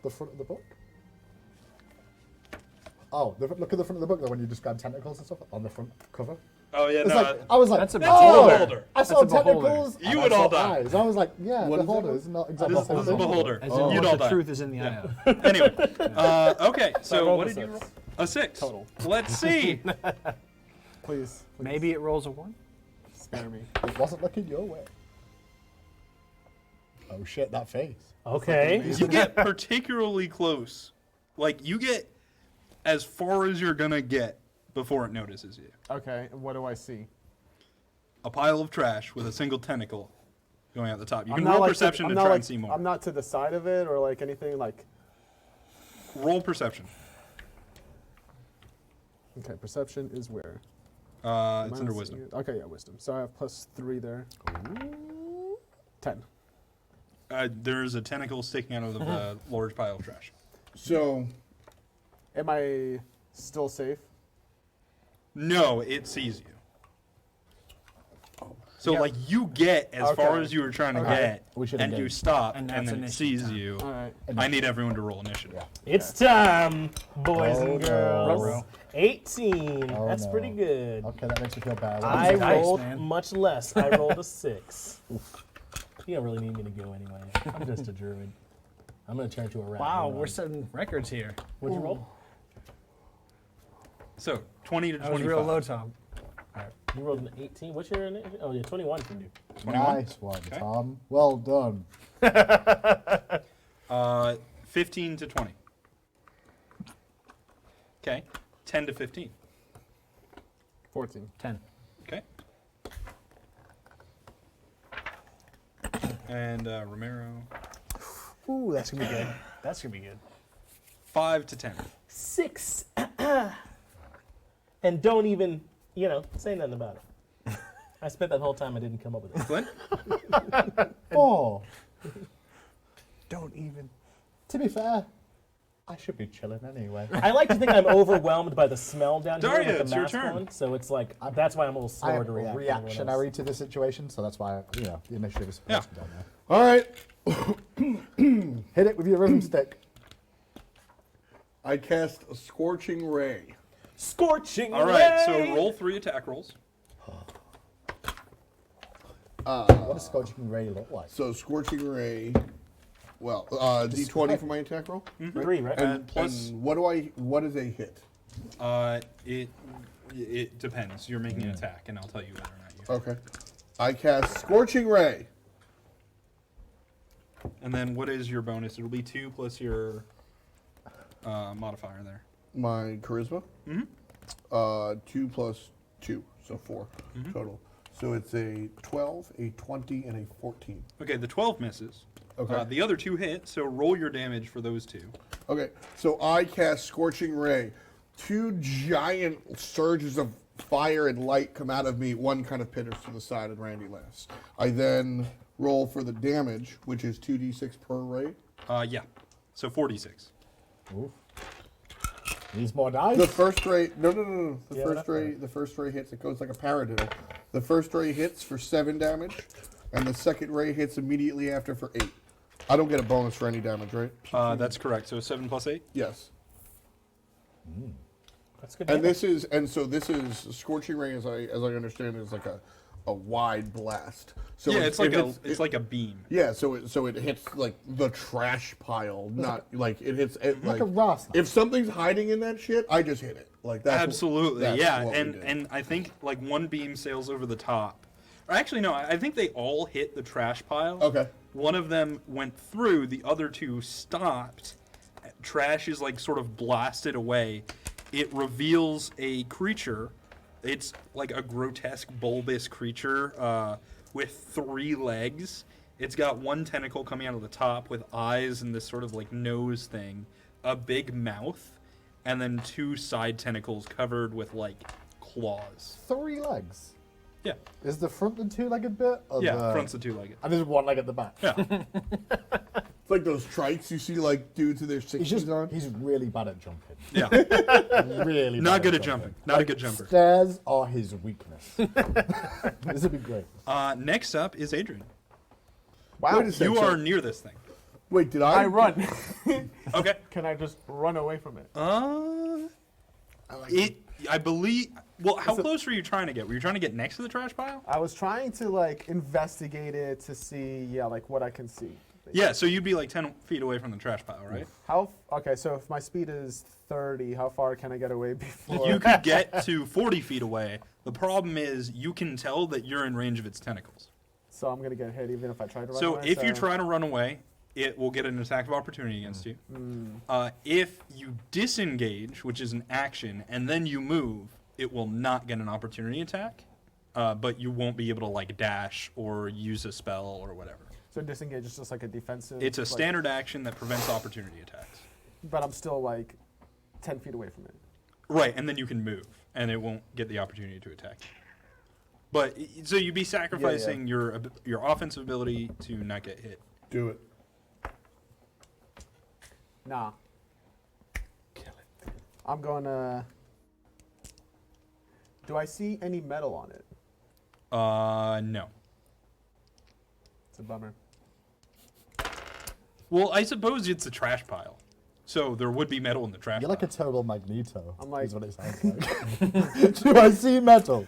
the front of the book? Oh, look at the front of the book though when you describe tentacles and stuff on the front cover. Oh yeah, It's no. like, I was like, That's a oh, beholder. I saw That's a beholder. tentacles. You and would I saw all die. eyes. I was like, yeah, What is beholder that? is not exactly This the is same a thing. beholder. As You'd in all the die. truth is in the eye of. Anyway, okay. So rolled what a did you 6. roll? A 6 Total. Let's see. Please. Maybe it rolls a 1. Spare me. It wasn't looking your way. Oh shit, that face. Okay. You get particularly close. Like you get as far as you're gonna get before it notices you. Okay, and what do I see? A pile of trash with a single tentacle going out the top. You I'm can not roll like perception I'm to not try like- and see more. I'm not to the side of it or like anything like. Roll perception. Okay, perception is where? It's under wisdom. Okay, yeah, wisdom. So I have +3 there. 10. There's a tentacle sticking out of the large pile of trash. So, Am I still safe? No, it sees you. So like you get as far as you were trying to get, and you stop, and then it sees you. All right. I need everyone to roll initiative. It's time, boys and no. girls. 18. Oh, That's no. pretty good. Okay, that makes me feel bad. I Nice, rolled man. much less. I rolled a 6. You don't really need me to go anyway. I'm just a druid. I'm gonna turn into a rat. Wow, Hold we're on. setting records here. What'd you roll? So 20 to That was 25. real low, Tom. You rolled an 18. What's your initiative? Oh yeah, 21 from you. 21? Nice one, Tom. Well done. 15 to 20. Okay. 10 to 15. 14. 10. Okay. And Romero, Ooh, that's gonna be good. That's gonna be good. 5 to 10. 6. And don't even, say nothing about it. I spent that whole time I didn't come up with it. Flint? 4. Don't even. To be fair, I should be chilling anyway. I like to think I'm overwhelmed by the smell down here Daria, with it's the your mask turn. on, so it's like that's why I'm a little I slower am to react. than everyone else. reactionary to the situation, so that's why, the initiative is Yeah. supposed to be down there. all right. Hit it with your rhythm stick. I cast a Scorching Ray. Scorching All right, so ray! roll 3 attack rolls. What does Scorching Ray look like? So Scorching Ray. Well, D20 for my attack roll. 3, right? And plus- and what is a hit? It depends. You're making an attack, and I'll tell you whether or not you. Okay. I cast Scorching Ray. And then what is your bonus? It'll be 2 plus your modifier there. My charisma. Mm-hmm. 2 plus 2, so 4 total. So it's a 12, a 20, and a 14. Okay, the 12 misses. Okay. The other 2 hit, so roll your damage for those 2. Okay, so I cast Scorching Ray. 2 giant surges of fire and light come out of me. One kind of pitters to the side, and Randy laughs. I then roll for the damage, which is 2d6 per ray. Yeah. So 46. Oof. Needs more dice. The first ray, no. Yeah, The first ray hits. It goes like a paradiddle. The first ray hits for 7 damage, and the second ray hits immediately after for 8. I don't get a bonus for any damage, right? That's correct. So 7 plus 8? Yes. That's good. And damage. this is Scorching Ray, as I understand it, is like a wide blast. So Yeah, it- it's like it hits- it's like a beam. Yeah, so it hits like the trash pile, not like it hits it, like a rasp. If something's hiding in that shit, I just hit it. Like that's Absolutely, that's yeah. what we And did. and I think like one beam sails over the top. Or actually, no. I think they all hit the trash pile. Okay. One of them went through. The other 2 stopped. Trash is like sort of blasted away. It reveals a creature. It's like a grotesque bulbous creature with 3 legs. It's got 1 tentacle coming out of the top with eyes and this sort of like nose thing, a big mouth, and then 2 side tentacles covered with like claws. 3 legs. Yeah, Is the front the 2-legged bit? Or yeah. Front's the 2-legged. And there's 1 leg at the back. Yeah. It's like those trikes you see like dudes with their 60s on. He's really bad at jumping. Yeah. Really Not bad good at jumping. Not a good jumper. Stairs are his weakness. This would be great. Next up is Adrian. Wow. Wait a second, You so- are near this thing. Wait, did I run. Okay. Can I just run away from it? I believe. Well, how close were you trying to get? Were you trying to get next to the trash pile? I was trying to like investigate it to see, like what I can see. Yeah, so you'd be like 10 feet away from the trash pile, right? Okay, so if my speed is 30, how far can I get away before? You could get to 40 feet away. The problem is you can tell that you're in range of its tentacles. So I'm gonna get hit even if I try to run So away. if you try to run away, it will get an attack of opportunity against you. If you disengage, which is an action, and then you move, it will not get an opportunity attack, but you won't be able to like dash or use a spell or whatever. So disengage is just like a defensive. It's a like- standard action that prevents opportunity attacks. But I'm still like 10 feet away from it. Right, and then you can move. and it won't get the opportunity to attack. But so you'd be sacrificing your offensive ability to not get hit. Do it. Nah. Kill it. I'm gonna. Do I see any metal on it? No. It's a bummer. Well, I suppose it's a trash pile, so there would be metal in the trash. You're like a terrible Magneto. I'm like- is what it sounds like. Do I see metal?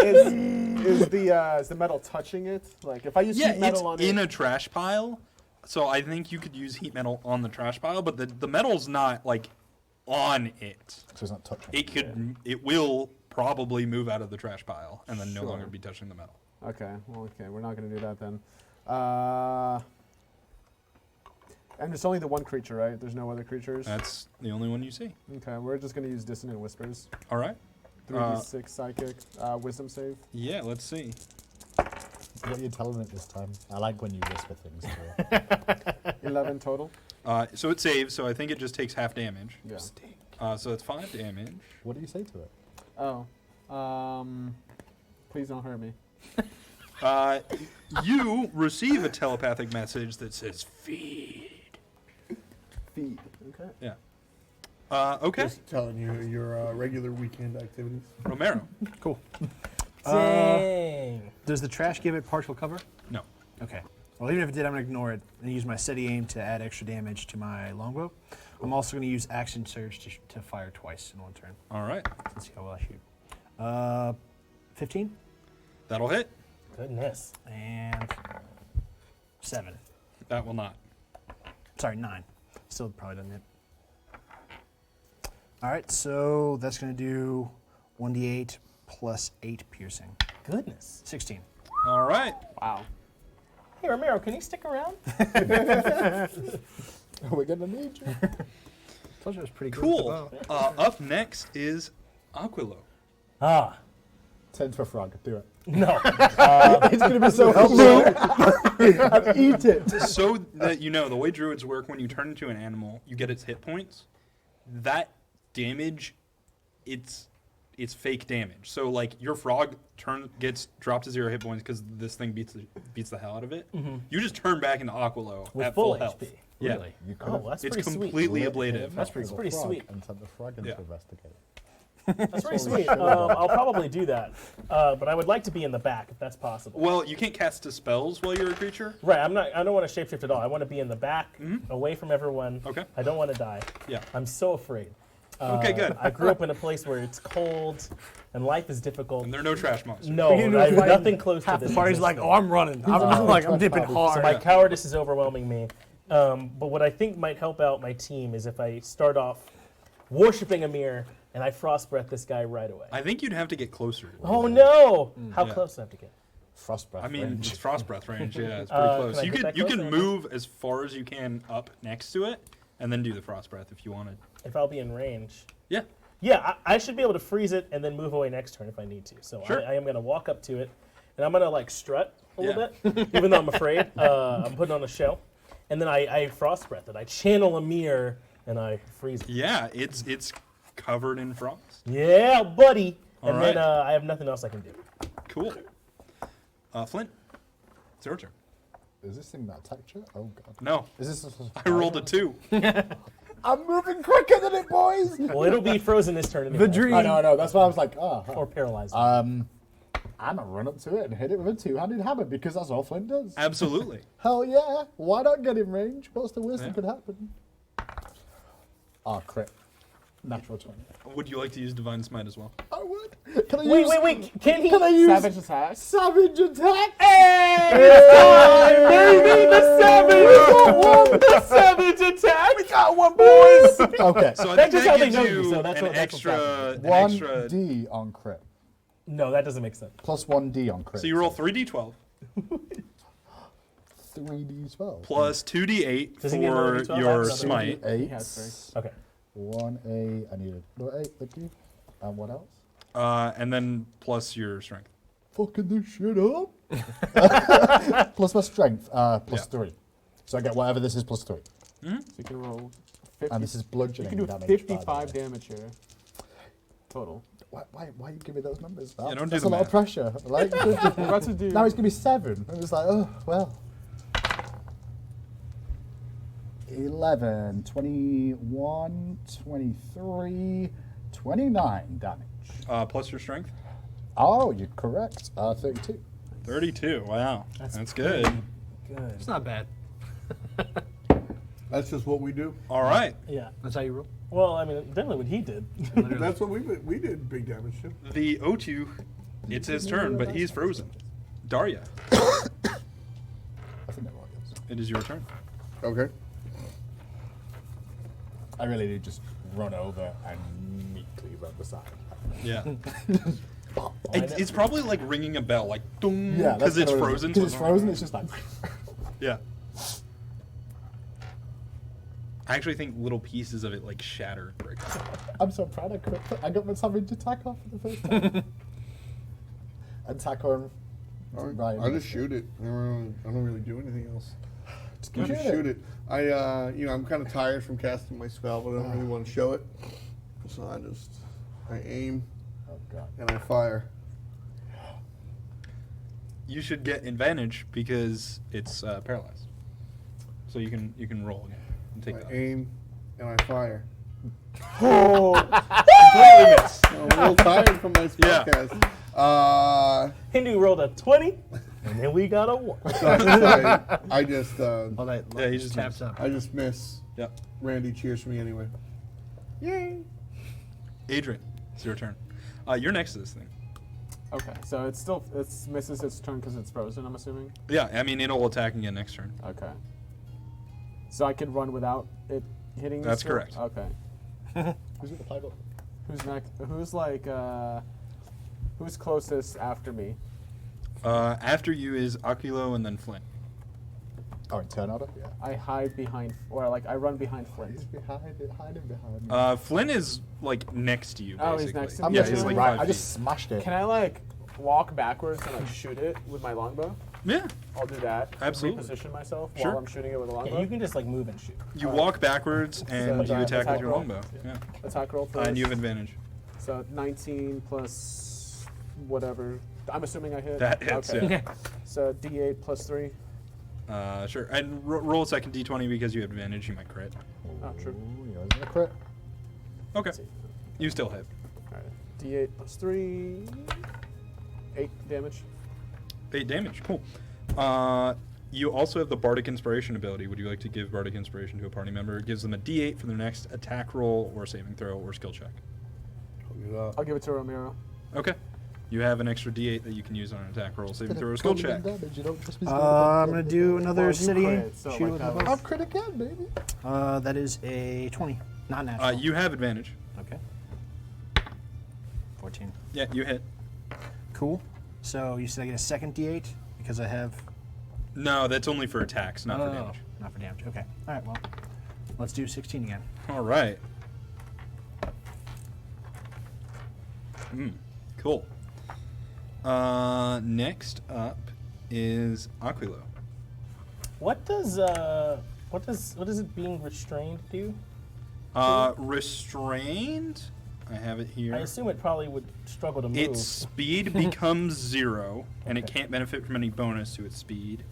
Is the metal touching it? Like if I use heat metal on it's in it. a trash pile, so I think you could use heat metal on the trash pile, but the metal's not like on it. So it's not touching. It will probably move out of the trash pile and then no Sure. longer be touching the metal. Okay. Well, okay. We're not gonna do that then. And it's only the one creature, right? There's no other creatures. That's the only one you see. Okay. We're just gonna use Dissonant Whispers. All right. 3d6 psychic. Wisdom save. Yeah, let's see. What are you telling it this time? I like when you whisper things to it. 11 total. So it saves, so I think it just takes half damage. Yeah. So it's 5 damage. What do you say to it? Oh. Please don't hurt me. You receive a telepathic message that says feed. Feed. Okay. Yeah. Okay. Just telling you your regular weekend activities. Romero. Cool. Dang. Does the trash give it partial cover? No. Okay. Well, even if it did, I'm going to ignore it and use my steady aim to add extra damage to my longbow. I'm also going to use action surge to fire twice in one turn. All right. Let's see how well I shoot. 15 That'll hit. Goodness. and 7. That will not. Sorry, 9. Still probably doesn't hit. All right, so that's going to do 1d8 plus 8 piercing. Goodness. 16. All right. Wow. Hey, Romero, can you stick around? We're gonna need you. Told you it was pretty good. Cool. Up next is Aquilo. Ah, Turn to a frog. Do it. no. It's gonna be so helpful. And eat it. So that you know, the way druids work, when you turn into an animal, you get its hit points. That damage, it's fake damage. So like your frog gets dropped to 0 hit points because this thing beats the hell out of it. You just turn back into Aquilo With at full full health. HP. Yeah. Really? You could Oh, that's It's pretty sweet. completely ablative. That's pretty sweet. And send the frog in Yeah. to investigate. That's pretty sweet. I'll probably do that. But I would like to be in the back if that's possible. Well, you can't cast the spells while you're a creature. Right, I don't want to shapeshift at all. I want to be in the back, away from everyone. Okay. I don't want to die. Yeah. I'm so afraid. Okay, good. I grew up in a place where it's cold and life is difficult. And there are no trash monsters. No, I have nothing close to Half this. the party's like, existing. oh, I'm running. I'm dipping So hard. my cowardice is overwhelming me. But what I think might help out my team is if I start off worshipping a mirror and I frost breath this guy right away. I think you'd have to get closer. Oh no! How Yeah. close do I have to get? Frost breath. I mean, range. it's frost breath range. Yeah, it's pretty close. can I You get that can closer? move as far as you can up next to it, and then do the frost breath if you wanted. If I'll be in range. Yeah. Yeah, I should be able to freeze it and then move away next turn if I need to. So Sure. I am going to walk up to it, and I'm going to like strut a little Yeah. bit, even though I'm afraid. I'm putting on a show. And then I frost breath it. I channel a mirror, and I freeze it. Yeah, it's covered in frost. Yeah, buddy! All And right. then I have nothing else I can do. Cool. Flint, it's your turn. Is this thing that attacked you? Oh god. No, Is this? I rolled a 2. I'm moving quicker than it, boys. Well, it'll be frozen this turn anyway. I know. That's why I was like, ah. Or paralyzed. I'm gonna run up to it and hit it with a 2-handed hammer because that's all Flint does. Absolutely. Hell yeah! Why not get in range? What's the worst that Yeah. could happen? Ah, crit. Natural 20. Would you like to use Divine Smite as well? I would. Can I wait, use? wait! Can he? Can I use Savage attack. savage attack? Baby, the savage! The savage attack! We got one, boys. Okay. So I That's think just that how they gives know you you, so that's an what- that's extra, what's an extra. 1d on crit. No, that doesn't make sense. Plus 1d on crit. So you roll 3d12 3d12. plus 2d8 Does he get another for D12? your That's another smite. 8. Yes, okay. 1a. I need a 8. Thank you. And what else? And then plus your strength. Fucking this shit up. Plus my strength. Plus Yeah. 3. So I get whatever this is plus 3. So you can roll 50. And this is You bludgeoning can do damage. 55 by the way. damage here. Total. why you give me those numbers? Yeah, don't do That's the a lot of math. pressure. Like, About to do. now it's going to be 7. And it's like, oh, well. 11, 21, 23, 29 damage. Plus your strength? Oh, you're correct. 32. 32. Wow. That's good. Good. It's not bad. That's just what we do. All right. Yeah. That's how you roll. Well, I mean, definitely what he did. That's what we did big damage to. The O2, it's his turn, but he's frozen. Daria, I think that was. it is your turn. Okay. I really did just run over and neatly run beside. Yeah. It's probably like ringing a bell, like dong, Yeah, because it's frozen. Because it's frozen, it's just like. Yeah. I actually think little pieces of it like shatter and break. I'm so proud I got my savage attack off for the first time. Attack on. Right. I just shoot it. I don't really do anything else. Just I just shoot it. I'm kind of tired from casting my spell, but I don't really want to show it. So I aim Oh god. and I fire. You should get advantage because it's paralyzed. So you can roll again and take I that. aim and I fire. Completely miss. I'm a little tired from my Yeah. spellcast. Hindu rolled a 20, and then we got a 1. I just All that Yeah, he just taps up. I just miss. Yep. Randy cheers for me anyway. Yay! Adrian, it's your turn. You're next to this thing. Okay, so it misses its turn because it's frozen, I'm assuming? Yeah, I mean it'll attack again next turn. Okay. So I could run without it hitting That's this? correct. Okay. Who's with the pilot? Who's next? Who's closest after me? After you is Aquilo and then Flint. Oh, in turn order? Yeah. I hide behind, or like I run behind Flint. He's hiding behind me. Flint is like next to you. Basically. Oh, he's next to me. I'm Yeah, just he's like right. 5 I just feet. smashed it. Can I like walk backwards and like shoot it with my longbow? Yeah. I'll do that. Absolutely. Reposition myself Sure. while I'm shooting it with a longbow. Yeah, you can just like move and shoot. You walk backwards and So, you attack with attack your roll? longbow. Yeah. Attack roll first. And you have advantage. So 19 plus whatever. I'm assuming I hit. That hits, Okay. yeah. So D8 plus 3. Sure. And roll a second d20 because you have advantage. You might crit. Oh, true. Ooh, yours is a crit. Okay. You still hit. All right. D8 plus 3. 8 damage. 8 damage. Cool. You also have the Bardic Inspiration ability. Would you like to give Bardic Inspiration to a party member? It gives them a d8 for their next attack roll or saving throw or skill check. I'll give it to Romero. Okay. You have an extra d8 that you can use on an attack roll, saving throw or skill check. Damage. You don't just be I'm going to do another Well, you city. crit, so, shoot like, with that my bow. I'll crit again, baby. That is a 20. Not natural. You have advantage. Okay. 14. Yeah, you hit. Cool. So you said I get a second D8 because I have. No, that's only for attacks, not for damage. Not for damage. Okay. All right. Well, let's do 16 again. All right. Cool. Next up is Aquilo. What does it being restrained do? Restrained. I have it here. I assume it probably would struggle to move. Its speed becomes 0, and it can't benefit from any bonus to its speed.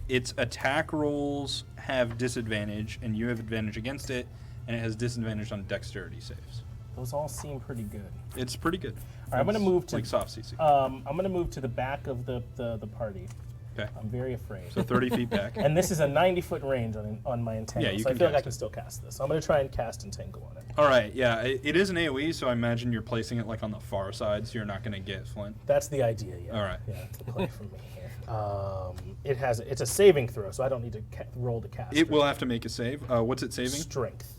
Its attack rolls have disadvantage, and you have advantage against it, and it has disadvantage on dexterity saves. Those all seem pretty good. It's pretty good. All right, I'm going to move to like soft CC. I'm going to move to the back of the party. Okay. I'm very afraid. So 30 feet back. And this is a 90-foot range on my entangle. Yeah, you so I can feel like I cast can it. still cast this. So I'm going to try and cast entangle on it. All right, yeah, it is an AoE, so I imagine you're placing it like on the far side, so you're not going to get Flint. That's the idea. Yeah. All right. Yeah, that's the play for me here. It's a saving throw, so I don't need to roll to cast. It will have to make a save. What's it saving? Strength.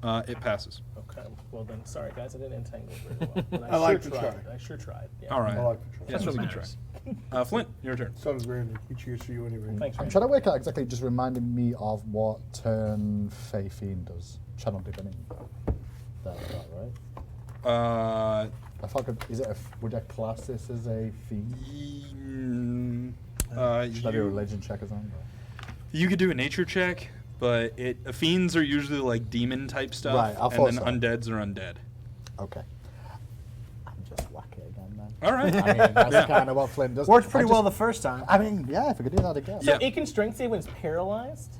It passes. Okay. Well then, sorry guys, I didn't entangle very well. But I like sure to tried. try. I sure tried. Yeah. All right. I like to try. Yeah, That's that's what a good matters. try. Flint, your turn. So does Randy. He cheers for you anyway. Thanks, I'm Randy. trying to work out exactly, just reminding me of what turn Fey Fiend does. Channel divinity. That, right? I thought, would I class this as a fiend? Should I do a religion check or something? You could do a nature check, but fiends are usually like demon type stuff, Right, I and thought then so. undeads are undead. Okay. time then. All right. I mean, that's kind of what Flint does. Worked pretty I well just- the first time. I mean, yeah, if we could do that again. Yeah. It can strength save when it's paralyzed?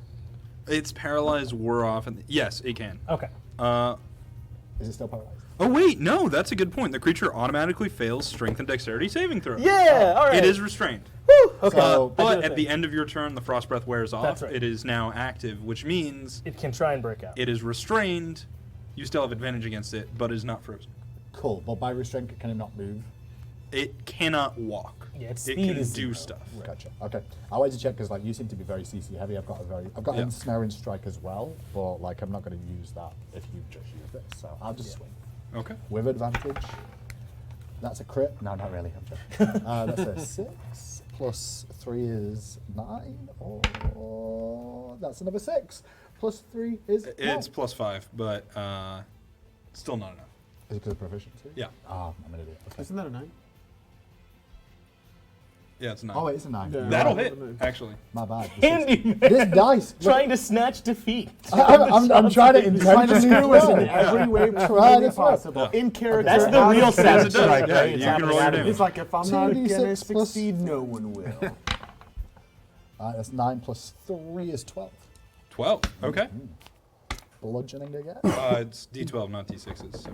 It's paralyzed, wore off, and yes, it can. Okay. Is it still paralyzed? Oh wait, no, that's a good point. The creature automatically fails strength and dexterity saving throws. Yeah, all right. It is restrained. Okay. So- But I do at the end of your turn, the frost breath wears off. That's right. It is now active, which means It can try and break out. it is restrained. You still have advantage against it, but is not frozen. Cool. But by restraint, can it not move? It cannot walk. Yeah, its It speed can is do 0. stuff. Gotcha. Okay. I wanted to check because like you seem to be very CC heavy. I've got Yeah. ensnaring strike as well, but like I'm not going to use that if you just use this. So I'll just swing Okay. with advantage. That's a crit. No, not really. I'm joking. That's a 6 plus 3 is 9, or that's another 6 plus 3 is 9. It's +5, but still not enough. Is it because of proficiency? Yeah. Ah, I'm an idiot. Okay. Isn't that a 9? Yeah, it's 9. Oh, it is a 9. Yeah. That'll Right. hit, actually. My bad. Handy man. This dice. Trying to snatch defeat. I'm trying to intentionally Screw us in throw. every way Try to throw. possible. In character. That's the out of real character. savage Yes, it does. strike, Yeah, right? you It's can happening roll your out of damage. It's like if I'm not 2d6 gonna plus- succeed, no one will. That's 9 plus 3 is 12. 12. Okay. Bludgeoning again. It's D12, not D6s. So.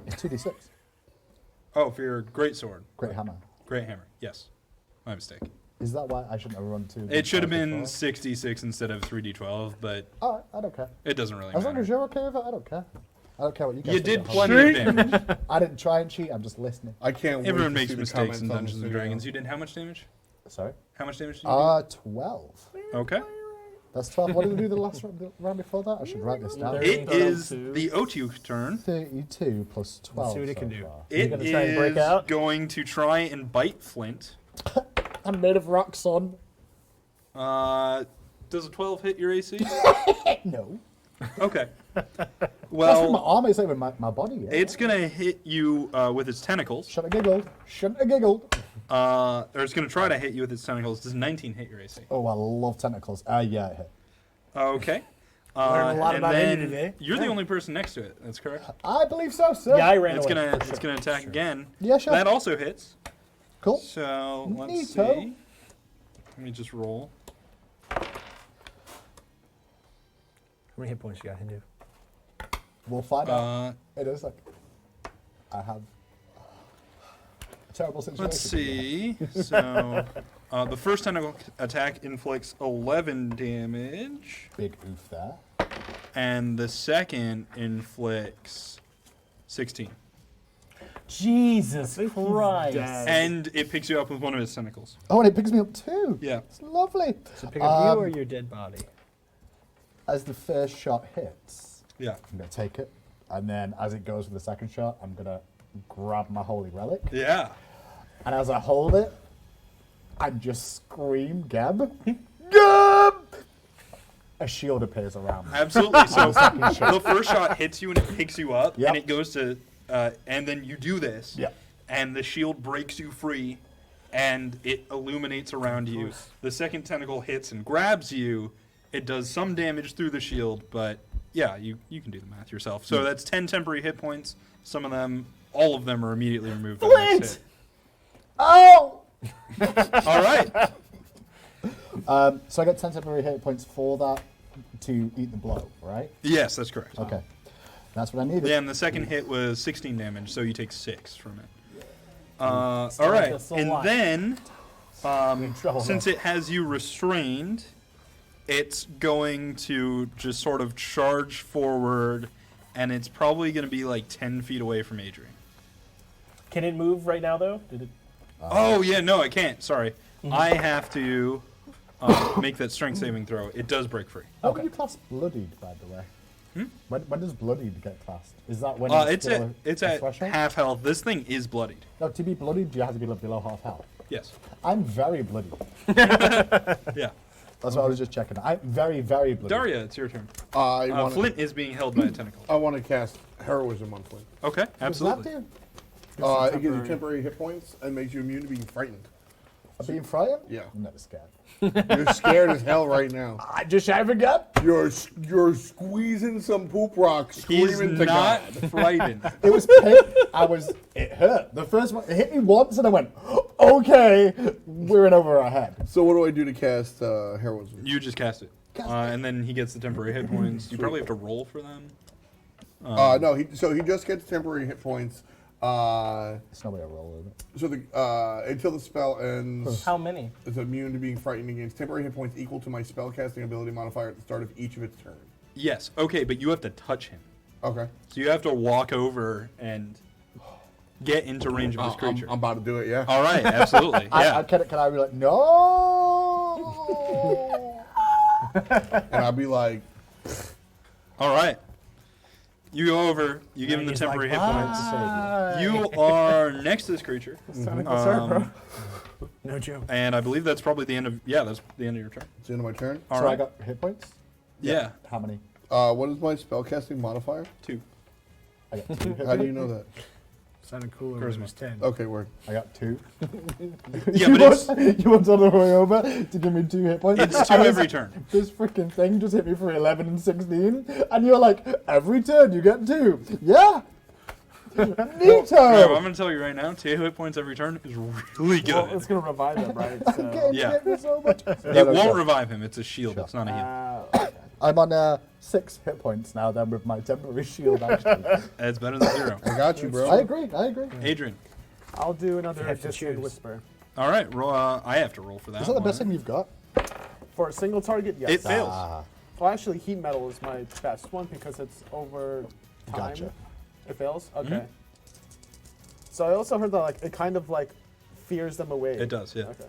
It's 2d6. Oh, for your great sword. Great hammer. Great hammer. Yes. My mistake. Is that why I shouldn't have run 2? It should have been 6d6 instead of 3d12, but Alright, I don't care. it doesn't really As long matter. as you're okay with it, I don't care. I don't care what you guys You think did at home. plenty of damage. I didn't try and cheat, I'm just listening. I can't wait Everyone to makes see the mistakes comments in on Dungeons this and video. Dragons. You did how much damage? Sorry? How much damage did you 12. do? Okay. That's 12. What did we do the last round before that? I should write this down. Thirty. It is the Otu turn. 32 plus 12. see what it can so do. far. It gonna try and break is out? going to try and bite Flint. I'm made of rock, son. Does a 12 hit your AC? No. Okay. That's with my Well, arm, it's over my body. Yeah. it's going to hit you with its tentacles. Shouldn't have giggled. Shouldn't have giggled. Or it's going to try to hit you with its tentacles. Does 19 hit your AC? Oh, I love tentacles. Yeah, it hit. Okay. Learned a lot and about then Andy today. you're the only person next to it. That's correct. I believe so, sir. Yeah, I ran It's away. gonna it's gonna attack again. Yeah, sure. That also hits. Cool. So let's Neato. see. Let me just roll. How many hit points you got, Hindu? We'll find out. It is like I have a terrible situation. Let's see. So the first tentacle attack inflicts 11 damage, Big oof there. and the second inflicts 16. Jesus Christ. And it picks you up with one of its tentacles. Oh, and it picks me up too. Yeah. It's lovely. To pick up you or your dead body? As the first shot hits, Yeah. I'm gonna take it, and then as it goes for the second shot, I'm gonna grab my holy relic, Yeah. and as I hold it, I just scream, "Gab, Gab!" A shield appears around me. Absolutely. So Second shot. the first shot hits you and it picks you up, Yep. and it goes to, and then you do this, Yeah. and the shield breaks you free, and it illuminates around you. The second tentacle hits and grabs you. It does some damage through the shield, but yeah, you can do the math yourself. So that's 10 temporary hit points. Some of them, all of them, are immediately removed. by the next hit. Oh! All right. So I get 10 temporary hit points for that to eat the blow, right? Yes, that's correct. Okay. That's what I needed. Yeah, and the second hit was 16 damage, so you take 6 from it. All right, that's a and lot. then trouble since it has you restrained, it's going to just sort of charge forward, and it's probably going to be like 10 feet away from Adrian. Can it move right now, though? Did it? Oh, yeah, no, I can't. Sorry. I have to make that strength saving throw. It does break free. How would you class bloodied, by the way? When does bloodied get classed? Is that when It's below it's a at threshold? half health. This thing is bloodied. No, to be bloodied, do you have to be below half health? Yes. I'm very bloodied. Yeah. That's what I was just checking. I'm very, very bloodied. Daria, it's your turn. I want Flint is being held by a tentacle. I want to cast heroism on Flint. Okay, What does absolutely. that do? It gives you temporary hit points and makes you immune to being frightened. I'm being frightened? Yeah. I'm never scared. You're scared as hell right now. I just haven't got. You're squeezing some poop rocks, He's screaming to not God. frightened. It was it hurt. The first one, it hit me once and I went, okay, we're in over our head. So what do I do to cast Heroism? You just cast it. And then he gets the temporary hit points. You probably have to roll for them. No, he just gets temporary hit points. It's not what I roll, is it? So until the spell ends, How many? it's immune to being frightened against temporary hit points equal to my spellcasting ability modifier at the start of each of its turns. Yes. Okay, but you have to touch him. Okay. So you have to walk over and get into range of this creature. I'm about to do it, yeah. All right, absolutely. Yeah. Can I be like, no? And I'll be like, All right. You go over, you give him the temporary hit points. You are next to this creature. No joke. And I believe that's probably the end of that's the end of your turn. it's the end of my turn. All So right. I got hit points? Yeah. How many? What is my spellcasting modifier? 2. I got 2 hit How do points. you know that? Sounded cooler when it was 10. Okay, word. I got 2. Yeah, but it's You want on the way over to give me 2 hit points? it's 2 And every turn. This freaking thing just hit me for 11 and 16, and you're like, every turn you get 2. Yeah. Neato. I'm going to tell you right now, 2 hit points every turn is really good. Well, it's gonna revive him, right? So. Getting Yeah. hit me so much. It won't revive him. It's a shield. It's not a heal. Okay. I'm on 6 hit points now then with my temporary shield actually. It's better than 0. I got you, bro. I agree. Adrian. I'll do another have to Distant choose. Whisper. All right. I have to roll for that. Is that the one. best thing you've got? For a single target, yes. It fails. Well, actually, Heat Metal is my best one because it's over time. Gotcha. It fails? Okay. So I also heard that like it kind of like fears them away. It does, yeah. Okay.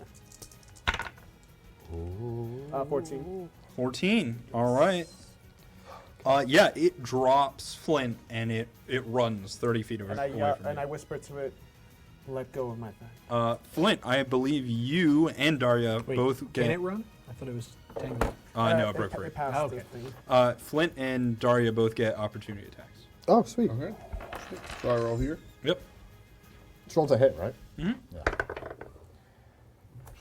14. 14. All right. Yeah, it drops Flint and it runs 30 feet away And from I you. whisper to it, "Let go of my thing." Flint, I believe you and Daria Wait, both can get. it run? I thought it was tangled. No, it it broke pa- free. It passed Okay. the thing. Flint and Daria both get opportunity attacks. Oh, sweet. Okay. So I roll here. Yep. This roll's a hit, right? Mhm. Yeah.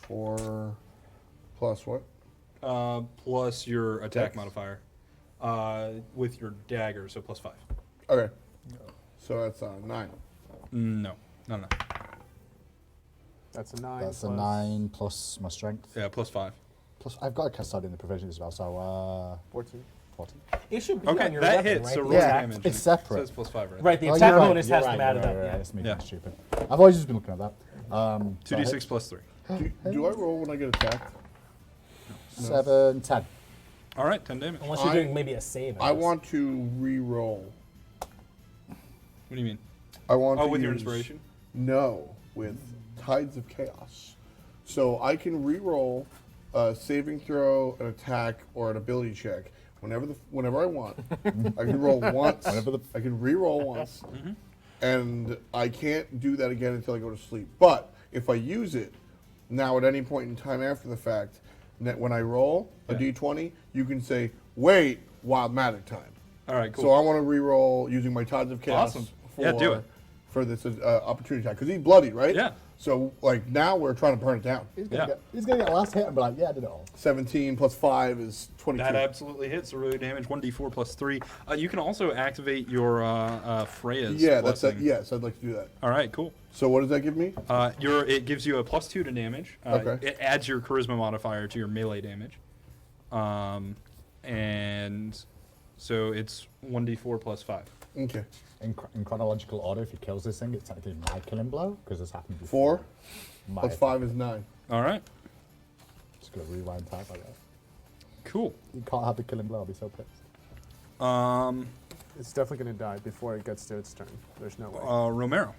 4 plus what? Plus your attack Dex? modifier. With your dagger, so plus 5. Okay. So that's 9. No. That's a 9. That's a plus- 9 plus my strength. Yeah, plus 5. Plus, I've got a custodian in the provision as well, so 14. 14. It should be Okay, on your that weapon, hits. right? So The roll attack- damage. It's separate. So it's plus 5, right? Right, the Oh, attack you're right, bonus you're has right, to matter you're that. right, Yeah. It's me Yeah. being stupid. I've always just been looking at that. 2d6 plus 3. Do I roll when I get attacked? 7, 10. All right, 10 damage. Unless you're doing maybe a save. I guess. want to re-roll. What do you mean? I want to with your use- inspiration? No, with Tides of Chaos. So I can re-roll a saving throw, an attack, or an ability check whenever I want. I can roll once. I can re-roll once, and I can't do that again until I go to sleep. But if I use it now at any point in time after the fact, when I roll a d20, you can say, "Wait, Wild Magic time." All right, cool. So I want to re-roll using my Tides of Chaos. Awesome. For, Yeah, do it. For this opportunity attack, because he's bloody, right? Yeah. So like now we're trying to burn it down. He's gonna get a last hit and be like, yeah, I did it all. 17 plus 5 is 22. That absolutely hits the really damage. 1d4 plus 3. You can also activate your Freya's blessing. Yes, I'd like to do that. All right, cool. So what does that give me? It gives you a plus 2 to damage. Okay. It adds your charisma modifier to your melee damage. And so it's 1d4 plus 5. Okay. In chronological order, if he kills this thing, it's technically my killing blow, because this happened before. 4 My plus 5 is 9. All right. Just gonna rewind time like that. Cool. You can't have the killing blow, I'll be so pissed. It's definitely going to die before it gets to its turn. There's no way. Romero.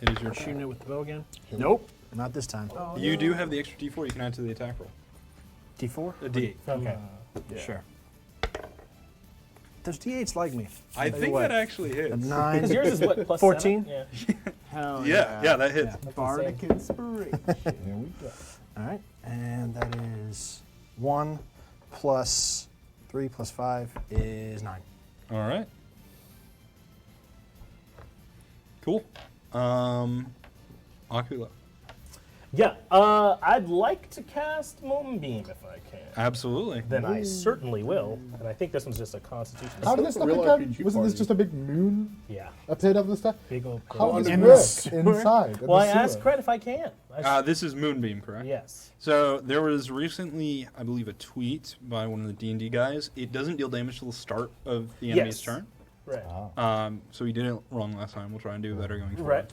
It is your Shooting turn. it with the bow again? Nope, not this time. You do have the extra d4 you can add to the attack roll. D4? A d8. Okay. Sure. Those D8s like me. I think that actually hits. A 9. Because yours is what, plus 14? 7? Yeah. Hell Yeah, that hits. Bardic Inspiration. Here we go. All right, and that is 1 plus 3 plus 5 is 9. All right. Cool. Akula. Yeah, I'd like to cast Moonbeam if I can. Absolutely. Then I certainly will. And I think this one's just a Constitution. How did this stuff Real again? RPG Wasn't this party. just a big moon Yeah. appeared over the stuff? Big old. How does in it the work sewer? inside? in Well, the I asked sewer? Cred if I can. This is Moonbeam, correct? Yes. So there was recently, I believe, a tweet by one of the D&D guys. It doesn't deal damage till the start of the enemy's Yes. turn. Right. So we did it wrong last time. We'll try and do better going forward.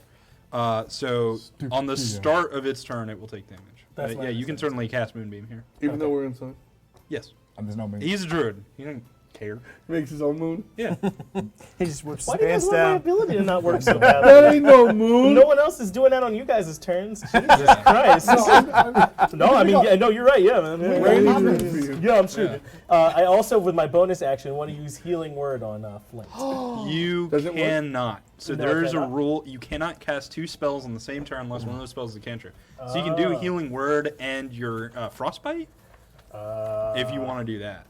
Right. So on the start of its turn, it will take damage. That's my Yeah, you can understanding. certainly cast Moonbeam here. Even though we're inside. Yes. And there's no moon. He's a druid. He doesn't care. He makes his own moon. Yeah. He just whips Why his do you guys pants want my down. ability to not work so That badly? ain't no moon. No one else is doing that on you guys' turns. Jesus Christ. No, I mean, yeah, no, you're right. Yeah, man. Yeah, Rainy yeah. dream for you. Yeah, I'm sure. I also, with my bonus action, want to use Healing Word on Flint. You Does it work? cannot. So No, there is a cannot? rule. You cannot cast 2 spells on the same turn unless one of those spells is a cantrip. So you can do Healing Word and your Frostbite if you want to do that.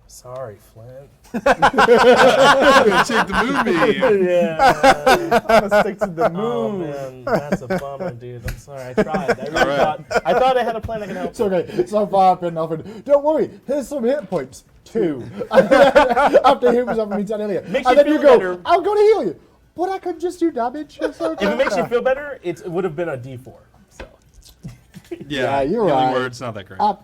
Sorry, Flint. I'm gonna take the Moonbeam. Yeah. I'm gonna stick to the moon. Oh man, that's a bummer, dude. I'm sorry. I tried. I really thought I had a plan that can help. It's okay. So far I've been nothing. Don't worry. Here's some hit points. 2. After he was having me done earlier. Makes And you then you feel go, better. I'm going to heal you. But I could just do damage. It's okay. If it makes you feel better, it would have been a D4. So. Yeah, you're Healing right. Word's not that great. I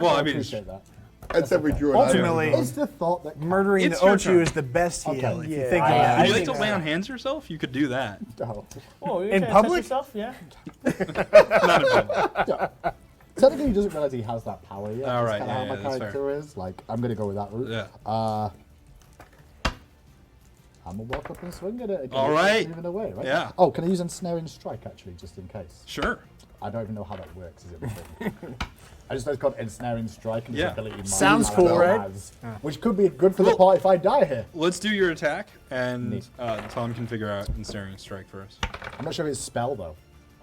Well, I mean, appreciate that. That's every druid. Ultimately, It's the thought that murdering It's the your Ochu turn. is the best heal. Okay. If you Yeah. think I- about Would it. you like to lay on hands yourself? You could do that. Oh. Oh, you In trying to public? touch yourself? Yeah. Not in public. Technically, he doesn't realize he has that power yet. All That's right, kinda yeah, how my that's character is. Like, I'm gonna go with that route. Yeah. I'm gonna walk up and swing at it again. All right. Moving away, right? Yeah. Oh, can I use Ensnaring Strike actually, just in case? Sure. I don't even know how that works. Is it? I just know it's called Ensnaring Strike, and Yeah. it's ability my Sounds character cool, right? has, which could be good for the party if I die here. Let's do your attack, and Neat. Tom can figure out Ensnaring Strike first. I'm not sure if it's spell though.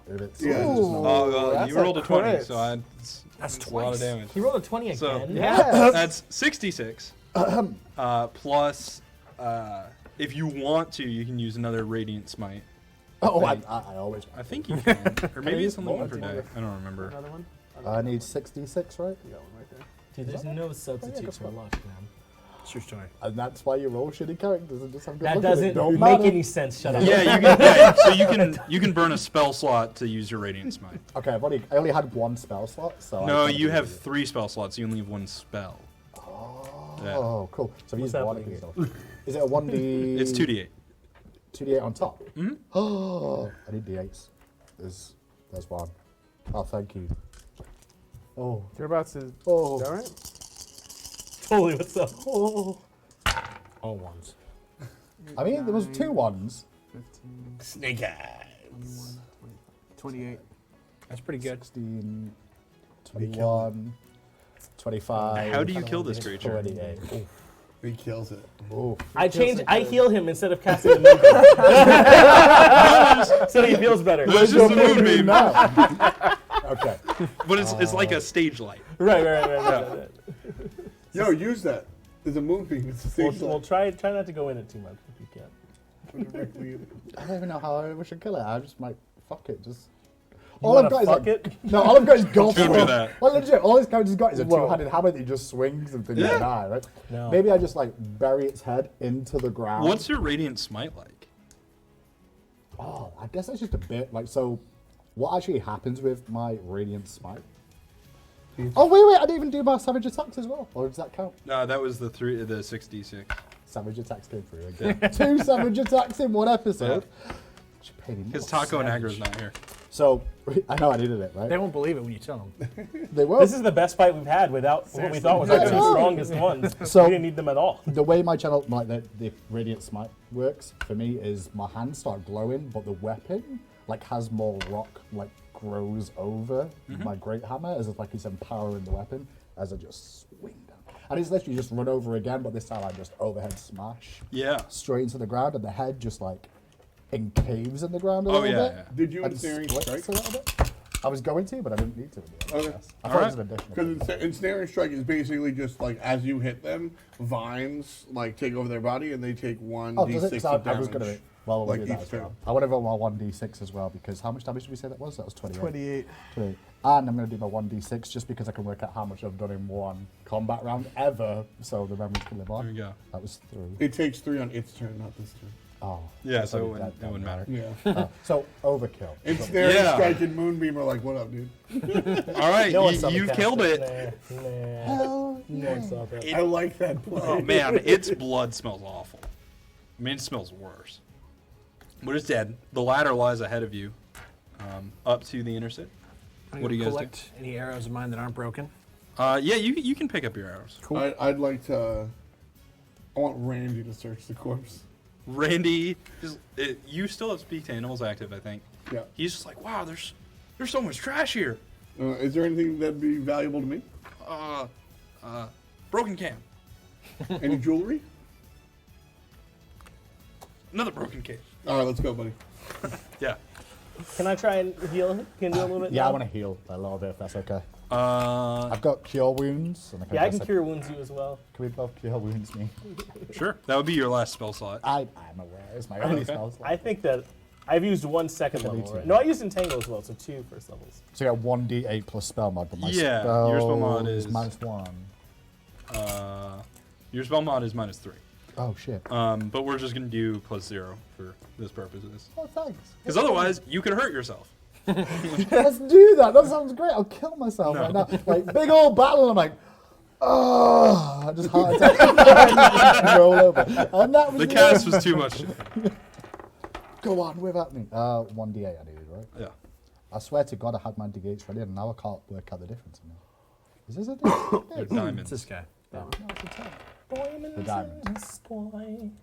If it's Yeah. it's just not- Oh, that's you rolled a 20, crit. so That's it's a lot of damage. He rolled a 20 again. So Yes. that's 66. Plus, if you want to, you can use another Radiant Smite. Oh, I always. I think you can, or maybe use it's only more? one per day. I don't remember. Another one? I need 66, right? You got one right there. Dude, there's no substitute for luck, man. It's your story. And that's why you roll shitty characters and just have good That luck with it. doesn't Don't make matter. any sense. Shut up. Yeah, you can. Yeah, so you can burn a spell slot to use your Radiant Smite. Okay, I only had one spell slot, so. No, I kinda you do have it. 3 spell slots. You only have 1 spell. Yeah. Oh, cool. So I've used one happening of these. Is it a 1d? It's 2d8. 2d8 on top? Mhm. Oh, I need d8s. There's one. Oh, thank you. Oh, You're about to. oh, Is that right? Holy, what's up? oh. All ones. I mean, there was 2 ones. 15, Snake eyes. 28. That's pretty good. 16, He killed 21, 25. How do you kill this creature? 28. He kills it. Oh, I heal him instead of casting the moonbeam. So he feels better. It's just a moonbeam, now. Okay. but it's like a stage light. Right. Yo, use that. There's a moonbeam. It's a stage We'll try not to go in it too much if you can. I don't even know how we should kill it. I just might fuck it. Just. You All I've wanna got is fuck like, it? no, all I've got is golf. Don't do that. Well, legit, all his character's got is a Whoa. two-handed hammer that he just swings and things like that, right? No. Maybe I just like bury its head into the ground. What's your Radiant Smite like? Oh, I guess that's just a bit like so. What actually happens with my Radiant Smite? Oh wait, I didn't even do my savage attacks as well. Or does that count? No, that was the 66. Savage attacks came through again. 2 savage attacks in one episode. Because Taco and Aggro's not here. So I know I needed it, right? They won't believe it when you tell them. They won't. This is the best fight we've had without what we thought was our I two know. strongest ones. So- we didn't need them at all. The way my channel, like the Radiant Smite works for me is my hands start glowing, but the weapon like has more rock, like grows over my great hammer as if like it's empowering the weapon as I just swing down. And it's literally just run over again, but this time I just overhead smash Yeah. straight into the ground, and the head just like encaves in the ground a Oh, little yeah, bit. yeah. Did you and ensnaring splits strike? a little bit. I was going to, but I didn't need to. Okay. I thought it was an additional. Because ensnaring strike is basically just like as you hit them, vines like take over their body and they take 1d6 Oh, does it? 'Cause of I was damage. gonna. Well, we'll Like do that each as well. turn. I want to roll my 1d6 as well because how much damage did we say that was? That was 28. 28. 28. And I'm going to do my 1d6 just because I can work out how much I've done in one combat round ever, so the memories can live on. There we go. That was 3. It takes 3 on its turn, not this turn. Oh. Yeah, so sorry, it wouldn't, that it wouldn't matter. Yeah. So overkill. And So- Snare Yeah. Strike and Moonbeam are like, what up, dude? All right, No one saw the you've cast killed it. Nah. Hell No one saw that. I like that play. Oh man, its blood smells awful. I mean, it smells worse. But it's dead. The ladder lies ahead of you, up to the interstate. What do you guys do? collect any arrows of mine that aren't broken? Yeah, you can pick up your arrows. I'd like to. I want Randy to search the corpse. Randy, you still have speak to animals active, I think. Yeah. He's just like, wow, there's so much trash here. Is there anything that'd be valuable to me? Broken can. Any jewelry? Another broken can. All right, let's go, buddy. Yeah. Can I try and heal him? Can you do a little bit? Yeah, now? I want to heal a little bit if that's okay. Uh, I've got cure wounds. And Yeah, I can guess cure wounds you as well. Can we both cure wounds me? sure. That would be your last spell slot. I'm aware. It's my only Okay. spell slot. I think that I've used 1 second Okay, me level. too. Right? No, I used Entangle as well, so 2 first levels. So you got 1d8 plus spell mod, but my Yeah, spell your spell mod is- -1. Your spell mod is -3. Oh shit. But we're just gonna do +0 for this purposes. Oh thanks. Because otherwise, you could hurt yourself. Let's do that. That sounds great. I'll kill myself right now. Like big old battle, and I'm like, oh, I just heart attack. Roll over. And that was The cast was too much. Go on, without me. 1d8 I needed, right? Yeah. I swear to God, I had my d8s ready, and now I can't work out the difference. Is this a difference? They're It's diamonds. this guy. The diamonds.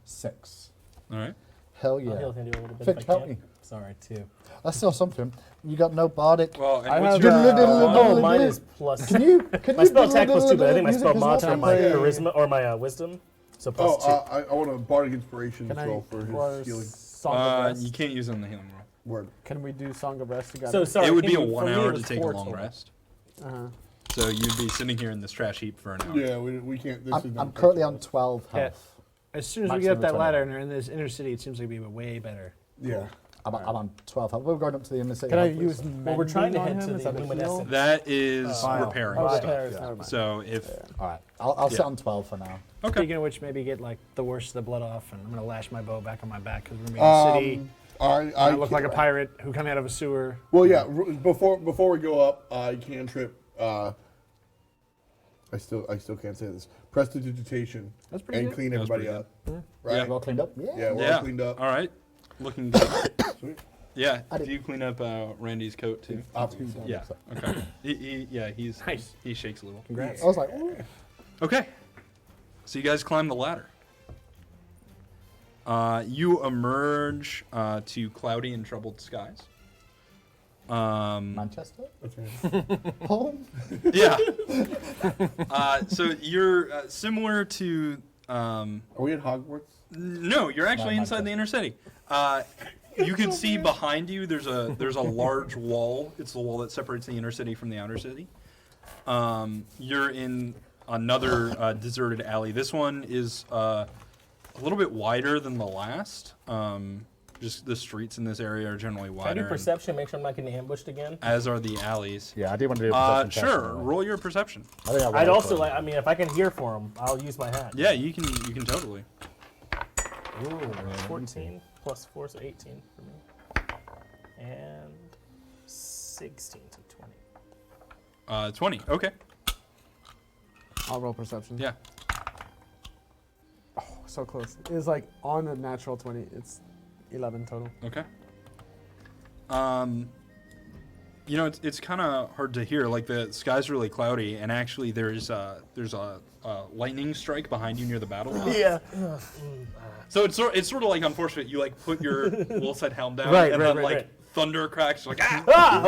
6. All right. Hell I'll yeah. heal him a little bit Fitch, if I help can. me. Sorry, 2. That's still something. You got no bardic. Well, and I what's have, your Oh, mine is plus. Can you? My spell attack plus 2, but I think my music spell as mod well? and my charisma or my wisdom, so Oh, plus 2. I want a bardic inspiration Can as I well for or his healing. Song of Rest? you can't use it on the healing roll. Word. Can we do Song of Rest together? So sorry, It would be a for me, 1 it hour to was take a 4 long total. rest. Uh-huh. So you'd be sitting here in this trash heap for an hour. Yeah, we can't. This is I'm not currently on 12 Yeah. health. As soon as we Maximum get up that 20. ladder and are in this inner city, it seems like it'd be way better. Yeah. I'm on 12 health. We're going up to the inner city. Can I hopefully, use so- Well, we're trying to mending head on to him? the Is that a heal? luminescent. That is Fine. repairing Oh, stuff. repairs, yeah. never mind. So if All right. I'll sit Yeah. on 12 for now. okay, Speaking of which, maybe get like the worst of the blood off, and I'm gonna lash my bow back on my back because we're gonna be in the city. I look like a pirate who came out of a sewer. Well, yeah. Before we go up, I cantrip. I still can't say this. Prestidigitation. That's pretty and good. clean That was everybody pretty up. Right. Well cleaned up? Yeah, we're yeah, all cleaned up. All right, looking good. Sweet. Yeah. Do you clean up Randy's coat too? Obviously. Yeah. Okay. He's Nice. He shakes a little. Congrats. I was like, ooh. Okay. So you guys climb the ladder. You emerge to cloudy and troubled skies. Manchester? That's right. Home? Yeah. So you're similar to. Are we at Hogwarts? No, you're actually inside the inner city. You can see behind you. There's a large wall. It's the wall that separates the inner city from the outer city. You're in another deserted alley. This one is a little bit wider than the last. Just the streets in this area are generally Can I wider. do perception, make sure I'm not getting ambushed again? As are the alleys. Yeah, I do want to do a perception test Sure. anyway. Roll your perception. I think I'll I'd roll also for like, it. I mean, if I can hear for him, I'll use my hat. Yeah, you can totally. Ooh, 14 plus 4, so 18 for me. And 16 to 20. 20. Okay. I'll roll perception. Yeah. Oh, so close. It's like on a natural 20. It's 11 total. Okay. You know, it's kind of hard to hear. Like the sky's really cloudy, and actually there's a lightning strike behind you near the battle. Yeah. So it's sort of like unfortunate. You like put your wolfside helm down, Right, and right, then right, like right. thunder cracks. You're like ah.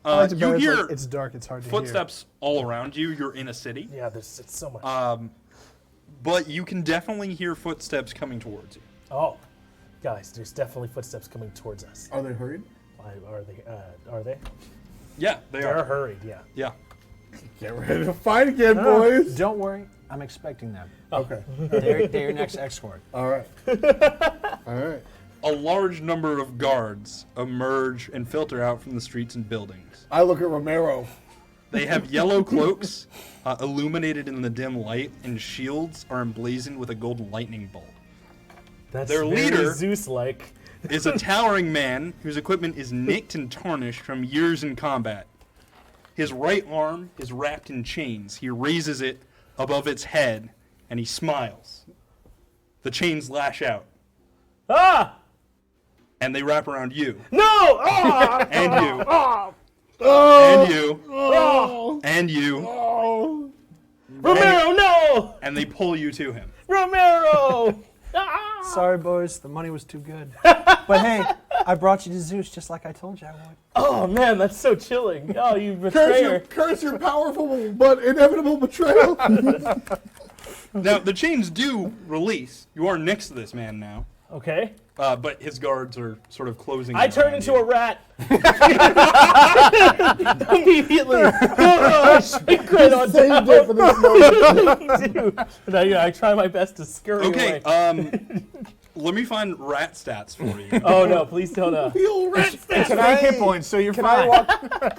Ah, okay. You hear It's dark. It's hard to footsteps all around you. You're in a city, yeah, it's so much. but you can definitely hear footsteps coming towards you. Oh, guys, there's definitely footsteps coming towards us. Are they hurried? Are they? Are they? Yeah, they They're are. hurried. Yeah. Yeah. Get ready to fight again, boys. Don't worry, I'm expecting them. Okay. They're your next escort. All right. All right. A large number of guards emerge and filter out from the streets and buildings. I look at Romero. They have yellow cloaks illuminated in the dim light, and shields are emblazoned with a golden lightning bolt. That's Their very leader Zeus-like. is a towering man whose equipment is nicked and tarnished from years in combat. His right arm is wrapped in chains. He raises it above its head, and he smiles. The chains lash out, Ah! and they wrap around you. No! Ah! And you. Ah! And you. Ah! And you. Oh. Romero, no! And they pull you to him. Romero! Ah! Sorry, boys. The money was too good. But hey, I brought you to Zeus just like I told you I would. Oh man, that's so chilling. Oh, you betrayer. Curse your powerful but inevitable betrayal. Now, the chains do release. You are next to this man now. Okay. But his guards are sort of closing. I turn around into you. a rat. Immediately. Oh, shake right on down. Dude. And I try my best to scurry away. Okay, let me find rat stats for you. Oh no, please don't. Feel rat stats. Can I hit points? So you're fine.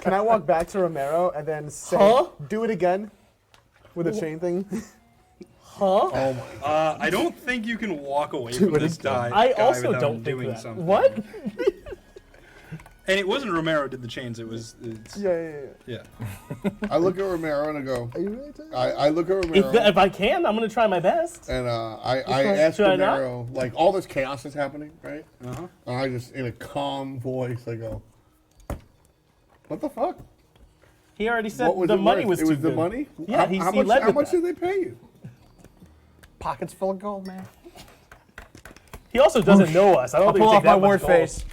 Can I walk back to Romero and then say, do it again with a chain thing? Huh? Oh, I don't think you can walk away from this guy. I also without don't think doing that. something. What? And it wasn't Romero who did the chains. It's Yeah. I look at Romero and I go. Are you really taking I look at Romero If I can, I'm gonna try my best. and I ask Should I not? Romero, like, all this chaos is happening, right? Uh-huh. And I just, in a calm voice, I go, "What the fuck? He already said What was the it money worth? was It too was the good. money? Yeah, he how led How with much that. did they pay you?" Pockets full of gold, man. He also doesn't know us. I don't I'll think pull he'd off take my that much ward gold face.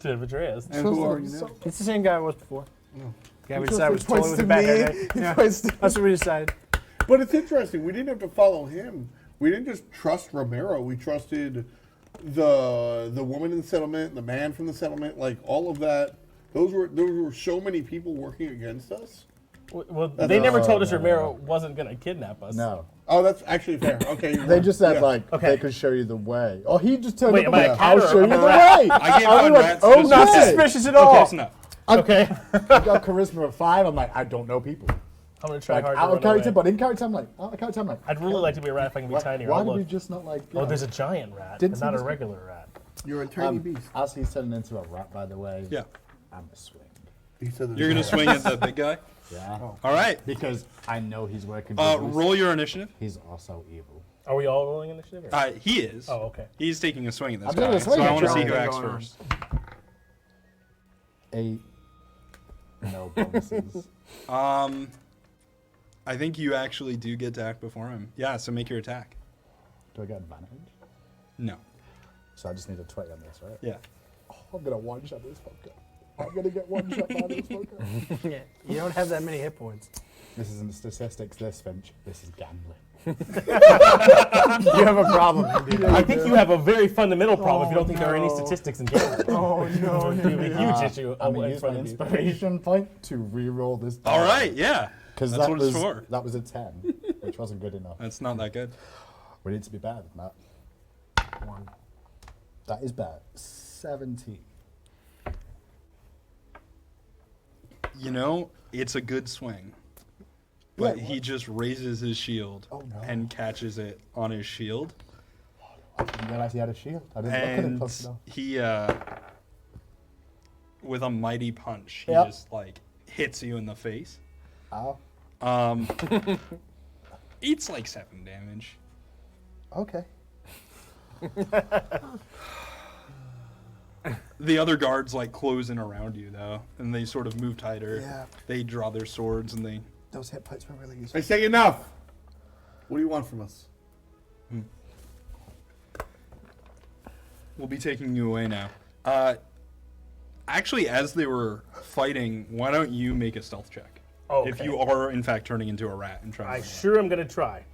to betray us. And who are you now? It's the same guy I was before. Guy we decided was He points totally with to the bad me. guy there. He Yeah. points to That's what we decided. But it's interesting. We didn't have to follow him. We didn't just trust Romero. We trusted the woman in the settlement, the man from the settlement, like all of that. Those were so many people working against us. Well, they never told us Romero wasn't gonna kidnap us. No. Oh, that's actually fair. Okay, They just said, yeah. like, Okay. they could show you the way. Oh, he just turned Wait, up am I and a went, cat I'll or show you am the I a rat? way. I gave I one was rat like, oh, just not because- suspicious at Okay, all. close enough. Okay. I got charisma of 5. I'm like, I don't know people. I'm gonna try Like, hard to out run of character, away. but in character, I'm like, out of character, I'm like, I'd really like to be a rat if I can be tinier. why I'll did we look. just not like? Oh, there's a giant rat, Didn't and see not a this- regular rat. You're a tiny beast. As he's turning into a rat, by the way. Yeah. I'm a swing. He said there's You're going no- to swing at the big guy? Yeah. All right. Because I know he's working. for Zeus. Roll your initiative. He's also evil. Are we all rolling initiative? Or? He is. Oh, okay. He's taking a swing at this I'm taking guy. a swing So I at want to you. see who acts Going on. first. 8. No bonuses. I think you actually do get to act before him. Yeah, so make your attack. Do I get advantage? No. So I just need a 20 on this, right? Yeah. Oh, I'm gonna one shot this fucker. I'm gonna get one shot by this fucker. Yeah, you don't have that many hit points. This isn't statistics, this Finch. This is gambling. You have a problem, indeed. I think you have a very fundamental problem if you don't think there are any statistics in gambling. Oh no! It would be a huge issue I'm gonna in use my front of you. inspiration point to re-roll this. All right, yeah. Because That's that what was it's for. that was a 10, which wasn't good enough. That's not that good. We need to be better than that. 1. That is bad. 17. You know, it's a good swing. But Yeah, he just raises his shield Oh, no. and catches it on his shield. I didn't realize he had a shield. I didn't look at it And close enough. he, with a mighty punch, he Yep. just, like, hits you in the face. Ow. It's like 7 damage. Okay. The other guards, like, close in around you, though, and they sort of move tighter. Yeah. They draw their swords, and they... Those hit points were really useful. I say enough. What do you want from us? We'll be taking you away now. Actually, as they were fighting, why don't you make a stealth check? Oh, If okay. you are, in fact, turning into a rat and trying I to... sure am gonna try,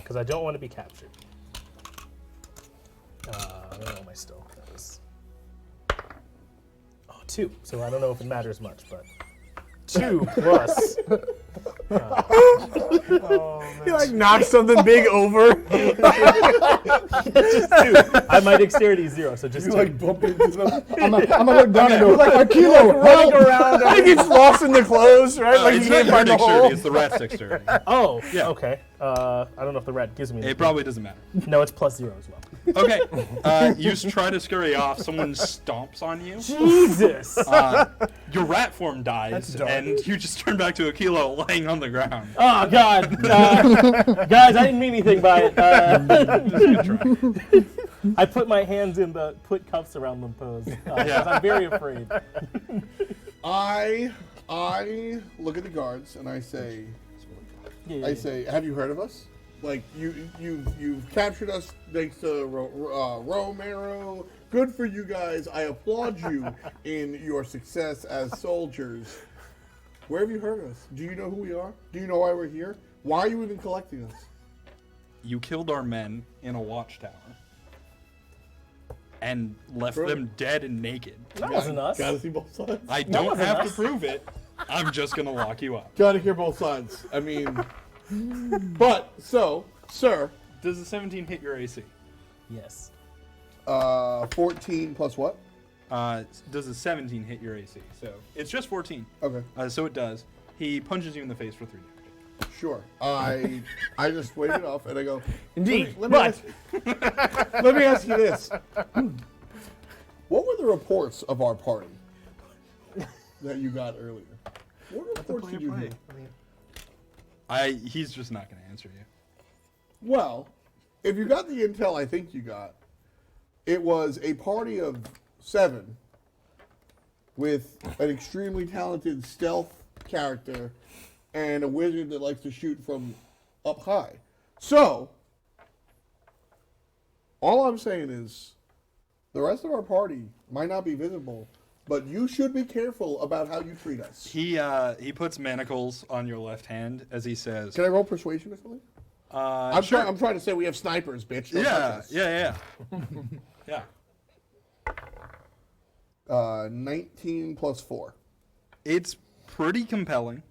because I don't want to be captured. I don't know my stealth. That was 2. So I don't know if it matters much, but 2 plus He like knocks something big over. Just 2. My dexterity is 0, so just 2. Like bump into them. I'm gonna look down and go, like, a kilo, Running around. I think it's lost in the clothes, right? Like it's you not can't your find the dexterity, hole. it's the rat's dexterity. Oh, Yeah. okay. I don't know if the rat gives me. It probably doesn't matter. No, it's +0 as well. Okay, you try to scurry off. Someone stomps on you. Jesus! Your rat form dies, and you just turn back to a kilo laying on the ground. Oh God, guys, I didn't mean anything by it. I put my hands in the put cuffs around them pose because I'm very afraid. I look at the guards and I say, have you heard of us? Like you've captured us thanks to Romero. Good for you guys. I applaud you in your success as soldiers. Where have you heard of us? Do you know who we are? Do you know why we're here? Why are you even collecting us? You killed our men in a watchtower and left them dead and naked. That wasn't us. Gotta see both sides. I don't have to prove it. I'm just gonna lock you up. Gotta hear both sides. I mean, but so, sir, does the 17 hit your AC? Yes. 14 plus what? Does a 17 hit your AC? So it's just 14. Okay. So it does. He punches you in the face for 3 damage. Sure. I just wave it off and I go, Indeed. Let me ask you this. What were the reports of our party that you got earlier? What reports did you hear? He's just not going to answer you. Well, if you got the intel I think you got, it was a party of 7 with an extremely talented stealth character and a wizard that likes to shoot from up high. So, all I'm saying is, the rest of our party might not be visible, but you should be careful about how you treat us. He puts manacles on your left hand as he says. Can I roll persuasion or something? I'm trying to say we have snipers, bitch. Don't touch us. Yeah. 19 plus 4. It's pretty compelling.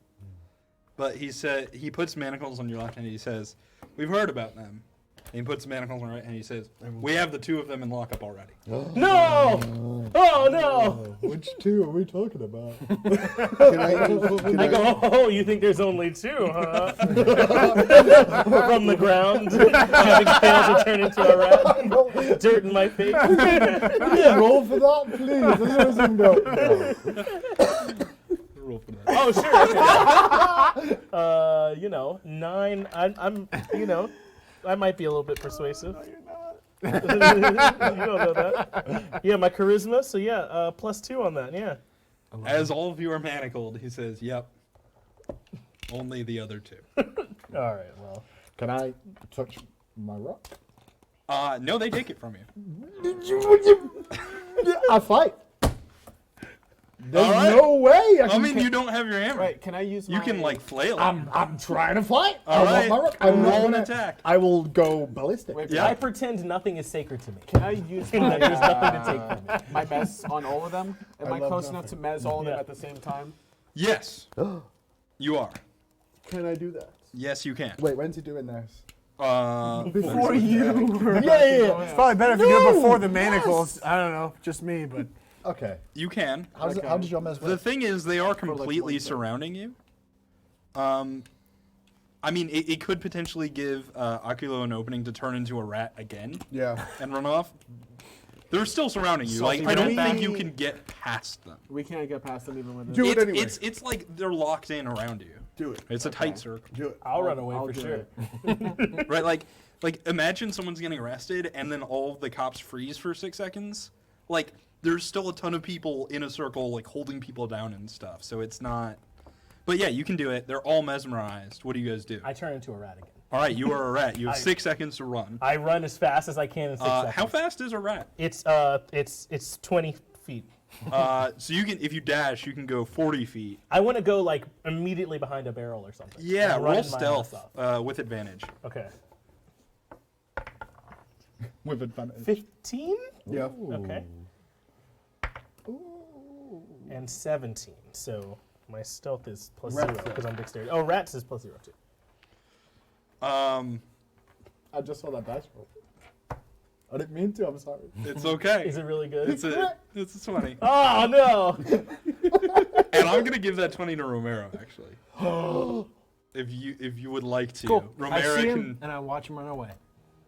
But he puts manacles on your left hand and he says, "We've heard about them." And he puts manacles on your right hand and he says, "We have the 2 of them in lockup already." No! Oh no! Which 2 are we talking about? I go, oh, you think there's only 2, huh? From the ground, having failed to turn into a rat. Dirt in my face. Roll for that, please. Let's go. Roll for that. Oh, sure. 9. I'm I might be a little bit persuasive. No, you're not. You don't know that. Yeah, my charisma, so yeah, +2 on that, yeah. As all of you are manacled, he says, "Yep. Only the other 2. All right, well. Can I touch my rock? No, they take it from you. I fight. There's right. no way. I mean, you don't have your hammer. Right, can I use my... You can, like, flail. I'm trying to fight. All right. My rock. Roll an attack. I will go ballistic. Wait, Yeah. I pretend nothing is sacred to me. Can I use my, There's nothing to take from me. my mess on all of them? Am I love close enough to mess all of them at the same time? Yes. You are. Can I do that? Yes, you can. Wait, when's he doing this? Before you. Yeah. It's probably better if you do it before the manacles. I don't know, just me, but... Okay. You can. How does your mess work? The thing is, they are completely surrounding you. I mean, it could potentially give Akulo an opening to turn into a rat again. Yeah. And run off. They're still surrounding you. Like, I don't think you can get past them. We can't get past them even with this. Do it anyway. It's like they're locked in around you. Do it. It's a tight circle. Do it. I'll run away I'll for do sure. it. Right? Like imagine someone's getting arrested and then all of the cops freeze for 6 seconds. Like, there's still a ton of people in a circle, like, holding people down and stuff. So it's not... But yeah, you can do it. They're all mesmerized. What do you guys do? I turn into a rat again. All right, you are a rat. You have 6 seconds to run. I run as fast as I can in 6 seconds. How fast is a rat? It's 20 feet. So you can, if you dash, you can go 40 feet. I want to go like immediately behind a barrel or something. Yeah, and roll run my stealth ass off. with advantage. Okay. With advantage. 15? Yeah. Okay. And 17. So My stealth is plus Rat 0 stealth. because I'm dexterity. Oh, rats is plus 0 too. I just saw that dice roll. I didn't mean to. I'm sorry. It's okay. Is it really good? It's a 20. Oh no! And I'm gonna give that 20 to Romero actually. if you would like to. Cool. I Romero see can. him and I watch him run away.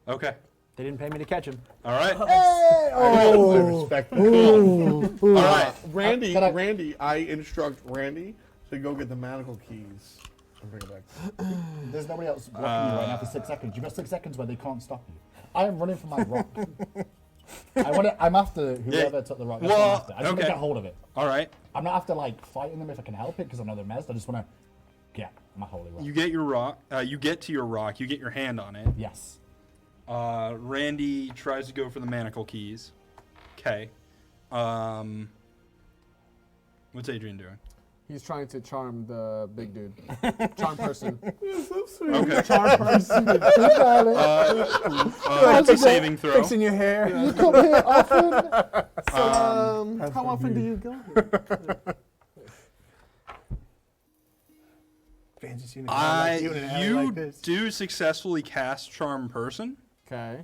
Okay. They didn't pay me to catch him. All right. I respect that. All right. Randy, I instruct Randy to go get the manacle keys and bring it back. There's nobody else blocking you right now for 6 seconds. You've got 6 seconds where they can't stop you. I am running for my rock. I'm after whoever took the rock. That's what I'm after. I just want to get hold of it. All right. I'm not after like fighting them if I can help it because I know they're messed. I just want to get my holy rock. You get your rock. You get to your rock. You get your hand on it. Yes. Randy tries to go for the manacle keys. Okay. What's Adrian doing? He's trying to charm the big dude. Charm person. Okay. Charm person. It's a saving throw. Fixing your hair. You come here often? So, how often do you go here? Fancy seeing a guy like you in an alley like this. do successfully cast Charm Person. Okay.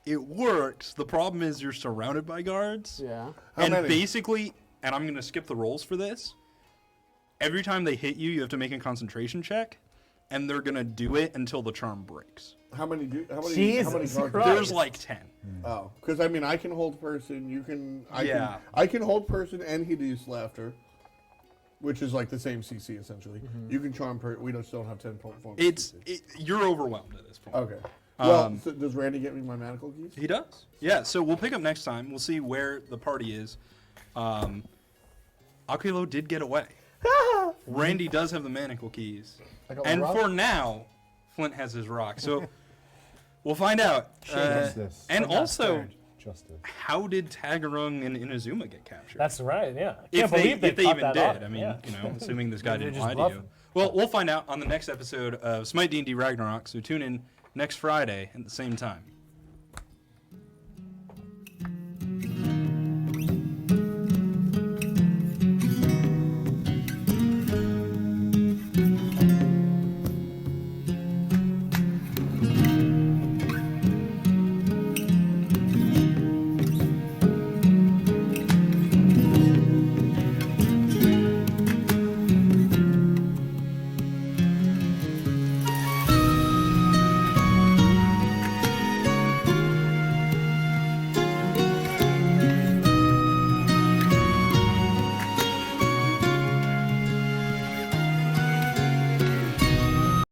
It works. The problem is you're surrounded by guards. Yeah. How And many? basically, and I'm going to skip the rolls for this. Every time they hit you, you have to make a concentration check, and they're going to do it until the charm breaks. How many cards? There's like 10. Oh, because I mean, I can hold person. You can. I can hold person and hideous laughter, which is like the same CC essentially. You can charm. We still don't have 10 points. You're overwhelmed at this point. Okay. Well, so does Randy get me my manacle keys? He does. Yeah. So we'll pick up next time. We'll see where the party is. Akilo did get away. Randy does have the manacle keys, and for now, Flint has his rock. So we'll find out. And also, how did Tagarung and Inazuma get captured? That's right. Yeah. I If can't believe they caught even that did. off. I mean, Yeah. assuming this guy Maybe didn't they're lie just to you. bluffing. Well, we'll find out on the next episode of Smite D&D Ragnarok. So tune in next Friday at the same time.